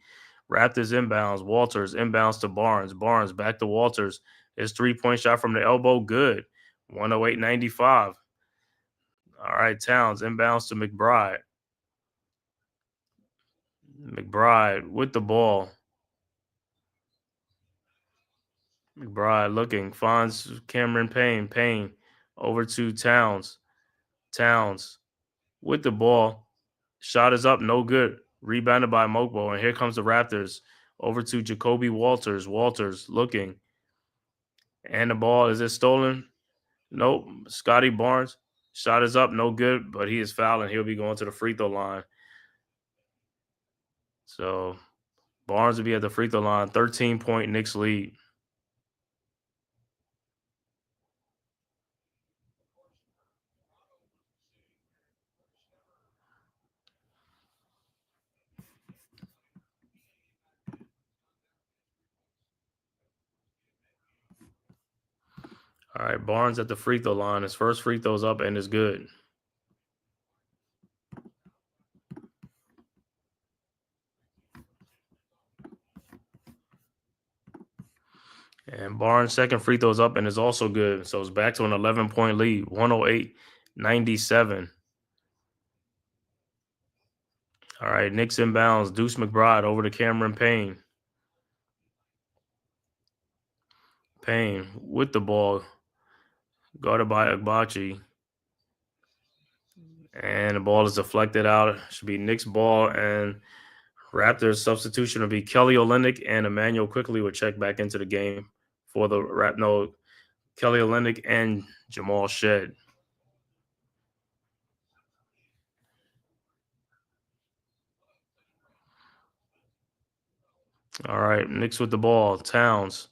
Raptors inbounds. Walters inbounds to Barnes. Barnes back to Walters. His 3-point shot from the elbow, good. 108-95. All right, Towns inbounds to McBride. McBride with the ball. McBride looking, finds Cameron Payne. Payne over to Towns. Towns with the ball. Shot is up, no good. Rebounded by Mokbo, and here comes the Raptors. Over to Jacoby Walters. Walters looking. And the ball, is it stolen? Nope. Scotty Barnes. Shot is up, no good, but he is fouled, and he'll be going to the free throw line. So Barnes will be at the free throw line. 13-point Knicks lead. All right, Barnes at the free throw line. His first free throw's up and is good. And Barnes' second free throw's up and is also good. So it's back to an 11-point lead, 108-97. All right, Knicks inbounds. Deuce McBride over to Cameron Payne. Payne with the ball, guarded by Agbaji. And the ball is deflected out. Should be Knicks ball, and Raptors substitution will be Kelly Olynyk, and Emmanuel quickly will check back into the game for the Kelly Olynyk and Jamal Shed. All right, Knicks with the ball. Towns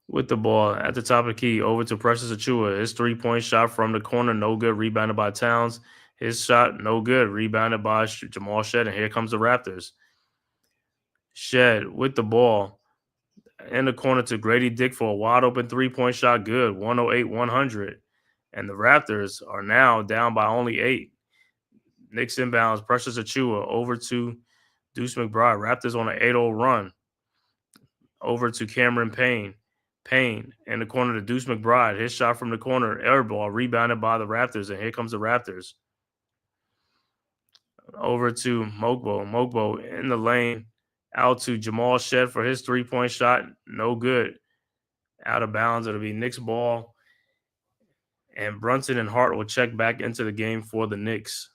with the ball at the top of the key over to Precious Achua. His 3-point shot from the corner, no good. Rebounded by Towns. His shot, no good. Rebounded by Jamal Shed. And here comes the Raptors. Shed with the ball in the corner to Grady Dick for a wide open 3-point shot. Good. 108-100. And the Raptors are now down by only 8. Knicks inbounds. Precious Achua over to Deuce McBride. Raptors on an 8-0 run. Over to Cameron Payne. Payne in the corner to Deuce McBride. His shot from the corner, air ball, rebounded by the Raptors, and here comes the Raptors. Over to Mokbo. Mokbo in the lane, out to Jamal Shed for his 3-point shot. No good. Out of bounds. It'll be Knicks ball. And Brunson and Hart will check back into the game for the Knicks.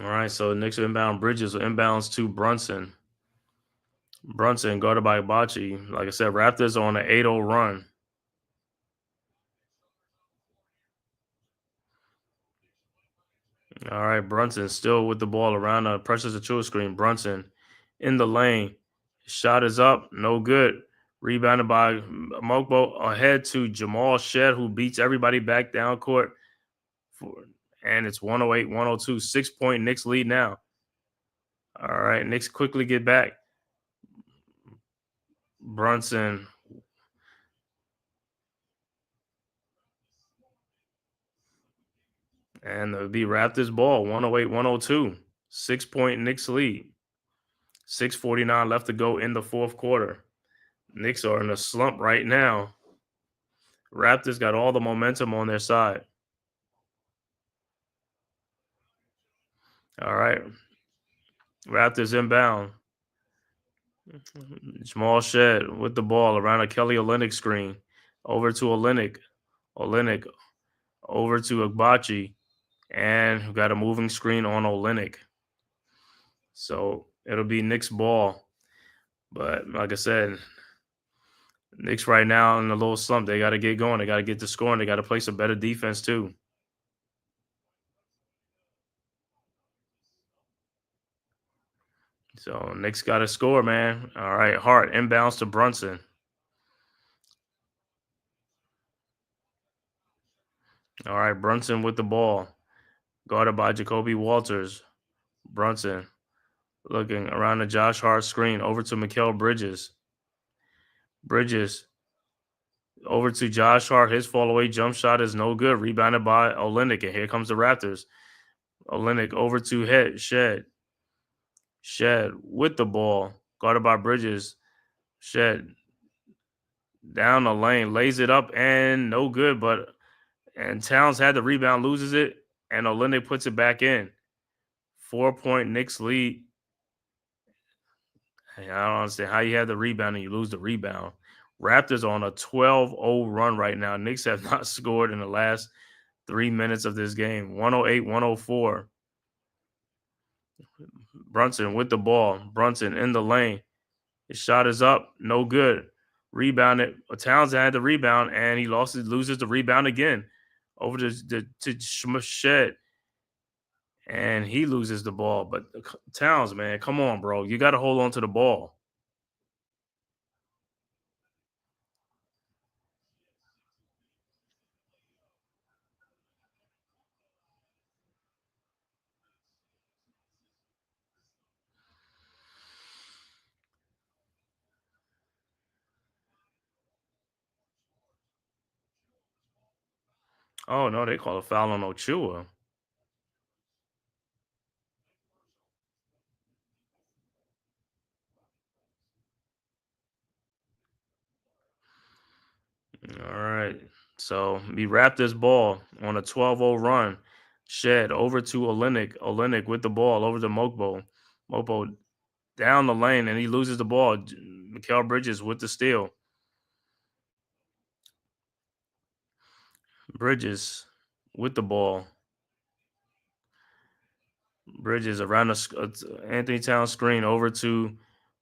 All right, so Knicks inbound. Bridges inbounds to Brunson. Brunson guarded by Bachi. Like I said, Raptors on an 8-0 run. All right, Brunson still with the ball around a pressures the true screen. Brunson in the lane. Shot is up, no good. Rebounded by Mokbo ahead to Jamal Shed, who beats everybody back down court. And it's 108-102. 6-point Knicks lead now. All right, Knicks quickly get back. Brunson. And it'll be Raptors ball, 108-102. 6-point Knicks lead. 6:49 left to go in the fourth quarter. Knicks are in a slump right now. Raptors got all the momentum on their side. All right. Raptors inbound. Jamal Shed with the ball around a Kelly Olynyk screen. Over to Olynyk. Olynyk over to Agbachi. And we got a moving screen on Olynyk. So it'll be Knicks ball. But like I said, Knicks right now in a little slump. They got to get going. They got to get to scoring. They got to play some better defense too. So Knicks got to score, man. All right, Hart inbounds to Brunson. All right, Brunson with the ball. Guarded by Jacoby Walters. Brunson looking around the Josh Hart screen. Over to Mikal Bridges. Bridges over to Josh Hart. His fall away jump shot is no good. Rebounded by Olynyk. And here comes the Raptors. Olynyk over to Shed. Shed with the ball. Guarded by Bridges. Shed down the lane. Lays it up and no good. And Towns had the rebound, loses it. And Olynyk puts it back in. 4-point Knicks lead. I don't understand how you have the rebound and you lose the rebound. Raptors are on a 12-0 run right now. Knicks have not scored in the last 3 minutes of this game. 108-104. Brunson with the ball. Brunson in the lane. His shot is up. No good. Rebounded. Towns had the rebound, and he loses the rebound again. Over to Shed. And he loses the ball. But Towns, man, come on, bro. You got to hold on to the ball. Oh, no, they call a foul on Ochua. All right. So we wrap this ball on a 12-0 run. Shed over to Olynyk. Olynyk with the ball over to Mokbo. Mokbo down the lane, and he loses the ball. Mikal Bridges with the steal. Bridges with the ball. Bridges around the Anthony Towns screen over to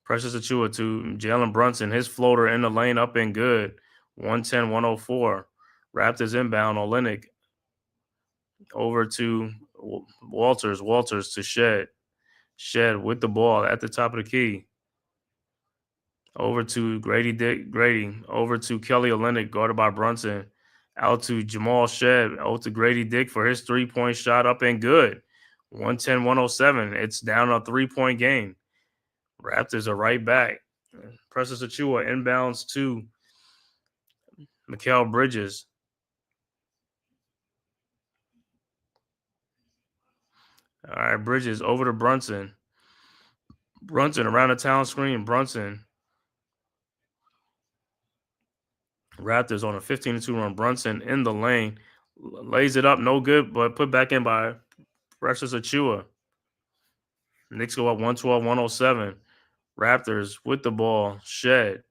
Precious Achua to Jalen Brunson. His floater in the lane up and good. 110-104. Raptors inbound. Olynyk over to Walters. Walters to Shed. Shed with the ball at the top of the key. Over to Grady. Over to Kelly Olynyk, guarded by Brunson. Out to Jamal Shed. Out to Grady Dick for his 3-point shot up and good. 110-107. It's down a 3-point game. Raptors are right back. Precious Achua inbounds to Mikal Bridges. All right, Bridges over to Brunson. Brunson around the town screen. Brunson. Raptors on a 15-2 run. Brunson in the lane. Lays it up. No good, but put back in by Precious Achua. Knicks go up 112-107. Raptors with the ball. Shed.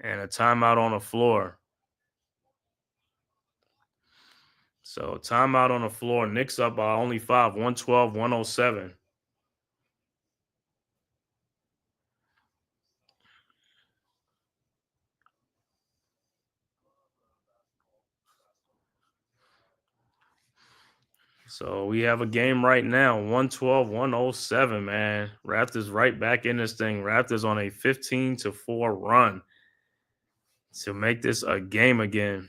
And a timeout on the floor. So timeout on the floor. Knicks up by only 5. 112-107. So we have a game right now, 112-107, man. Raptors right back in this thing. Raptors on a 15-4 run to make this a game again.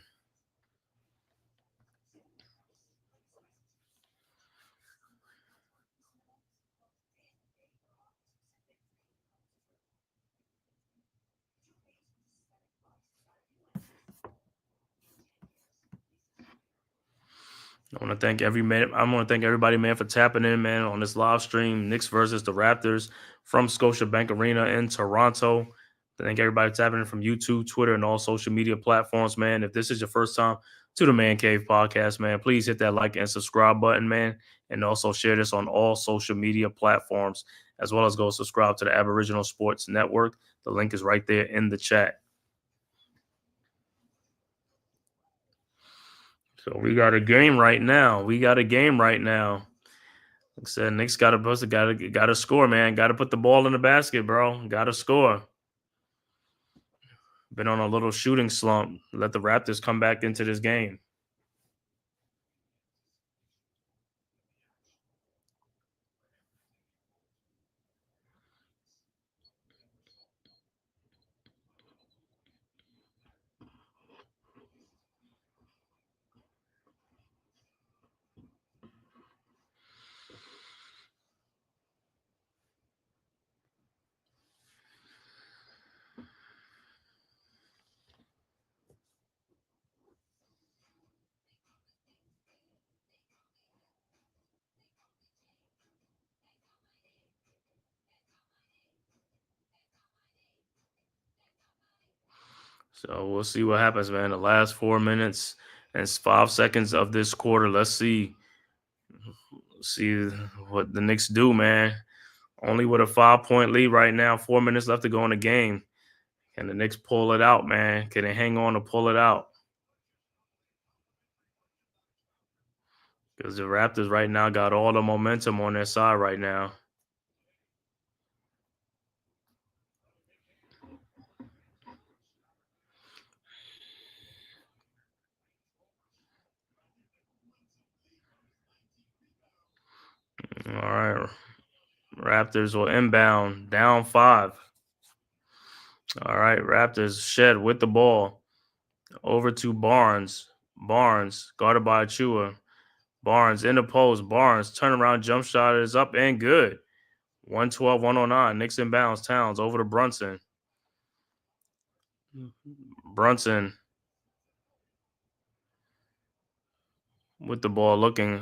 I want to thank everybody, man, for tapping in, man, on this live stream. Knicks versus the Raptors from Scotiabank Arena in Toronto. Thank everybody tapping in from YouTube, Twitter, and all social media platforms, man. If this is your first time to the Man Cave podcast, man, please hit that like and subscribe button, man, and also share this on all social media platforms, as well as go subscribe to the Aboriginal Sports Network. The link is right there in the chat. So we got a game right now. Like I said, Knicks got to score, man. Got to put the ball in the basket, bro. Got to score. Been on a little shooting slump. Let the Raptors come back into this game. So we'll see what happens, man. The last 4 minutes and 5 seconds of this quarter. Let's see what the Knicks do, man. Only with a 5-point lead right now. 4 minutes left to go in the game. Can the Knicks pull it out, man? Can they hang on to pull it out? Because the Raptors right now got all the momentum on their side right now. All right. Raptors will inbound, down 5. All right. Raptors shed with the ball. Over to Barnes. Barnes, guarded by Achua. Barnes in the post. Barnes, turnaround jump shot is up and good. 112-109. Knicks inbounds. Towns over to Brunson. Brunson with the ball, looking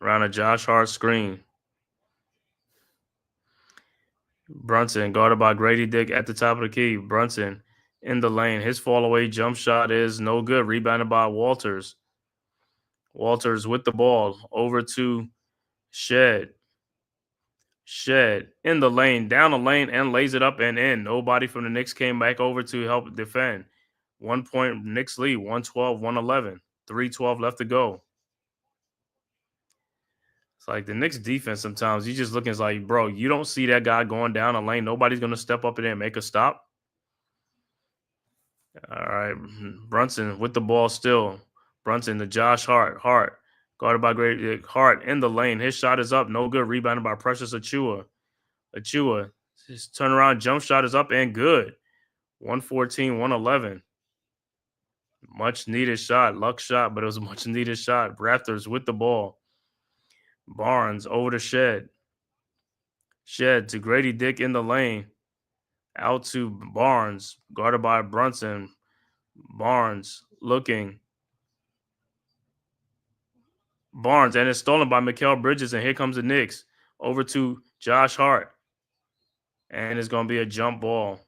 around a Josh Hart screen. Brunson, guarded by Grady Dick at the top of the key. Brunson in the lane. His fall away jump shot is no good. Rebounded by Walters. Walters with the ball over to Shed. Shed in the lane, down the lane, and lays it up and in. Nobody from the Knicks came back over to help defend. 1 point Knicks lead, 112-111. 3:12 left to go. It's like the Knicks defense sometimes, you just looking, it's like, bro, you don't see that guy going down the lane. Nobody's going to step up in there and make a stop. All right. Brunson with the ball still. Brunson to Josh Hart. Hart guarded by Great Hart in the lane. His shot is up. No good. Rebounded by Precious Achua. Achua. His turnaround jump shot is up and good. 114-111. Much needed shot. Luck shot, but it was a much needed shot. Raptors with the ball. Barnes over to Shed. Shed to Grady Dick in the lane. Out to Barnes. Guarded by Brunson. Barnes looking. Barnes, and it's stolen by Mikal Bridges, and here comes the Knicks. Over to Josh Hart. And it's going to be a jump ball.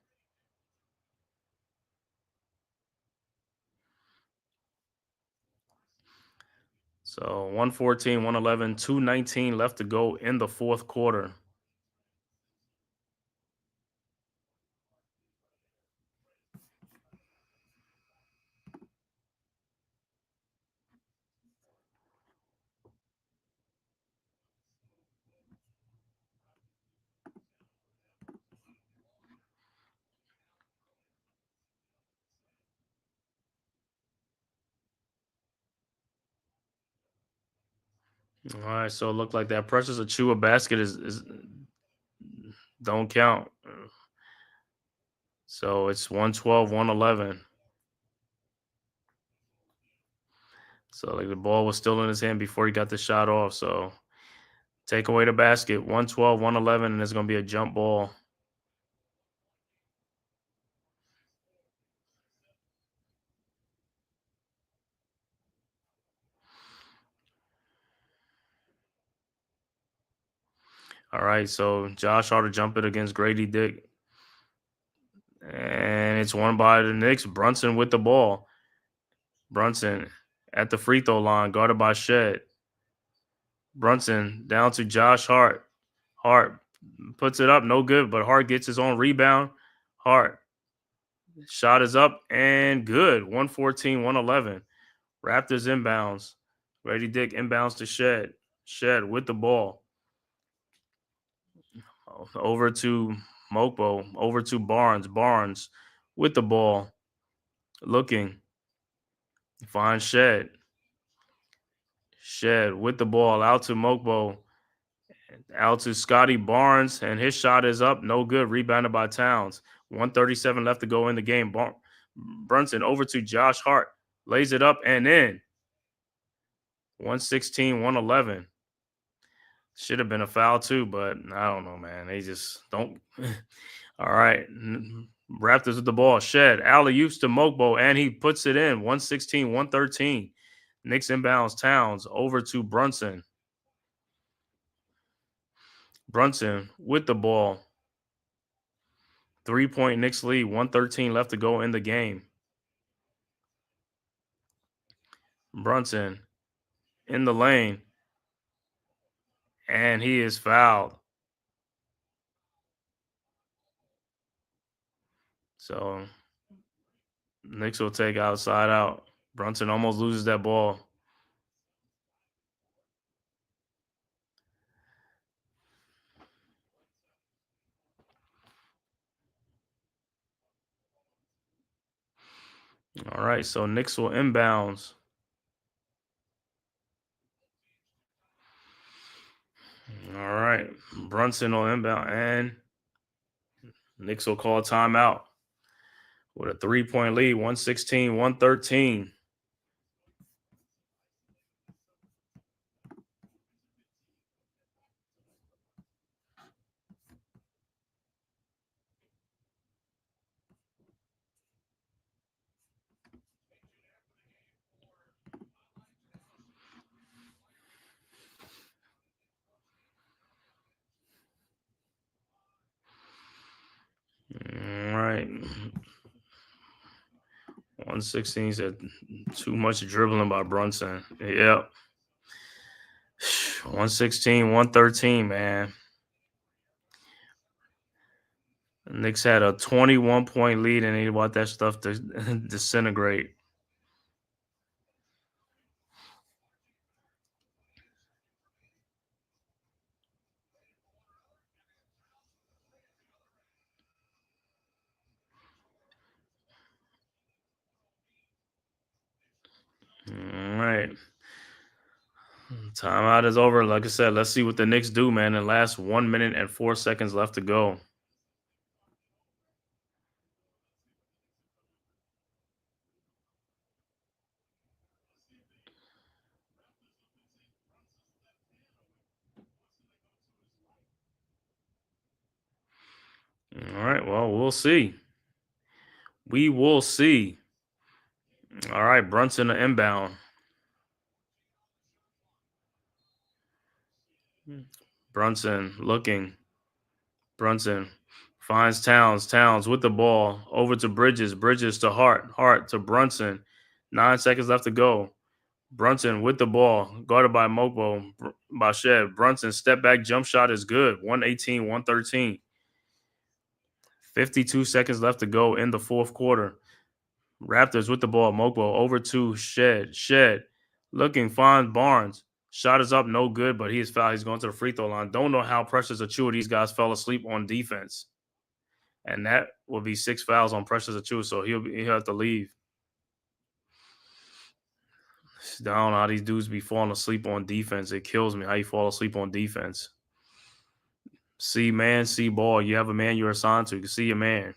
So 114-111, 2:19 left to go in the fourth quarter. All right, so it looked like that Precious Achua basket is don't count. So it's 112, 111. So like the ball was still in his hand before he got the shot off. So take away the basket, 112, 111, and it's going to be a jump ball. All right, so Josh Hart to jump it against Grady Dick. And it's won by the Knicks. Brunson with the ball. Brunson at the free throw line, guarded by Shed. Brunson down to Josh Hart. Hart puts it up, no good, but Hart gets his own rebound. Hart shot is up and good. 114, 111. Raptors inbounds. Grady Dick inbounds to Shed. Shed with the ball. Over to Mokbo. Over to Barnes. Barnes with the ball. Looking. Finds Shed. Shed with the ball. Out to Mokbo. Out to Scotty Barnes. And his shot is up. No good. Rebounded by Towns. 137 left to go in the game. Brunson over to Josh Hart. Lays it up and in. 116, 111. Should have been a foul too, but I don't know, man. They just don't. All right. Raptors with the ball. Shed. Alley-oops to Mokbo, and he puts it in. 116, 113. Knicks inbounds Towns over to Brunson. Brunson with the ball. 3-point Knicks lead. 113 left to go in the game. Brunson in the lane. And he is fouled. So Knicks will take outside out. Brunson almost loses that ball. All right, so Knicks will inbounds. All right, Brunson will inbound, and Knicks will call a timeout with a 3-point lead, 116, 113. All right. 116 said too much dribbling by Brunson. Yep. 116, 113, man. Knicks had a 21-point lead, and they want that stuff to disintegrate. All right. Timeout is over. Like I said, let's see what the Knicks do, man. The last 1 minute and 4 seconds left to go. All right. Well, we'll see. We will see. All right. Brunson to inbound. Brunson looking. Brunson finds Towns. Towns with the ball. Over to Bridges. Bridges to Hart. Hart to Brunson. 9 seconds left to go. Brunson with the ball. Guarded by Mokbo. By Shed. Brunson step back jump shot is good. 118, 113. 52 seconds left to go in the fourth quarter. Raptors with the ball. Mokbo over to Shed. Shed looking, finds Barnes. Shot is up, no good, but he is fouled. He's going to the free throw line. Don't know how Precious Achua these guys fell asleep on defense. And that will be 6 fouls on Precious Achua, so he'll have to leave. I don't know how these dudes be falling asleep on defense. It kills me how you fall asleep on defense. See man, see ball. You have a man you're assigned to. You can see your man.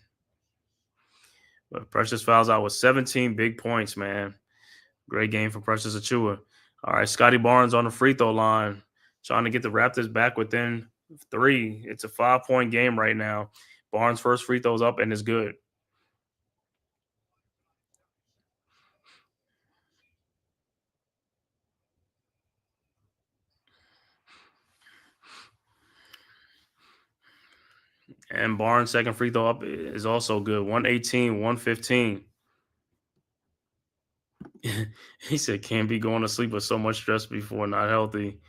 But Precious fouls out with 17 big points, man. Great game for Precious Achua. All right, Scotty Barnes on the free throw line, trying to get the Raptors back within 3. It's a 5-point game right now. Barnes' first free throw's up and is good. And Barnes' second free throw up is also good. 118, 115. He said, can't be going to sleep with so much stress before, not healthy.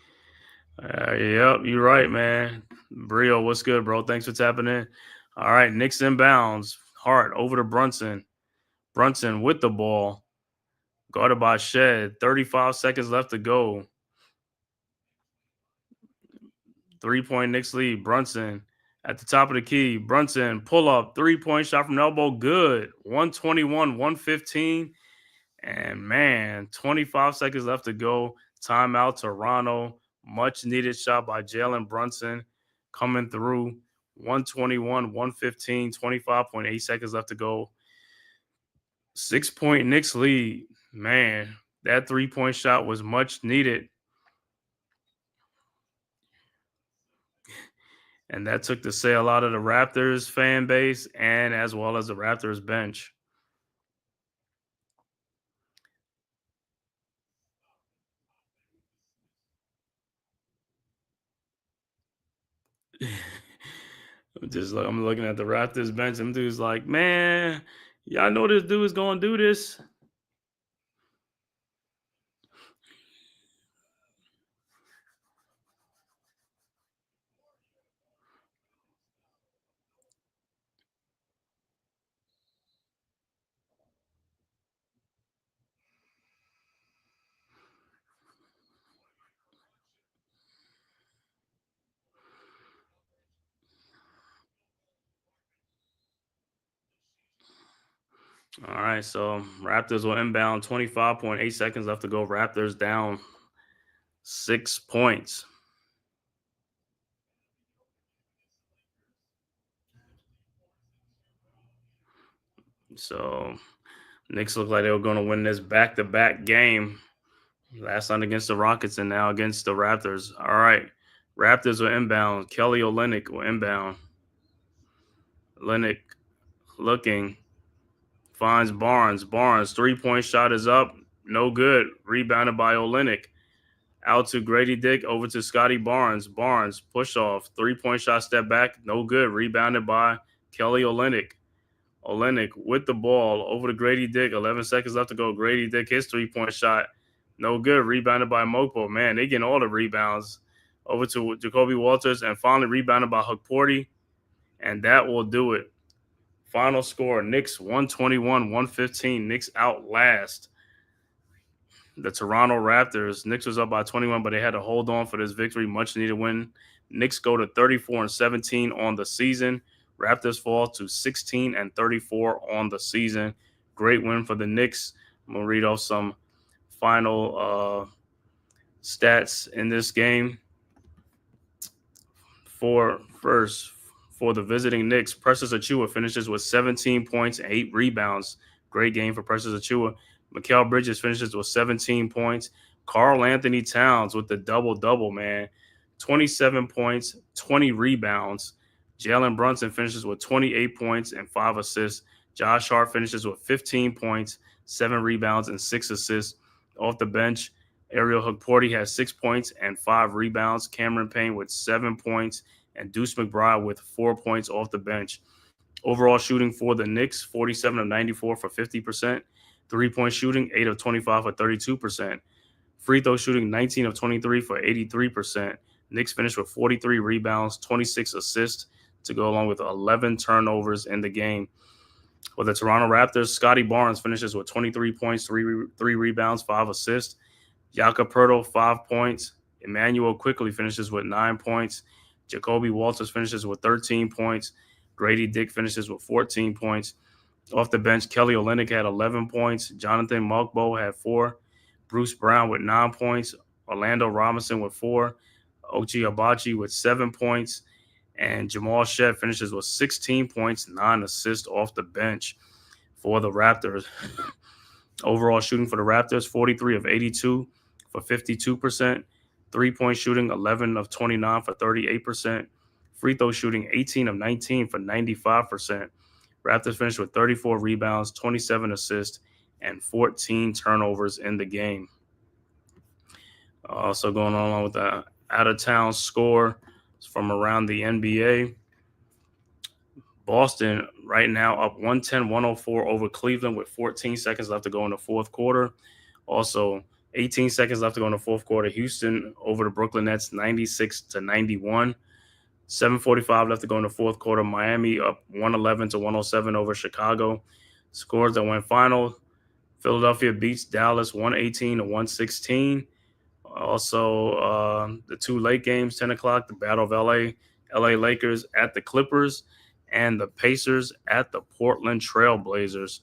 Yep, you're right, man. Brio, what's good, bro? Thanks for tapping in. All right, Knicks inbounds. Hart over to Brunson. Brunson with the ball. Guarded by Shed. 35 seconds left to go. 3-point Knicks lead. Brunson at the top of the key. Brunson, pull up. 3-point shot from elbow. Good. 121, 115. And man, 25 seconds left to go. Timeout, Toronto. Much needed shot by Jalen Brunson coming through. 121, 115, 25.8 seconds left to go. 6-point Knicks lead. Man, that 3-point shot was much needed. And that took the sail out of the Raptors fan base and as well as the Raptors bench. I'm looking at the Raptors bench. Them dudes like, man, y'all know this dude is going to do this. All right, so Raptors will inbound. 25.8 seconds left to go. Raptors down 6 points. So Knicks look like they were going to win this back-to-back game. Last night against the Rockets and now against the Raptors. All right, Raptors will inbound. Kelly Olynyk will inbound. Olynyk looking. Finds Barnes. Barnes, 3-point shot is up. No good. Rebounded by Olynyk. Out to Grady Dick. Over to Scotty Barnes. Barnes, push off. 3-point shot, step back. No good. Rebounded by Kelly Olynyk. Olynyk with the ball. Over to Grady Dick. 11 seconds left to go. Grady Dick, his 3-point shot. No good. Rebounded by Mokpo. Man, they getting all the rebounds. Over to Jacoby Walters. And finally rebounded by Hukporti. And that will do it. Final score, Knicks 121, 115. Knicks outlast the Toronto Raptors. Knicks was up by 21, but they had to hold on for this victory. Much needed win. Knicks go to 34-17 on the season. Raptors fall to 16-34 on the season. Great win for the Knicks. I'm going to read off some final stats in this game. For the visiting Knicks, Precious Achua finishes with 17 points and 8 rebounds. Great game for Precious Achua. Mikal Bridges finishes with 17 points. Karl Anthony Towns with the double-double, man. 27 points, 20 rebounds. Jalen Brunson finishes with 28 points and 5 assists. Josh Hart finishes with 15 points, 7 rebounds, and 6 assists. Off the bench, Ariel Hukporti has 6 points and 5 rebounds. Cameron Payne with 7 points. And Deuce McBride with 4 points off the bench. Overall shooting for the Knicks, 47 of 94 for 50%. 3-point shooting, 8 of 25 for 32%. Free throw shooting, 19 of 23 for 83%. Knicks finished with 43 rebounds, 26 assists to go along with 11 turnovers in the game. For the Toronto Raptors, Scotty Barnes finishes with 23 points, 3 rebounds, 5 assists. Jakob Poeltl, 5 points. Emmanuel Quickly finishes with 9 points. Jacoby Walters finishes with 13 points. Grady Dick finishes with 14 points. Off the bench, Kelly Olynyk had 11 points. Jonathan Mokpo had 4. Bruce Brown with 9 points, Orlando Robinson with 4, Ochai Agbaji with 7 points, and Jamal Shead finishes with 16 points, 9 assists off the bench for the Raptors. Overall shooting for the Raptors, 43 of 82 for 52%. Three-point shooting, 11 of 29 for 38%. Free throw shooting, 18 of 19 for 95%. Raptors finished with 34 rebounds, 27 assists, and 14 turnovers in the game. Also going on with the out-of-town score from around the NBA. Boston right now up 110-104 over Cleveland with 14 seconds left to go in the fourth quarter. Also, 18 seconds left to go in the fourth quarter. Houston over the Brooklyn Nets 96-91. 7:45 left to go in the fourth quarter. Miami up 111-107 over Chicago. Scores that went final. Philadelphia beats Dallas 118-116. Also, the two late games, 10 o'clock, the Battle of LA Lakers at the Clippers, and the Pacers at the Portland Trailblazers.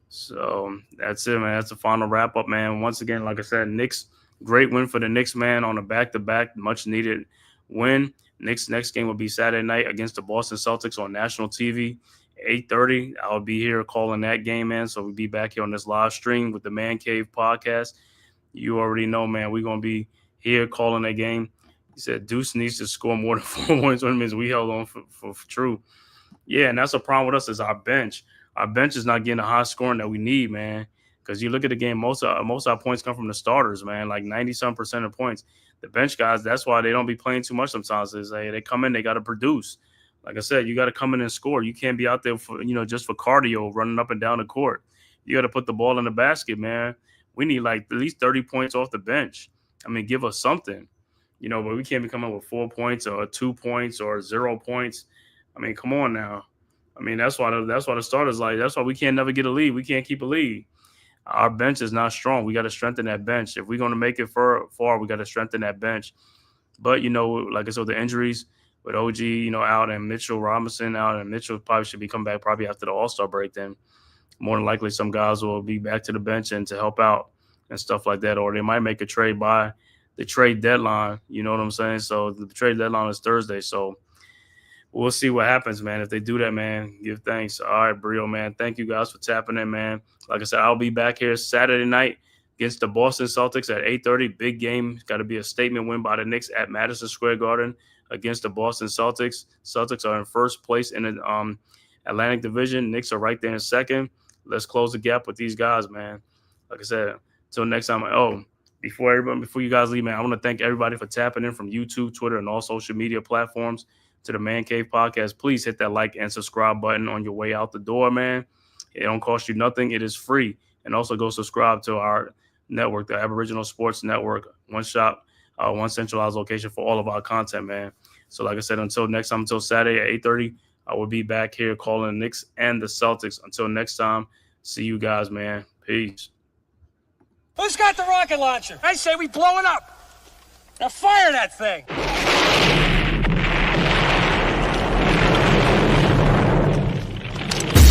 So that's it, man. That's the final wrap-up, man. Once again, like I said, Knicks, great win for the Knicks, man, on a back-to-back, much-needed win. Knicks' next game will be Saturday night against the Boston Celtics on national TV, 8:30. I'll be here calling that game, man. So we'll be back here on this live stream with the Man Cave podcast. You already know, man, we're going to be here calling that game. He said Deuce needs to score more than 4 points. What it means we held on for true. Yeah, and that's a problem with us is our bench. Our bench is not getting the high scoring that we need, man. Because you look at the game, most of our points come from the starters, man, like 90-some% of points. The bench guys, that's why they don't be playing too much sometimes. Is they come in, they got to produce. Like I said, you got to come in and score. You can't be out there for just for cardio, running up and down the court. You got to put the ball in the basket, man. We need like at least 30 points off the bench. I mean, give us something, but we can't be coming up with 4 points or 2 points or 0 points. I mean, come on now. I mean, that's why the starters that's why we can't never get a lead. We can't keep a lead. Our bench is not strong. We got to strengthen that bench. If we're going to make it far, we got to strengthen that bench. But, like I said, the injuries with OG, out and Mitchell Robinson out, and Mitchell probably should be coming back probably after the All-Star break then. More than likely some guys will be back to the bench and to help out and stuff like that. Or they might make a trade by the trade deadline. You know what I'm saying? So the trade deadline is Thursday. So we'll see what happens, man. If they do that, man, give thanks. All right, Brio, man. Thank you guys for tapping in, man. Like I said, I'll be back here Saturday night against the Boston Celtics at 8:30. Big game. It's got to be a statement win by the Knicks at Madison Square Garden against the Boston Celtics. Celtics are in first place in the Atlantic Division. Knicks are right there in second. Let's close the gap with these guys, man. Like I said, until next time. Before you guys leave, man, I want to thank everybody for tapping in from YouTube, Twitter, and all social media platforms to the Man Cave podcast. Please hit that like and subscribe button on your way out the door, man. It don't cost you nothing. It is free. And also go subscribe to our network, the Aboriginal Sports Network. One shop, one centralized location for all of our content, man. So like I said, until next time, until Saturday at 8:30, I will be back here calling the Knicks and the Celtics. Until next time, see you guys, man. Peace. Who's got the rocket launcher? I say we blow it up. Now fire that thing.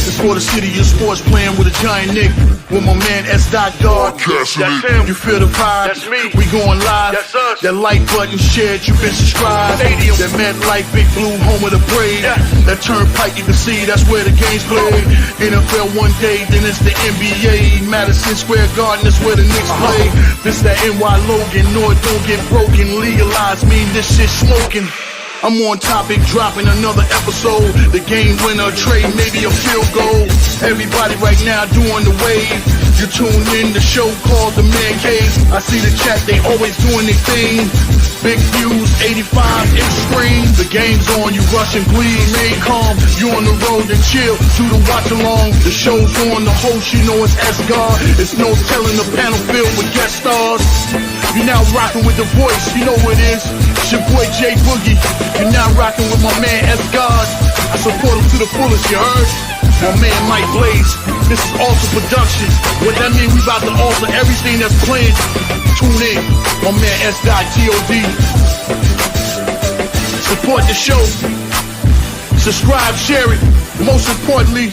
It's for the city of sports, playing with a giant Nick. With my man S. God. That's him. You feel the vibe? That's me. We going live. That's us. That like button shared, you been subscribed. Stadium. That MetLife, Big Blue, home of the Braves. Yeah. That Turnpike, you can see that's where the game's played. NFL one day, then it's the NBA. Madison Square Garden, that's where the Knicks play. This that NY Logan, no it don't get broken. Legalize, mean this shit smoking. I'm on topic, dropping another episode. The game winner, trade, maybe a field goal. Everybody right now doing the wave. You tune in, the show called The Man-Cave. I see the chat, they always doing their thing. Big views, 85 inch screen. The game's on, you rush and bleed, remain calm. You on the road and chill, do the watch along. The show's on, the host, you know it's S-God. It's no telling the panel filled with guest stars. You now rocking with the voice, you know who it is. It's your boy J Boogie. You're now rocking with my man S-God. I support him to the fullest, you heard? My man Mike Blaze. This is Alter Production. What that mean? We about to alter everything that's playing. Tune in. My man S.God. Support the show. Subscribe, share it. Most importantly,